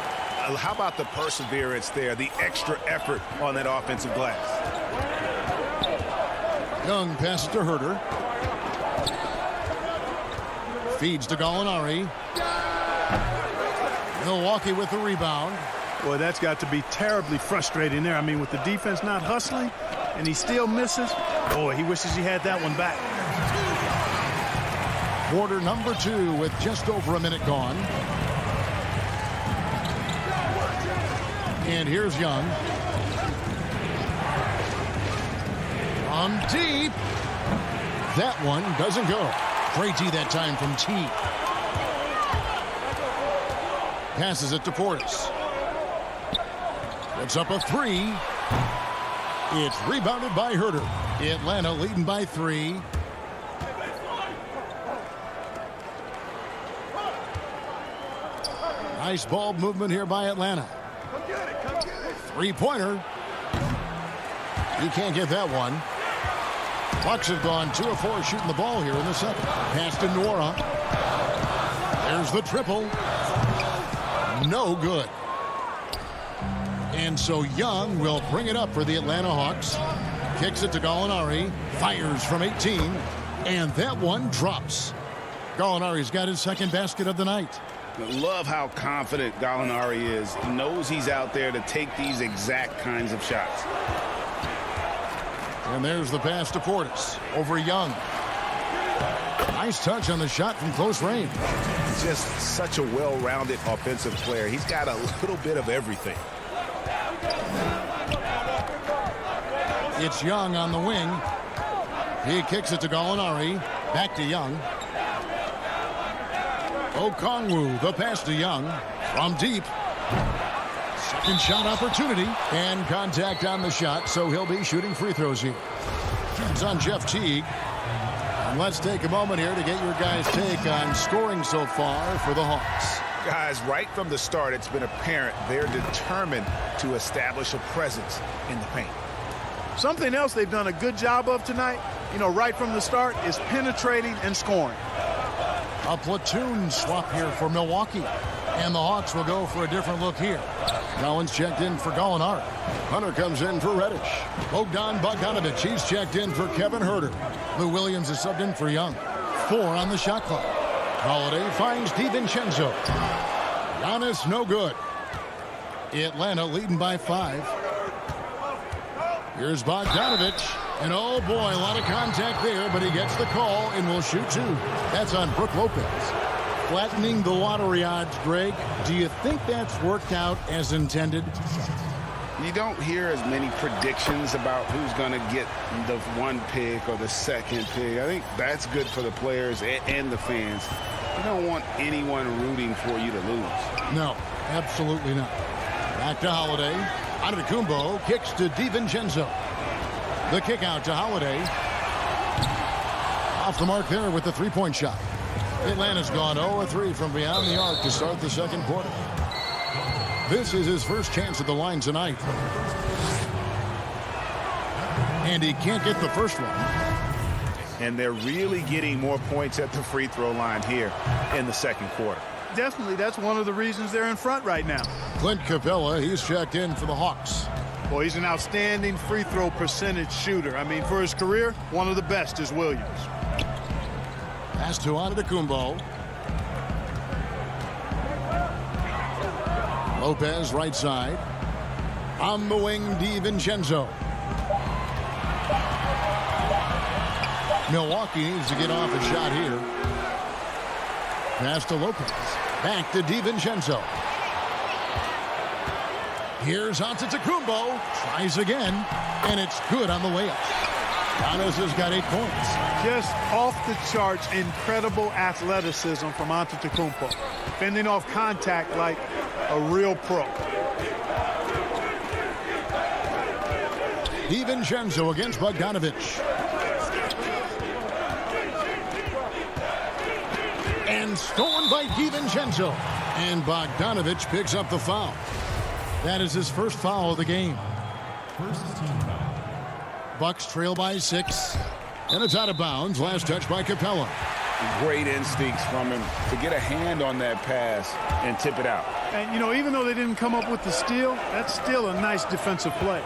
How about the perseverance there, the extra effort on that offensive glass? Young passes to Herter. Feeds to Gallinari. Milwaukee with the rebound. Boy, that's got to be terribly frustrating there. I mean, with the defense not hustling and he still misses, boy, he wishes he had that one back. Quarter number 2 with just over a minute gone. And here's Young. On deep. That one doesn't go. Great D that time from T. Passes it to Portis. Puts up a 3. It's rebounded by Herter. Atlanta leading by 3. Nice ball movement here by Atlanta. Three-pointer. He can't get that one. Bucks have gone 2 of 4 shooting the ball here in the second. Pass to Nora. There's the triple. No good. And so Young will bring it up for the Atlanta Hawks. Kicks it to Gallinari. Fires from 18. And that one drops. Gallinari's got his second basket of the night. Love how confident Gallinari is. He knows he's out there to take these exact kinds of shots. And there's the pass to Portis over Young. Nice touch on the shot from close range. Just such a well-rounded offensive player. He's got a little bit of everything. It's Young on the wing. He kicks it to Gallinari. Back to Young. Okongwu, the pass to Young. From deep. Second shot opportunity. And contact on the shot, so he'll be shooting free throws here. It's on Jeff Teague. And let's take a moment here to get your guys' take on scoring so far for the Hawks. Guys, right from the start, it's been apparent they're determined to establish a presence in the paint. Something else they've done a good job of tonight, right from the start, is penetrating and scoring. A platoon swap here for Milwaukee. And the Hawks will go for a different look here. Collins checked in for Gallinari. Hunter comes in for Reddish. Bogdan Bogdanovic, he's checked in for Kevin Huerter. Lou Williams is subbed in for Young. 4 on the shot clock. Holiday finds DiVincenzo. Giannis, no good. Atlanta leading by 5. Here's Bogdanovic. And oh boy, a lot of contact there, but he gets the call and will shoot 2. That's on Brook Lopez. Flattening the lottery odds, Greg. Do you think that's worked out as intended? You don't hear as many predictions about who's going to get the 1 pick or the 2nd pick. I think that's good for the players and the fans. You don't want anyone rooting for you to lose. No, absolutely not. Back to Holiday. Antetokounmpo kicks to DiVincenzo. The kick out to Holiday. Off the mark there with the 3-point shot. Atlanta's gone 0-3 from beyond the arc to start the second quarter. This is his first chance at the line tonight. And he can't get the first one. And they're really getting more points at the free throw line here in the second quarter. Definitely, that's one of the reasons they're in front right now. Clint Capella, he's checked in for the Hawks. Well, he's an outstanding free throw percentage shooter. I mean, for his career, one of the best is Williams. Pass to Antetokounmpo. Lopez right side. On the wing, DiVincenzo. Milwaukee needs to get off a shot here. Pass to Lopez. Back to DiVincenzo. Here's Antetokounmpo. Tries again. And it's good on the layup. Giannis has got 8 points. Just off the charts, incredible athleticism from Antetokounmpo. Fending off contact like a real pro. DiVincenzo against Bogdanovic. And stolen by DiVincenzo. And Bogdanovic picks up the foul. That is his first foul of the game. First team foul. Bucks trail by 6. And it's out of bounds. Last touch by Capella. Great instincts from him to get a hand on that pass and tip it out. And, even though they didn't come up with the steal, that's still a nice defensive play.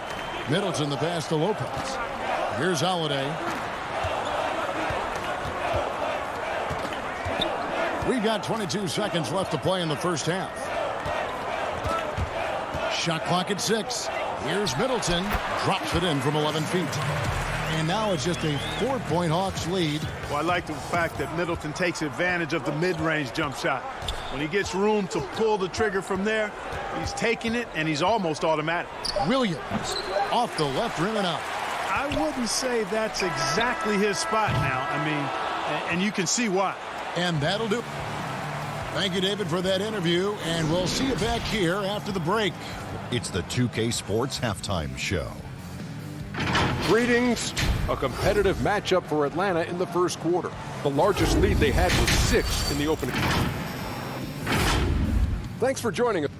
Middleton the pass to Lopez. Here's Holiday. We've got 22 seconds left to play in the first half. Shot clock at 6. Here's Middleton. Drops it in from 11 feet. And now it's just a 4-point Hawks lead. Well, I like the fact that Middleton takes advantage of the mid-range jump shot. When he gets room to pull the trigger from there, he's taking it, and he's almost automatic. Williams off the left rim and out. I wouldn't say that's exactly his spot now. I mean, and you can see why. And that'll do. Thank you, David, for that interview, and we'll see you back here after the break. It's the 2K Sports Halftime Show. Greetings. A competitive matchup for Atlanta in the first quarter. The largest lead they had was 6 in the opening. Thanks for joining us.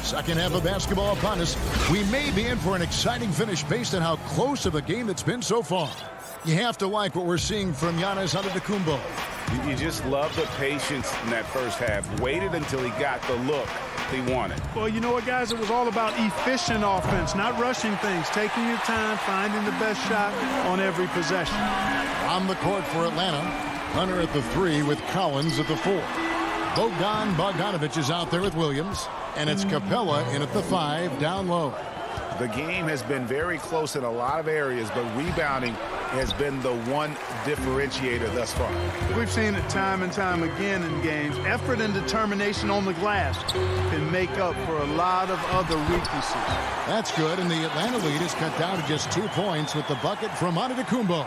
Second half of basketball upon us. We may be in for an exciting finish based on how close of a game it's been so far. You have to like what we're seeing from Giannis Antetokounmpo. You just love the patience in that first half. Waited until he got the look he wanted. Well, you know what, guys? It was all about efficient offense, not rushing things, taking your time, finding the best shot on every possession. On the court for Atlanta, Hunter at the 3 with Collins at the 4. Bogdanovic is out there with Williams, and it's Capella in at the 5 down low. The game has been very close in a lot of areas, but rebounding has been the one differentiator thus far. We've seen it time and time again in games. Effort and determination on the glass can make up for a lot of other weaknesses. That's good, and the Atlanta lead is cut down to just 2 points with the bucket from Antetokounmpo.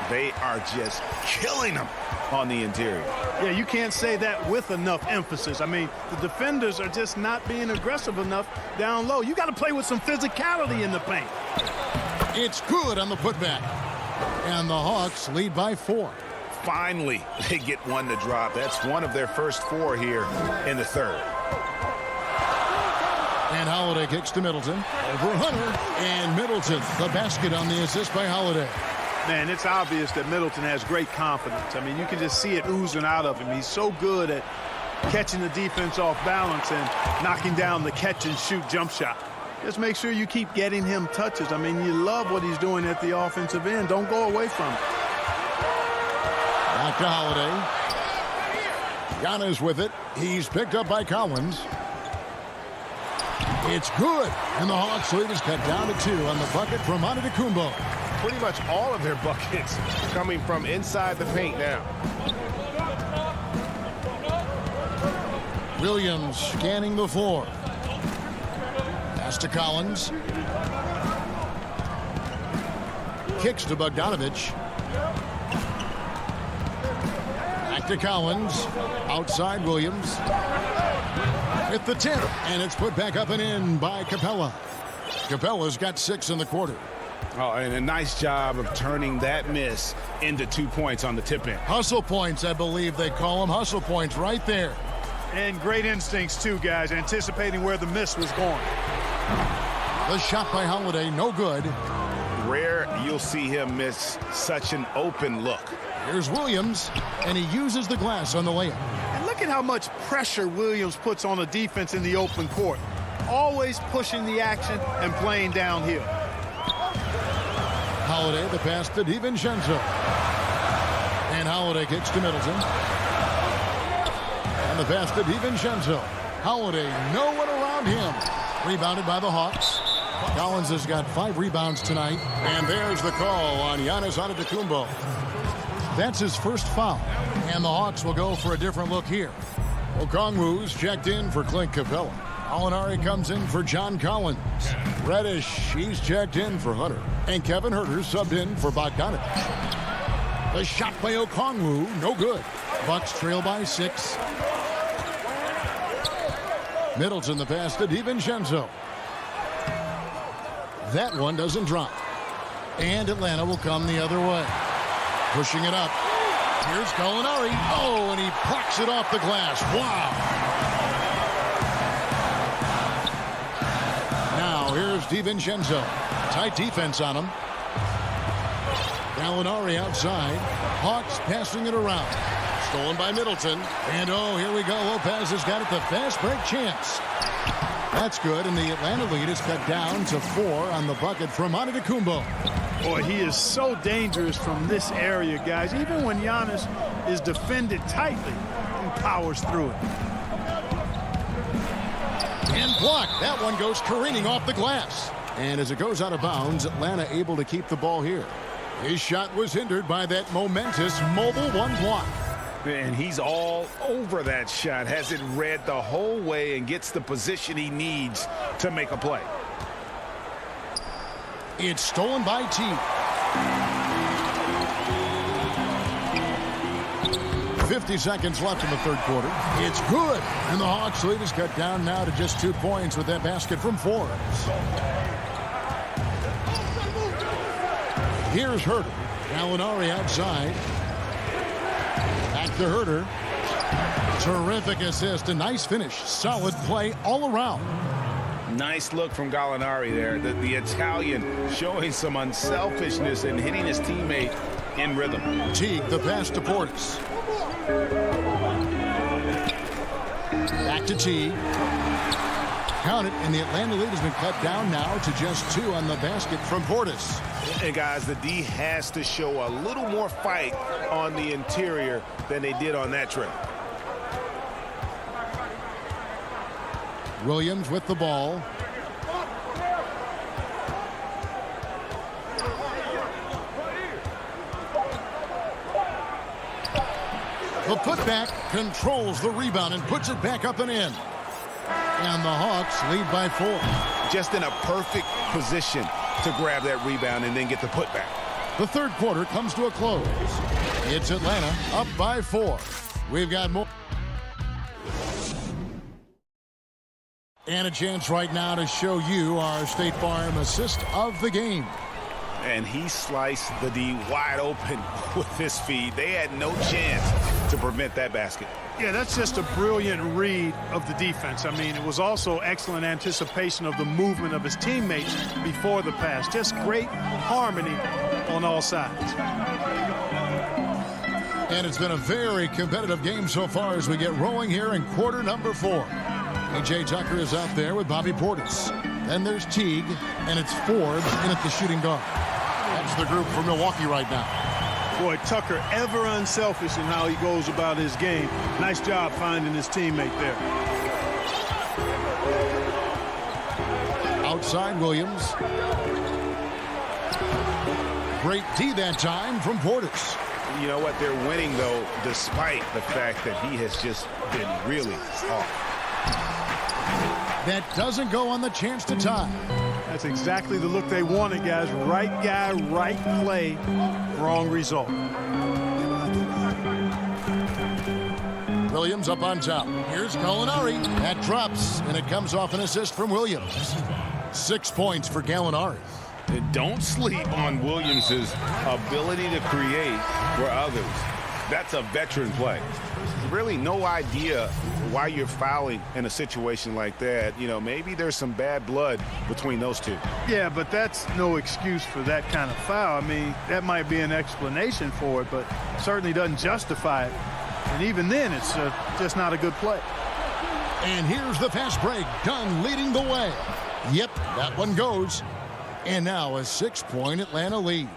They are just killing them on the interior. Yeah, you can't say that with enough emphasis. I mean, the defenders are just not being aggressive enough down low. You got to play with some physicality in the paint. It's good on the putback. And the Hawks lead by 4. Finally, they get one to drop. That's one of their first 4 here in the third. And Holiday kicks to Middleton. Over Hunter. And Middleton, the basket on the assist by Holiday. Man, it's obvious that Middleton has great confidence. I mean, you can just see it oozing out of him. He's so good at catching the defense off balance and knocking down the catch-and-shoot jump shot. Just make sure you keep getting him touches. I mean, you love what he's doing at the offensive end. Don't go away from it. Back to Holiday. Giannis with it. He's picked up by Collins. It's good. And the Hawks lead is cut down to 2 on the bucket from Antetokounmpo. Pretty much all of their buckets coming from inside the paint now. Williams scanning the floor. Pass to Collins. Kicks to Bogdanovic. Back to Collins. Outside Williams. At the 10. And it's put back up and in by Capella. Capella's got 6 in the quarter. Oh, and a nice job of turning that miss into 2 points on the tip-in. Hustle points, I believe they call them. Hustle points right there. And great instincts, too, guys, anticipating where the miss was going. The shot by Holiday, no good. Rare you'll see him miss such an open look. Here's Williams, and he uses the glass on the layup. And look at how much pressure Williams puts on a defense in the open court. Always pushing the action and playing downhill. Holiday, the pass to DiVincenzo. And Holiday kicks to Middleton. And the pass to DiVincenzo. Holiday, no one around him. Rebounded by the Hawks. Collins has got 5 rebounds tonight. And there's the call on Giannis Antetokounmpo. That's his first foul. And the Hawks will go for a different look here. Okongwu's checked in for Clint Capella. Alinari comes in for John Collins. Reddish, he's checked in for Hunter. And Kevin Huerter subbed in for Bogdanovic. The shot by Okongwu, no good. Bucks trail by 6. Middleton the pass to DiVincenzo. That one doesn't drop. And Atlanta will come the other way. Pushing it up. Here's Gallinari. Oh, and he plucks it off the glass. Wow. Now here's DiVincenzo. Tight defense on him. Gallinari outside. Hawks passing it around. Stolen by Middleton. And oh, here we go. Lopez has got it. The fast break chance. That's good. And the Atlanta lead is cut down to 4 on the bucket from Antetokounmpo. Boy, he is so dangerous from this area, guys. Even when Giannis is defended tightly, he powers through it. And blocked. That one goes careening off the glass. And as it goes out of bounds, Atlanta able to keep the ball here. His shot was hindered by that momentous mobile 1 block. And he's all over that shot. Has it read the whole way and gets the position he needs to make a play. It's stolen by T. 50 seconds left in the third quarter. It's good. And the Hawks lead is cut down now to just 2 points with that basket from Forbes. Here's Huerter. Gallinari outside. Back to Huerter. Terrific assist. A nice finish. Solid play all around. Nice look from Gallinari there. The Italian showing some unselfishness and hitting his teammate in rhythm. Teague, the pass to Portis. Back to Teague. Count it, and the Atlanta lead has been cut down now to just 2 on the basket from Portis. And guys, the D has to show a little more fight on the interior than they did on that trip. Williams with the ball. The putback controls the rebound and puts it back up and in. And the Hawks lead by 4. Just in a perfect position to grab that rebound and then get the putback. The third quarter comes to a close. It's Atlanta up by 4. We've got more. And a chance right now to show you our State Farm assist of the game. And he sliced the D wide open with his feed. They had no chance to prevent that basket. Yeah, that's just a brilliant read of the defense. I mean, it was also excellent anticipation of the movement of his teammates before the pass. Just great harmony on all sides. And it's been a very competitive game so far as we get rolling here in quarter number 4. A.J. Tucker is out there with Bobby Portis. Then there's Teague, and it's Forbes in at the shooting guard. That's the group for Milwaukee right now. Boy, Tucker ever unselfish in how he goes about his game. Nice job finding his teammate there. Outside Williams. Great D that time from Portis. You know what? They're winning, though, despite the fact that he has just been really off. That doesn't go on the chance to tie. That's exactly the look they wanted, guys. Right guy, right play, wrong result. Williams up on top. Here's Gallinari. That drops, and it comes off an assist from Williams. 6 points for Gallinari. And don't sleep on Williams' ability to create for others. That's a veteran play. Really no idea why you're fouling in a situation like that. You know, maybe there's some bad blood between those two. Yeah, but that's no excuse for that kind of foul. I mean, that might be an explanation for it, but certainly doesn't justify it. And even then, it's just not a good play. And here's the fast break. Dunn leading the way. Yep, that one goes. And now a 6-point Atlanta lead.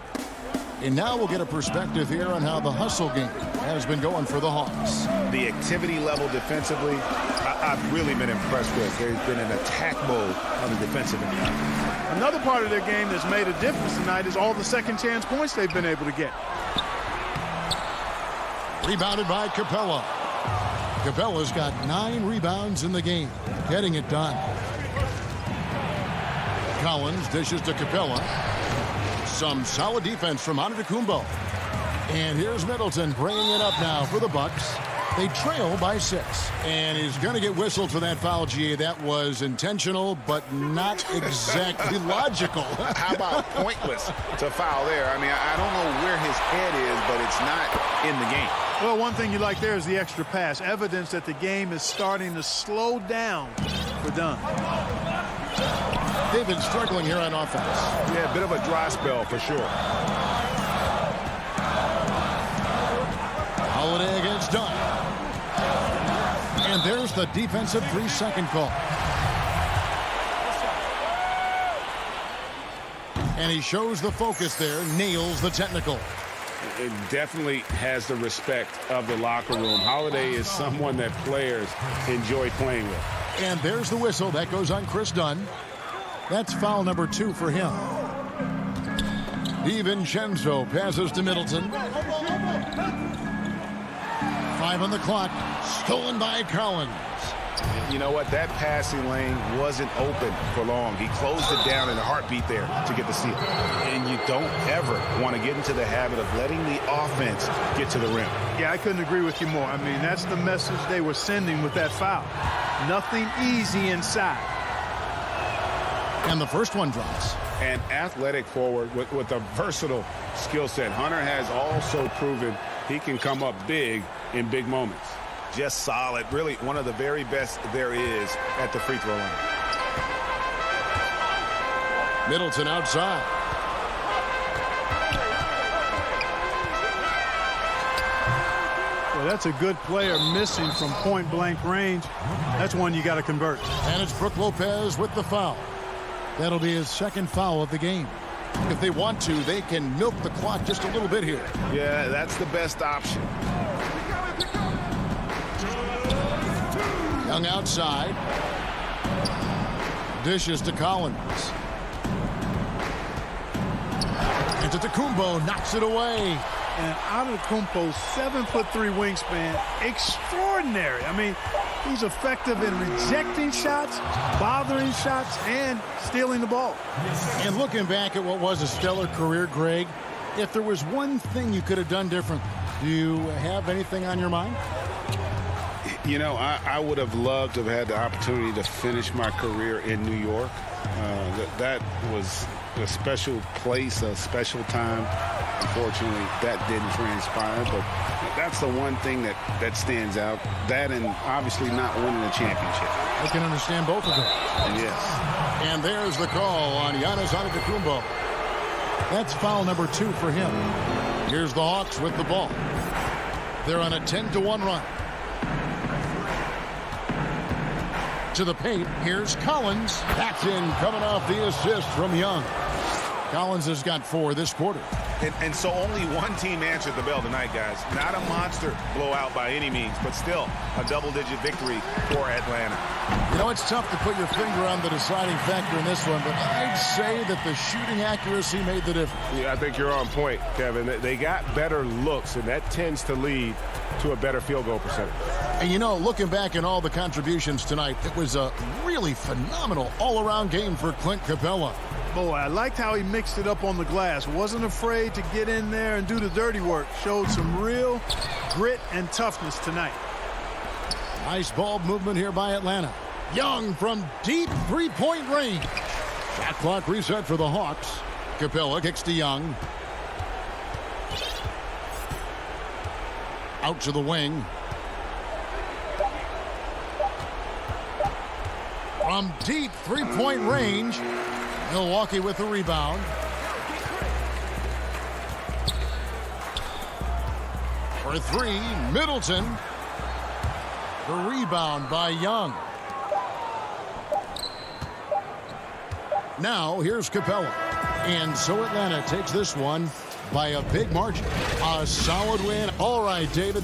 And now we'll get a perspective here on how the hustle game has been going for the Hawks. The activity level defensively, I've really been impressed with. There's been an attack mode on the defensive end. Another part of their game that's made a difference tonight is all the second chance points they've been able to get. Rebounded by Capella. Capella's got 9 rebounds in the game, getting it done. Collins dishes to Capella. Some solid defense from Antetokounmpo. And here's Middleton bringing it up now for the Bucks. They trail by 6. And he's going to get whistled for that foul, G. That was intentional, but not exactly logical. How about pointless to foul there? I mean, I don't know where his head is, but it's not in the game. Well, one thing you like there is the extra pass. Evidence that the game is starting to slow down for Dunn. They've been struggling here on offense. Yeah, a bit of a dry spell for sure. Holiday against Dunn. And there's the defensive 3-second call. And he shows the focus there, nails the technical. It definitely has the respect of the locker room. Holiday is someone that players enjoy playing with. And there's the whistle. That goes on Chris Dunn. That's foul number 2 for him. DiVincenzo passes to Middleton. 5 on the clock. Stolen by Collins. You know what? That passing lane wasn't open for long. He closed it down in a heartbeat there to get the steal. And you don't ever want to get into the habit of letting the offense get to the rim. Yeah, I couldn't agree with you more. I mean, that's the message they were sending with that foul. Nothing easy inside. And the first one drops. An athletic forward with a versatile skill set. Hunter has also proven he can come up big in big moments. Just solid. Really one of the very best there is at the free throw line. Middleton outside. Well, that's a good player missing from point-blank range. That's one you got to convert. And it's Brook Lopez with the foul. That'll be his second foul of the game. If they want to, they can milk the clock just a little bit here. Yeah, that's the best option. Young outside. Dishes to Collins. And Antetokounmpo knocks it away. And Antetokounmpo's 7'3" wingspan, extraordinary. I mean, he's effective in rejecting shots, bothering shots, and stealing the ball. And looking back at what was a stellar career, Greg, if there was one thing you could have done different, do you have anything on your mind? You know, I would have loved to have had the opportunity to finish my career in New York. That was a special place, a special time. Unfortunately, that didn't transpire, but that's the one thing that stands out. That and obviously not winning a championship. I can understand both of them. Yes. And there's the call on Giannis Antetokounmpo. That's foul number 2 for him. Here's the Hawks with the ball. They're on a 10-1 run. To the paint, here's Collins. That's in, coming off the assist from Young. Collins has got 4 this quarter. And so only one team answered the bell tonight, guys. Not a monster blowout by any means, but still a double-digit victory for Atlanta. You know, it's tough to put your finger on the deciding factor in this one, but I'd say that the shooting accuracy made the difference. Yeah, I think you're on point, Kevin. They got better looks, and that tends to lead to a better field goal percentage. And, you know, looking back at all the contributions tonight, it was a really phenomenal all-around game for Clint Capella. Boy, I liked how he mixed it up on the glass. Wasn't afraid to get in there and do the dirty work. Showed some real grit and toughness tonight. Nice ball movement here by Atlanta. Young from deep three-point range. Shot clock reset for the Hawks. Capella kicks to Young. Out to the wing. From deep three-point range. Milwaukee with the rebound. For 3, Middleton. The rebound by Young. Now here's Capella. And so Atlanta takes this one by a big margin. A solid win. All right, David.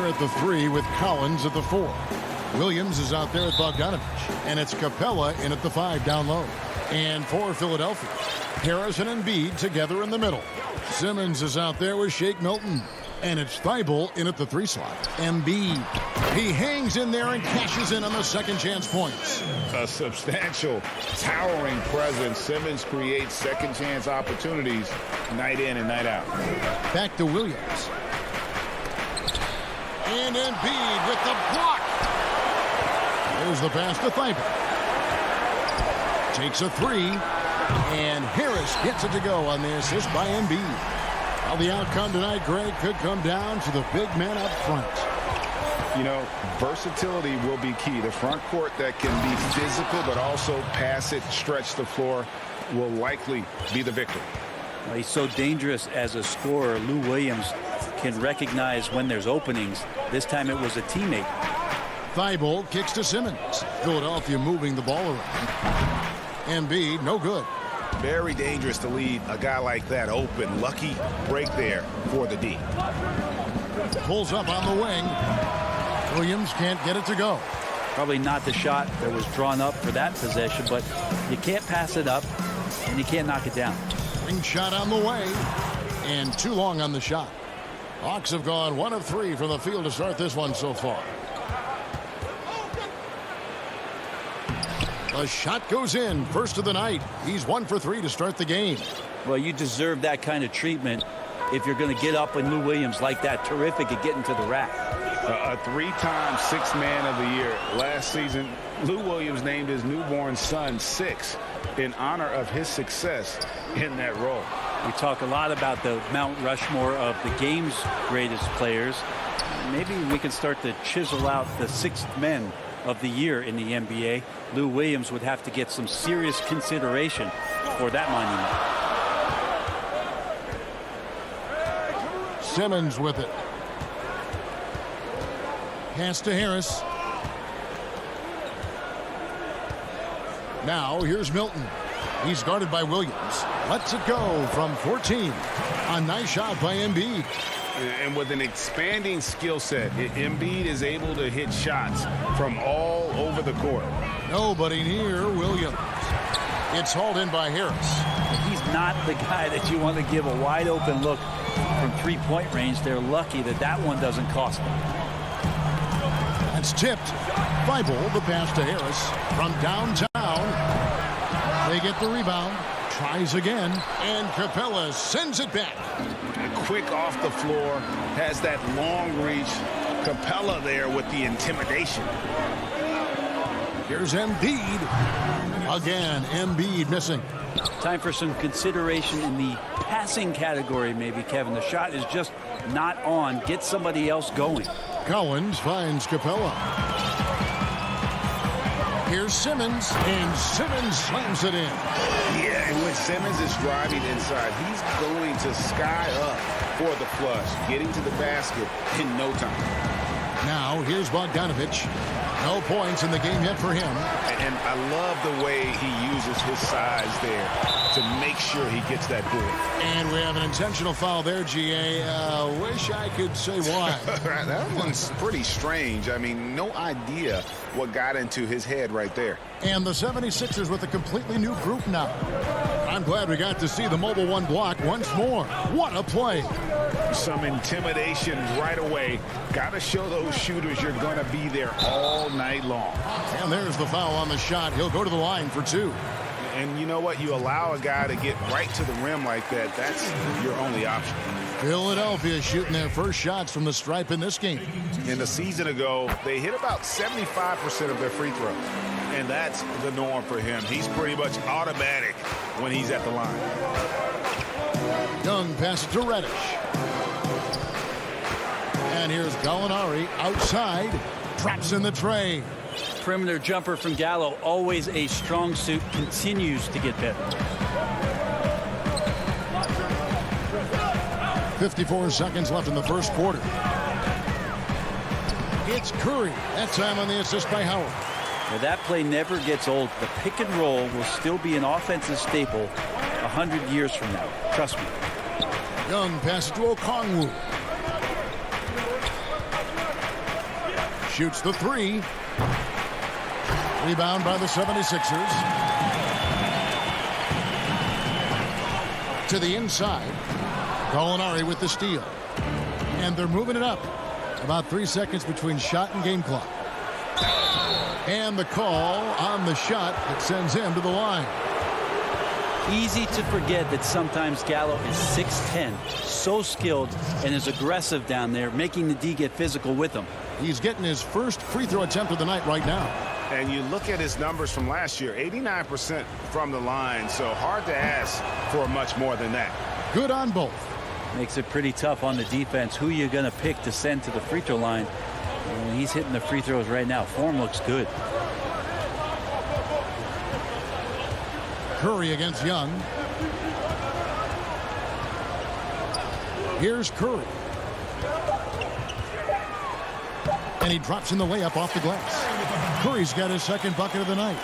there at the 3 with Collins at the 4. Williams is out there at Bogdanovich. And it's Capella in at the 5 down low. And for Philadelphia, Harris and Embiid together in the middle. Simmons is out there with Shake Milton. And it's Thibault in at the 3 slot. Embiid. He hangs in there and cashes in on the second chance points. A substantial, towering presence. Simmons creates second chance opportunities night in and night out. Back to Williams. And Embiid with the block. There's the pass to Thibault. Takes a 3. And Harris gets it to go on the assist by Embiid. Well, the outcome tonight, Greg, could come down to the big man up front. You know, versatility will be key. The front court that can be physical but also pass it, stretch the floor will likely be the victor. Well, he's so dangerous as a scorer. Lou Williams can recognize when there's openings. This time it was a teammate. Thibault kicks to Simmons. Philadelphia moving the ball around. Embiid, no good. Very dangerous to leave a guy like that open. Lucky break there for the D. Pulls up on the wing. Williams can't get it to go. Probably not the shot that was drawn up for that possession, but you can't pass it up and you can't knock it down. Ring shot on the way, and too long on the shot. Hawks have gone 1 of 3 from the field to start this one so far. The shot goes in, first of the night. He's 1 for 3 to start the game. Well, you deserve that kind of treatment if you're going to get up with Lou Williams like that. Terrific at getting to the rack. A 3-time Sixth Man of the Year. Last season, Lou Williams named his newborn son 6 in honor of his success in that role. We talk a lot about the Mount Rushmore of the game's greatest players. Maybe we can start to chisel out the Sixth Men of the Year in the NBA. Lou Williams would have to get some serious consideration for that monument. Simmons with it. Pass to Harris. Now here's Milton. He's guarded by Williams. Lets it go from 14. A nice shot by Embiid. And with an expanding skill set, Embiid is able to hit shots from all over the court. Nobody near Williams. It's hauled in by Harris. He's not the guy that you want to give a wide open look from three-point range. They're lucky that that one doesn't cost them. That's tipped. Thibault, the pass to Harris from downtown. They get the rebound. Tries again. And Capella sends it back. Quick off the floor. Has that long reach. Capella there with the intimidation. Here's Embiid. Again, Embiid missing. Time for some consideration in the passing category, maybe, Kevin. The shot is just not on. Get somebody else going. Collins finds Capella. Here's Simmons, and Simmons slams it in. Yeah, and when Simmons is driving inside, he's going to sky up for the flush, getting to the basket in no time. Now, here's Bogdanovich. No points in the game yet for him. And I love the way he uses his size there to make sure he gets that board. And we have an intentional foul there, GA. Wish I could say why. That one's pretty strange. I mean, no idea what got into his head right there. And the 76ers with a completely new group now. I'm glad we got to see the Mobile One block once more. What a play. Some intimidation right away. Got to show those shooters you're going to be there all night long. And there's the foul on the shot. He'll go to the line for 2. And you know what? You allow a guy to get right to the rim like that. That's your only option. Philadelphia shooting their first shots from the stripe in this game. In the season ago, they hit about 75% of their free throws. And that's the norm for him. He's pretty much automatic when he's at the line. Young passes to Reddish. And here's Gallinari outside. Drops in the tray. Perimeter jumper from Gallo, always a strong suit, continues to get better. 54 seconds left in the first quarter. It's Curry. That time on the assist by Howard. Well, that play never gets old. The pick and roll will still be an offensive staple 100 years from now. Trust me. Young passes to Okongwu. Shoots the three. Rebound by the 76ers. To the inside. Gallinari with the steal. And they're moving it up. About 3 seconds between shot and game clock. And the call on the shot that sends him to the line. Easy to forget that sometimes Gallo is 6'10", so skilled and is aggressive down there, making the D get physical with him. He's getting his first free throw attempt of the night right now. And you look at his numbers from last year, 89% from the line, so hard to ask for much more than that. Good on both. Makes it pretty tough on the defense. Who you're going to pick to send to the free throw line? And he's hitting the free throws right now. Form looks good. Curry against Young. Here's Curry. And he drops in the layup off the glass. Curry's got his second bucket of the night.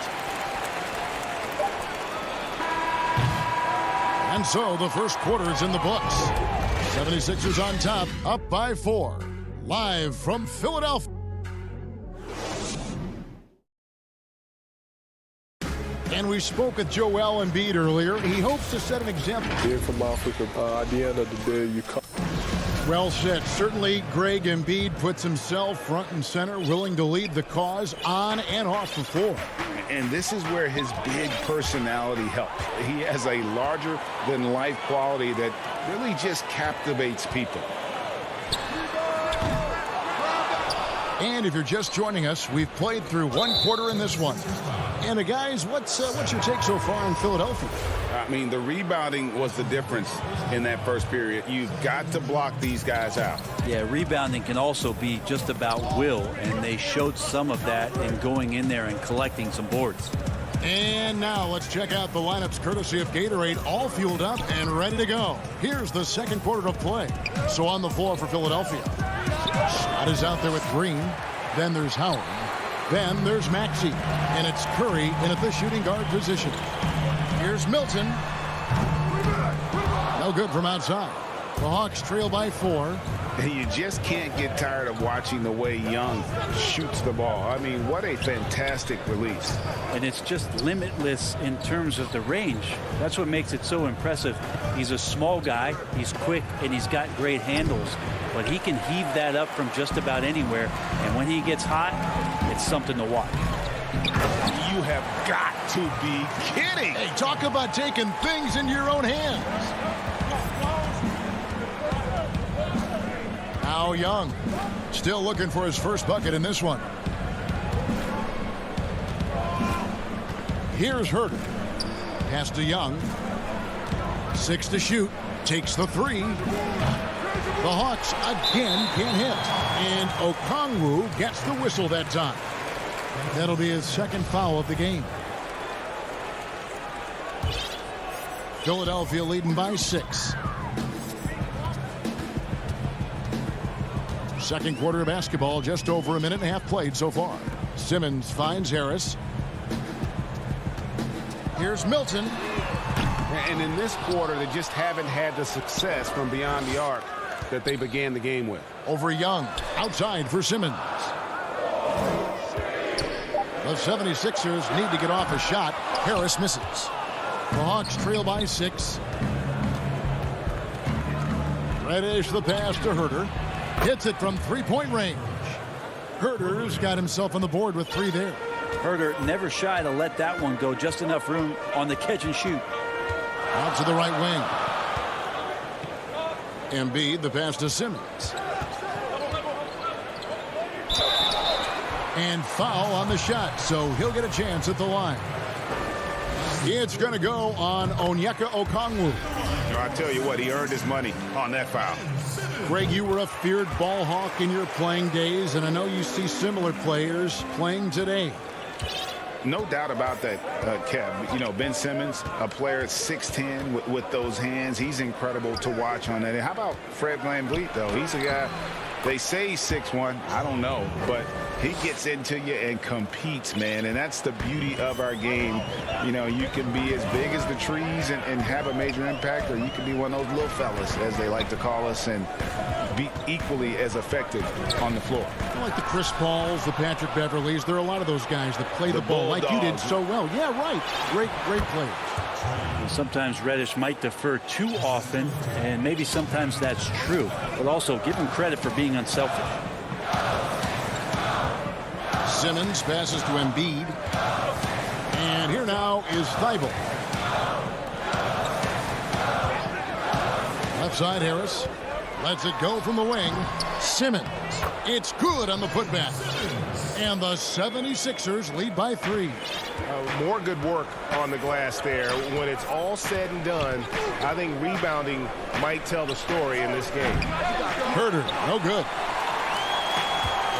And so the first quarter is in the books. 76ers on top, up by 4. Live from Philadelphia. And we spoke with Joel Embiid earlier. He hopes to set an example. From Africa, at the end of the day, you come. Well said. Certainly, Greg Embiid puts himself front and center, willing to lead the cause on and off the floor. And this is where his big personality helps. He has a larger-than-life quality that really just captivates people. And if you're just joining us, we've played through one quarter in this one. And guys, what's your take so far in Philadelphia? I mean, the rebounding was the difference in that first period. You've got to block these guys out. Yeah, rebounding can also be just about will, and they showed some of that in going in there and collecting some boards. And now let's check out the lineups courtesy of Gatorade, all fueled up and ready to go. Here's the second quarter of play. So on the floor for Philadelphia. Shot is out there with Green. Then there's Howard. Then there's Maxey. And it's Curry in at the shooting guard position. Here's Milton. No good from outside. The Hawks trail by 4. And you just can't get tired of watching the way Young shoots the ball. I mean, what a fantastic release. And it's just limitless in terms of the range. That's what makes it so impressive. He's a small guy, he's quick, and he's got great handles. But he can heave that up from just about anywhere. And when he gets hot, it's something to watch. You have got to be kidding. Hey, talk about taking things into your own hands. Now Young, still looking for his first bucket in this one. Here's Herter. Pass to Young. 6 to shoot. Takes the 3. The Hawks again can't hit. And Okongwu gets the whistle that time. That'll be his second foul of the game. Philadelphia leading by 6. Second quarter of basketball, just over a minute and a half played so far. Simmons finds Harris. Here's Milton. And in this quarter, they just haven't had the success from beyond the arc that they began the game with. Over Young, outside for Simmons. The 76ers need to get off a shot. Harris misses. The Hawks trail by 6. Reddish the pass to Herter. Hits it from three-point range. Herter's got himself on the board with 3 there. Herter never shy to let that one go. Just enough room on the catch and shoot. Out to the right wing. Embiid, the pass to Simmons. And foul on the shot, so he'll get a chance at the line. It's going to go on Onyeka Okongwu. I tell you what, he earned his money on that foul. Greg, you were a feared ball hawk in your playing days, and I know you see similar players playing today. No doubt about that, Kev. You know, Ben Simmons, a player at 6'10", with those hands. He's incredible to watch on that. And how about Fred VanVleet, though? He's a guy They say 6'1", I don't know, but he gets into you and competes, man, and that's the beauty of our game. You know, you can be as big as the trees and have a major impact, or you can be one of those little fellas, as they like to call us, and be equally as effective on the floor. Like the Chris Pauls, the Patrick Beverleys, there are a lot of those guys that play the ball like you did so well. Yeah, right. Great players. Sometimes Reddish might defer too often, and maybe sometimes that's true, but also give him credit for being unselfish. Simmons passes to Embiid. And here now is Thibault. Left side, Harris. Lets it go from the wing. Simmons. It's good on the putback. And the 76ers lead by 3. More good work on the glass there. When it's all said and done, I think rebounding might tell the story in this game. Herter, no good.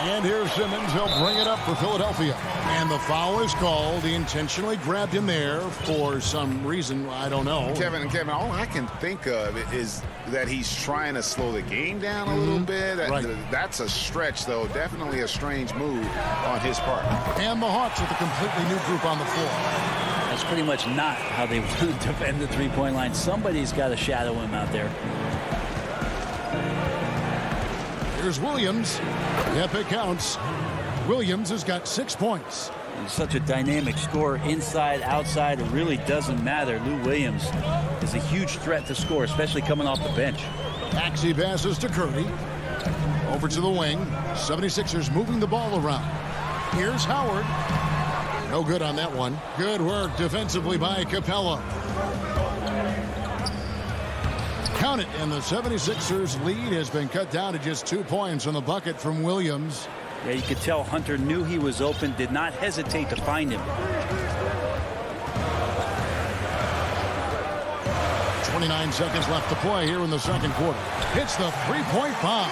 And here's Simmons. He'll bring it up for Philadelphia. And the foul is called. He intentionally grabbed him there for some reason. I don't know. Kevin, all I can think of is that he's trying to slow the game down a little bit. Right. That's a stretch, though. Definitely a strange move on his part. And the Hawks with a completely new group on the floor. That's pretty much not how they want to defend the three-point line. Somebody's got to shadow him out there. Here's Williams. Yep, it counts. Williams has got 6 points. He's such a dynamic scorer, inside, outside. It really doesn't matter. Lou Williams is a huge threat to score, especially coming off the bench. Maxey passes to Curry. Over to the wing. 76ers moving the ball around. Here's Howard. No good on that one. Good work defensively by Capella. Count it, and the 76ers lead has been cut down to just 2 points on the bucket from Williams. Yeah, you could tell Hunter knew he was open, did not hesitate to find him. 29 seconds left to play here in the second quarter. Hits the three-point bomb.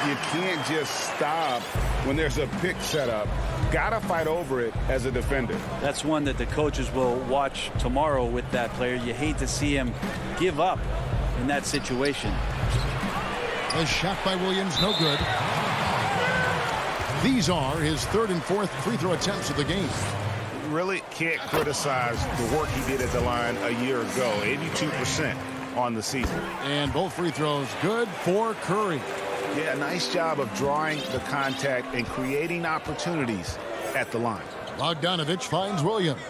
You can't just stop when there's a pick set up. Gotta fight over it as a defender. That's one that the coaches will watch tomorrow with that player. You hate to see him give up in that situation. A shot by Williams, no good. These are his third and fourth free throw attempts of the game. Really can't criticize the work he did at the line a year ago. 82% on the season. And both free throws good for Curry. Yeah, nice job of drawing the contact and creating opportunities at the line. Bogdanovich finds Williams.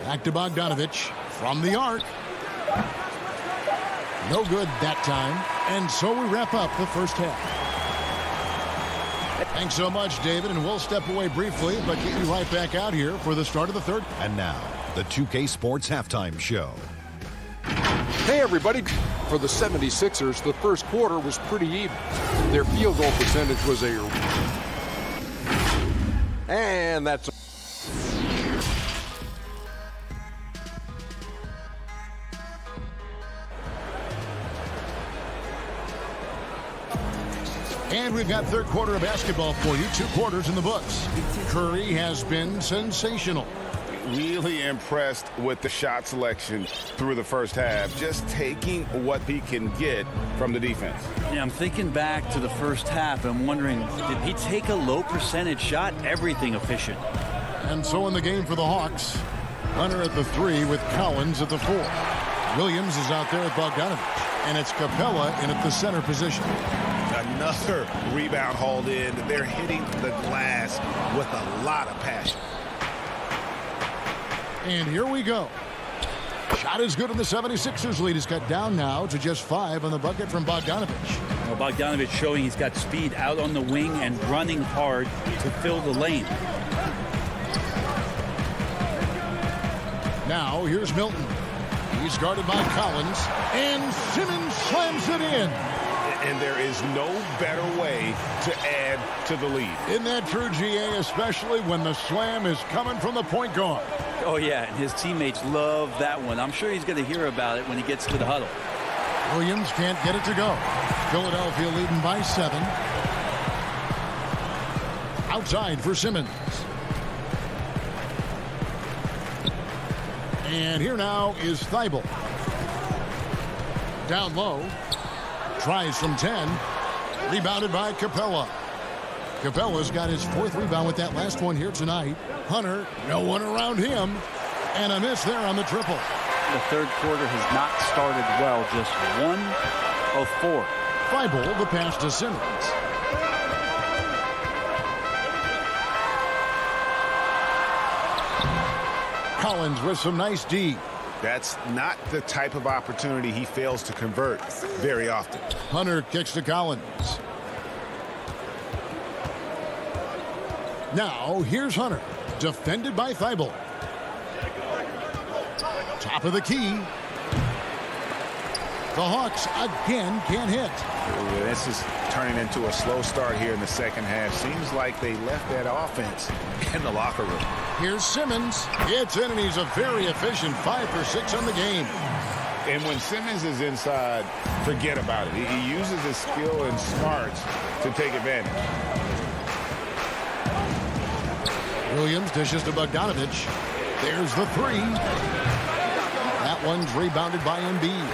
Back to Bogdanovich from the arc. No good that time. And so we wrap up the first half. Thanks so much, David, and we'll step away briefly, but get you right back out here for the start of the third. And now, the 2K Sports Halftime Show. Hey, everybody. For the 76ers, the first quarter was pretty even. Their field goal percentage was and that's And we've got third quarter of basketball for you. 2 quarters in the books. Curry has been sensational. Really impressed with the shot selection through the first half. Just taking what he can get from the defense. Yeah, I'm thinking back to the first half. I'm wondering, did he take a low percentage shot? Everything efficient. And so in the game for the Hawks, Hunter at the 3 with Collins at the 4. Williams is out there with Bogdanovich. And it's Capella in at the center position. Another rebound hauled in. They're hitting the glass with a lot of passion. And here we go. Shot is good, and the 76ers lead is cut down now to just 5 on the bucket from Bogdanovich. Well, Bogdanovich showing he's got speed out on the wing and running hard to fill the lane. Now here's Milton. He's guarded by Collins, and Simmons slams it in. And there is no better way to add to the lead. Isn't that true, GA, especially when the slam is coming from the point guard? Oh, yeah, and his teammates love that one. I'm sure he's going to hear about it when he gets to the huddle. Williams can't get it to go. Philadelphia leading by 7. Outside for Simmons. And here now is Thibault. Down low. Tries from 10. Rebounded by Capella. Capella's got his 4th rebound with that last one here tonight. Hunter, no one around him. And a miss there on the triple. The third quarter has not started well. Just 1 of 4. Thibault, the pass to Simmons. Collins with some nice D. That's not the type of opportunity he fails to convert very often. Hunter kicks to Collins. Now, here's Hunter. Defended by Thibault. Top of the key. The Hawks again can't hit. Ooh, this is turning into a slow start here in the second half. Seems like they left that offense in the locker room. Here's Simmons. It's in, and he's a very efficient 5 for 6 on the game. And when Simmons is inside, forget about it. He uses his skill and smarts to take advantage. Williams dishes to Bogdanovich. There's the 3. That one's rebounded by Embiid.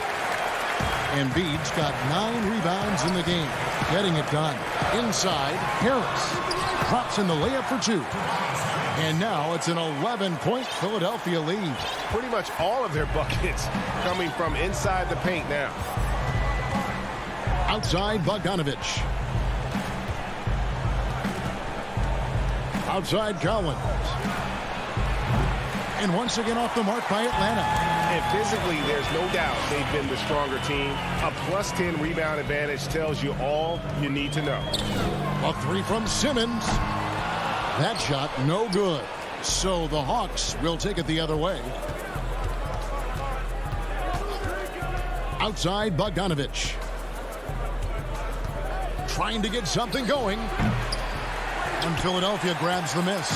Embiid's got 9 rebounds in the game. Getting it done. Inside, Harris drops in the layup for 2. And now it's an 11-point Philadelphia lead. Pretty much all of their buckets coming from inside the paint now. Outside, Bogdanovich. Outside, Collins. And once again off the mark by Atlanta. And physically, there's no doubt they've been the stronger team. A +10 rebound advantage tells you all you need to know. A 3 from Simmons. That shot no good. So the Hawks will take it the other way. Outside, Bogdanovich. Trying to get something going. And Philadelphia grabs the miss.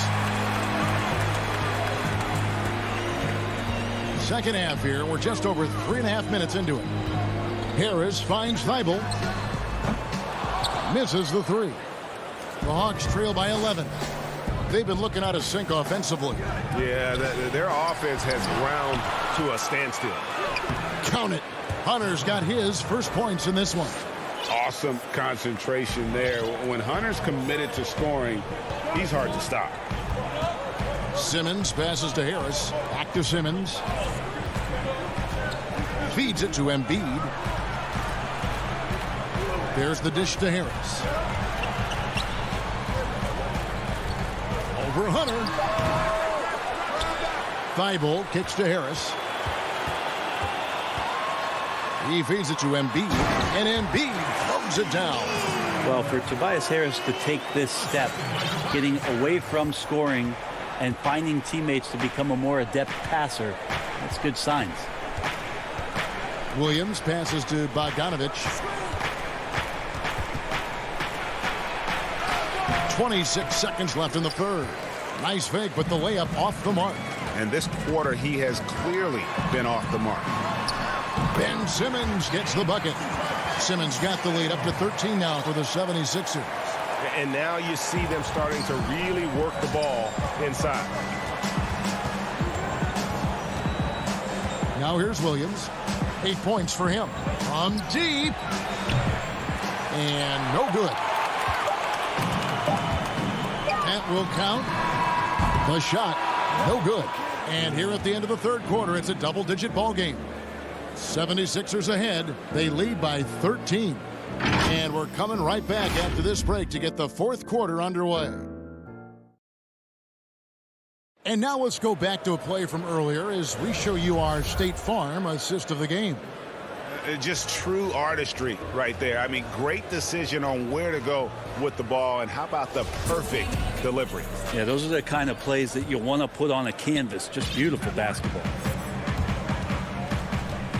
Second half here. We're just over 3.5 minutes into it. Harris finds Thibault. Misses the 3. The Hawks trail by 11. They've been looking out of sync offensively. Yeah, their offense has ground to a standstill. Count it. Hunter's got his first points in this one. Awesome concentration there. When Hunter's committed to scoring, he's hard to stop. Simmons passes to Harris. Back to Simmons. Feeds it to Embiid. There's the dish to Harris. Over Hunter. Thibault kicks to Harris. He feeds it to Embiid, and Embiid throws it down. Well, for Tobias Harris to take this step, getting away from scoring and finding teammates to become a more adept passer, that's good signs. Williams passes to Bogdanovich. 26 seconds left in the third. Nice fake, but the layup off the mark. And this quarter, he has clearly been off the mark. Ben Simmons gets the bucket. Simmons got the lead up to 13 now for the 76ers. And now you see them starting to really work the ball inside. Now here's Williams. 8 points for him. From deep. And no good. That will count. The shot, no good. And here at the end of the third quarter, it's a double-digit ball game. 76ers ahead. They lead by 13. And we're coming right back after this break to get the fourth quarter underway. And now let's go back to a play from earlier as we show you our State Farm assist of the game. Just true artistry right there. I mean, great decision on where to go with the ball, and how about the perfect delivery? Yeah, those are the kind of plays that you want to put on a canvas. Just beautiful basketball.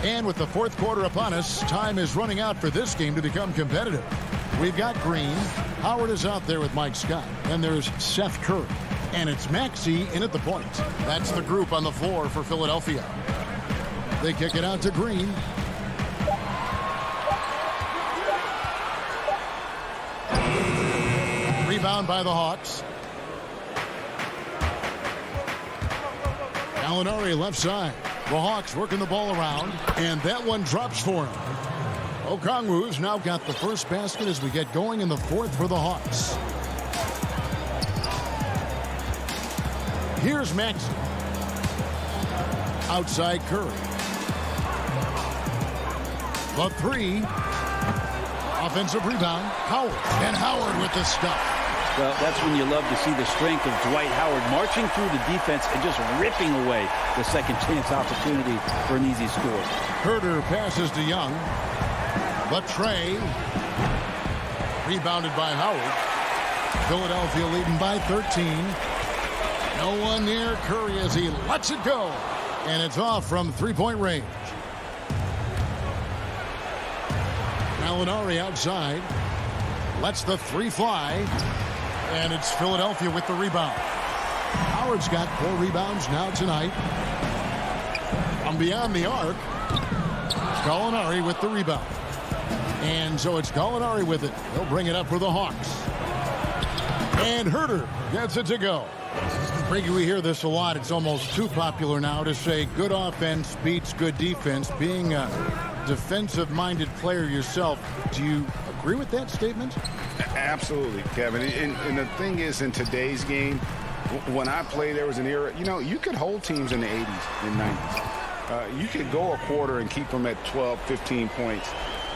And with the fourth quarter upon us, time is running out for this game to become competitive. We've got Green. Howard is out there with Mike Scott. And there's Seth Curry. And it's Maxey in at the point. That's the group on the floor for Philadelphia. They kick it out to Green. Rebound by the Hawks. Gallinari left side. The Hawks working the ball around, and that one drops for him. Okongwu's now got the first basket as we get going in the fourth for the Hawks. Here's Maxey. Outside Curry. The three. Offensive rebound. Howard. And Howard with the stuff. Well, that's when you love to see the strength of Dwight Howard marching through the defense and just ripping away the second chance opportunity for an easy score. Herter passes to Young. But Trey. Rebounded by Howard. Philadelphia leading by 13. No one near Curry as he lets it go. And it's off from three-point range. Gallinari outside. Lets the three fly. And it's Philadelphia with the rebound. Howard's got 4 rebounds now tonight. From beyond the arc, Gallinari with the rebound. And so it's Gallinari with it. He'll bring it up for the Hawks. And Herter gets it to go. Frankie, we hear this a lot. It's almost too popular now to say good offense beats good defense. Being a defensive-minded player yourself, do you agree with that statement? Absolutely, Kevin. And the thing is, in today's game, when I played, there was an era, you could hold teams in the 80s and 90s. You could go a quarter and keep them at 12, 15 points.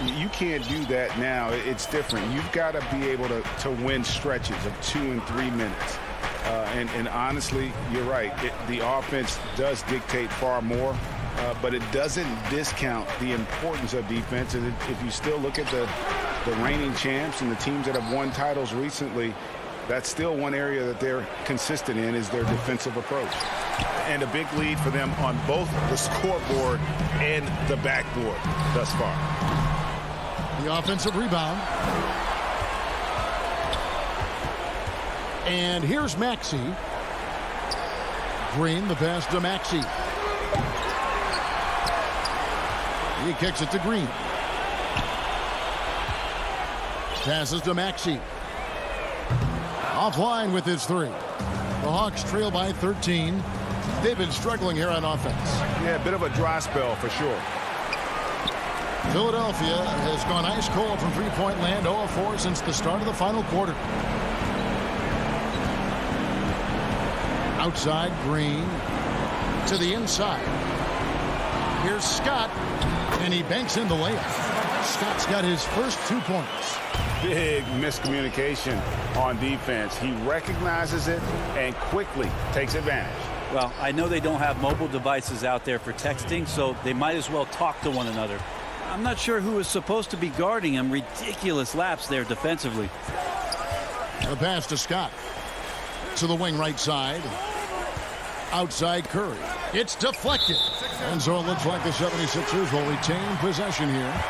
You can't do that now. It's different. You've got to be able to win stretches of 2 and 3 minutes. And honestly, you're right. The offense does dictate far more, but it doesn't discount the importance of defense. And if you still look at the reigning champs and the teams that have won titles recently, that's still one area that they're consistent in is their defensive approach. And a big lead for them on both the scoreboard and the backboard thus far. The offensive rebound. And here's Maxey. Green, the pass to Maxey. He kicks it to Green. Passes to Maxey. Offline with his three. The Hawks trail by 13. They've been struggling here on offense. Yeah, a bit of a dry spell for sure. Philadelphia has gone ice cold from three-point land, 0 of 4 since the start of the final quarter. Outside, Green to the inside. Here's Scott, and he banks in the layup. Scott's got his first 2 points. Big miscommunication on defense. He recognizes it and quickly takes advantage. Well, I know they don't have mobile devices out there for texting, so they might as well talk to one another. I'm not sure who is supposed to be guarding him. Ridiculous lapse there defensively. The pass to Scott. To the wing right side. Outside Curry. It's deflected. And so it looks like the 76ers will retain possession here.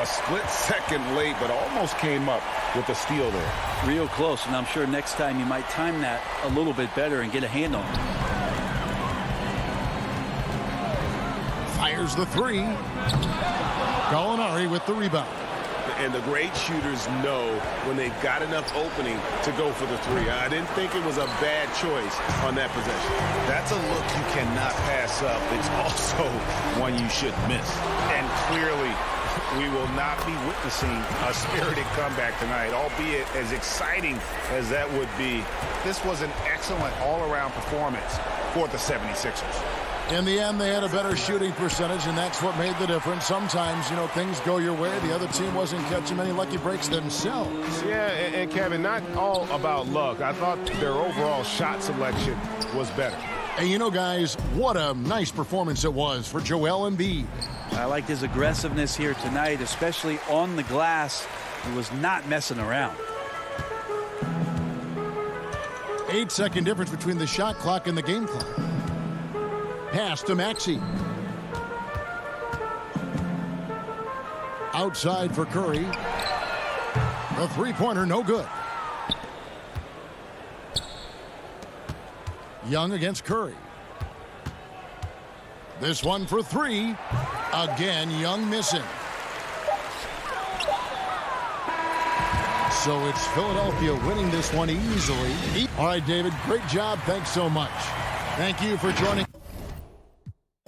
A split second late, but almost came up with a steal there. Real close, and I'm sure next time you might time that a little bit better and get a hand on it. Fires the three. Gallinari with the rebound. And the great shooters know when they've got enough opening to go for the three. I didn't think it was a bad choice on that possession. That's a look you cannot pass up. It's also one you should miss. And clearly, we will not be witnessing a spirited comeback tonight, albeit as exciting as that would be. This was an excellent all-around performance for the 76ers. In the end, they had a better shooting percentage, and that's what made the difference. Sometimes, things go your way. The other team wasn't catching many lucky breaks themselves. Yeah, and Kevin, not all about luck. I thought their overall shot selection was better. And guys, what a nice performance it was for Joel Embiid. I liked his aggressiveness here tonight, especially on the glass. He was not messing around. 8-second difference between the shot clock and the game clock. Pass to Maxey. Outside for Curry. The three-pointer, no good. Young against Curry. This one for three. Again, Young missing. So it's Philadelphia winning this one easily. All right, David, great job. Thanks so much. Thank you for joining.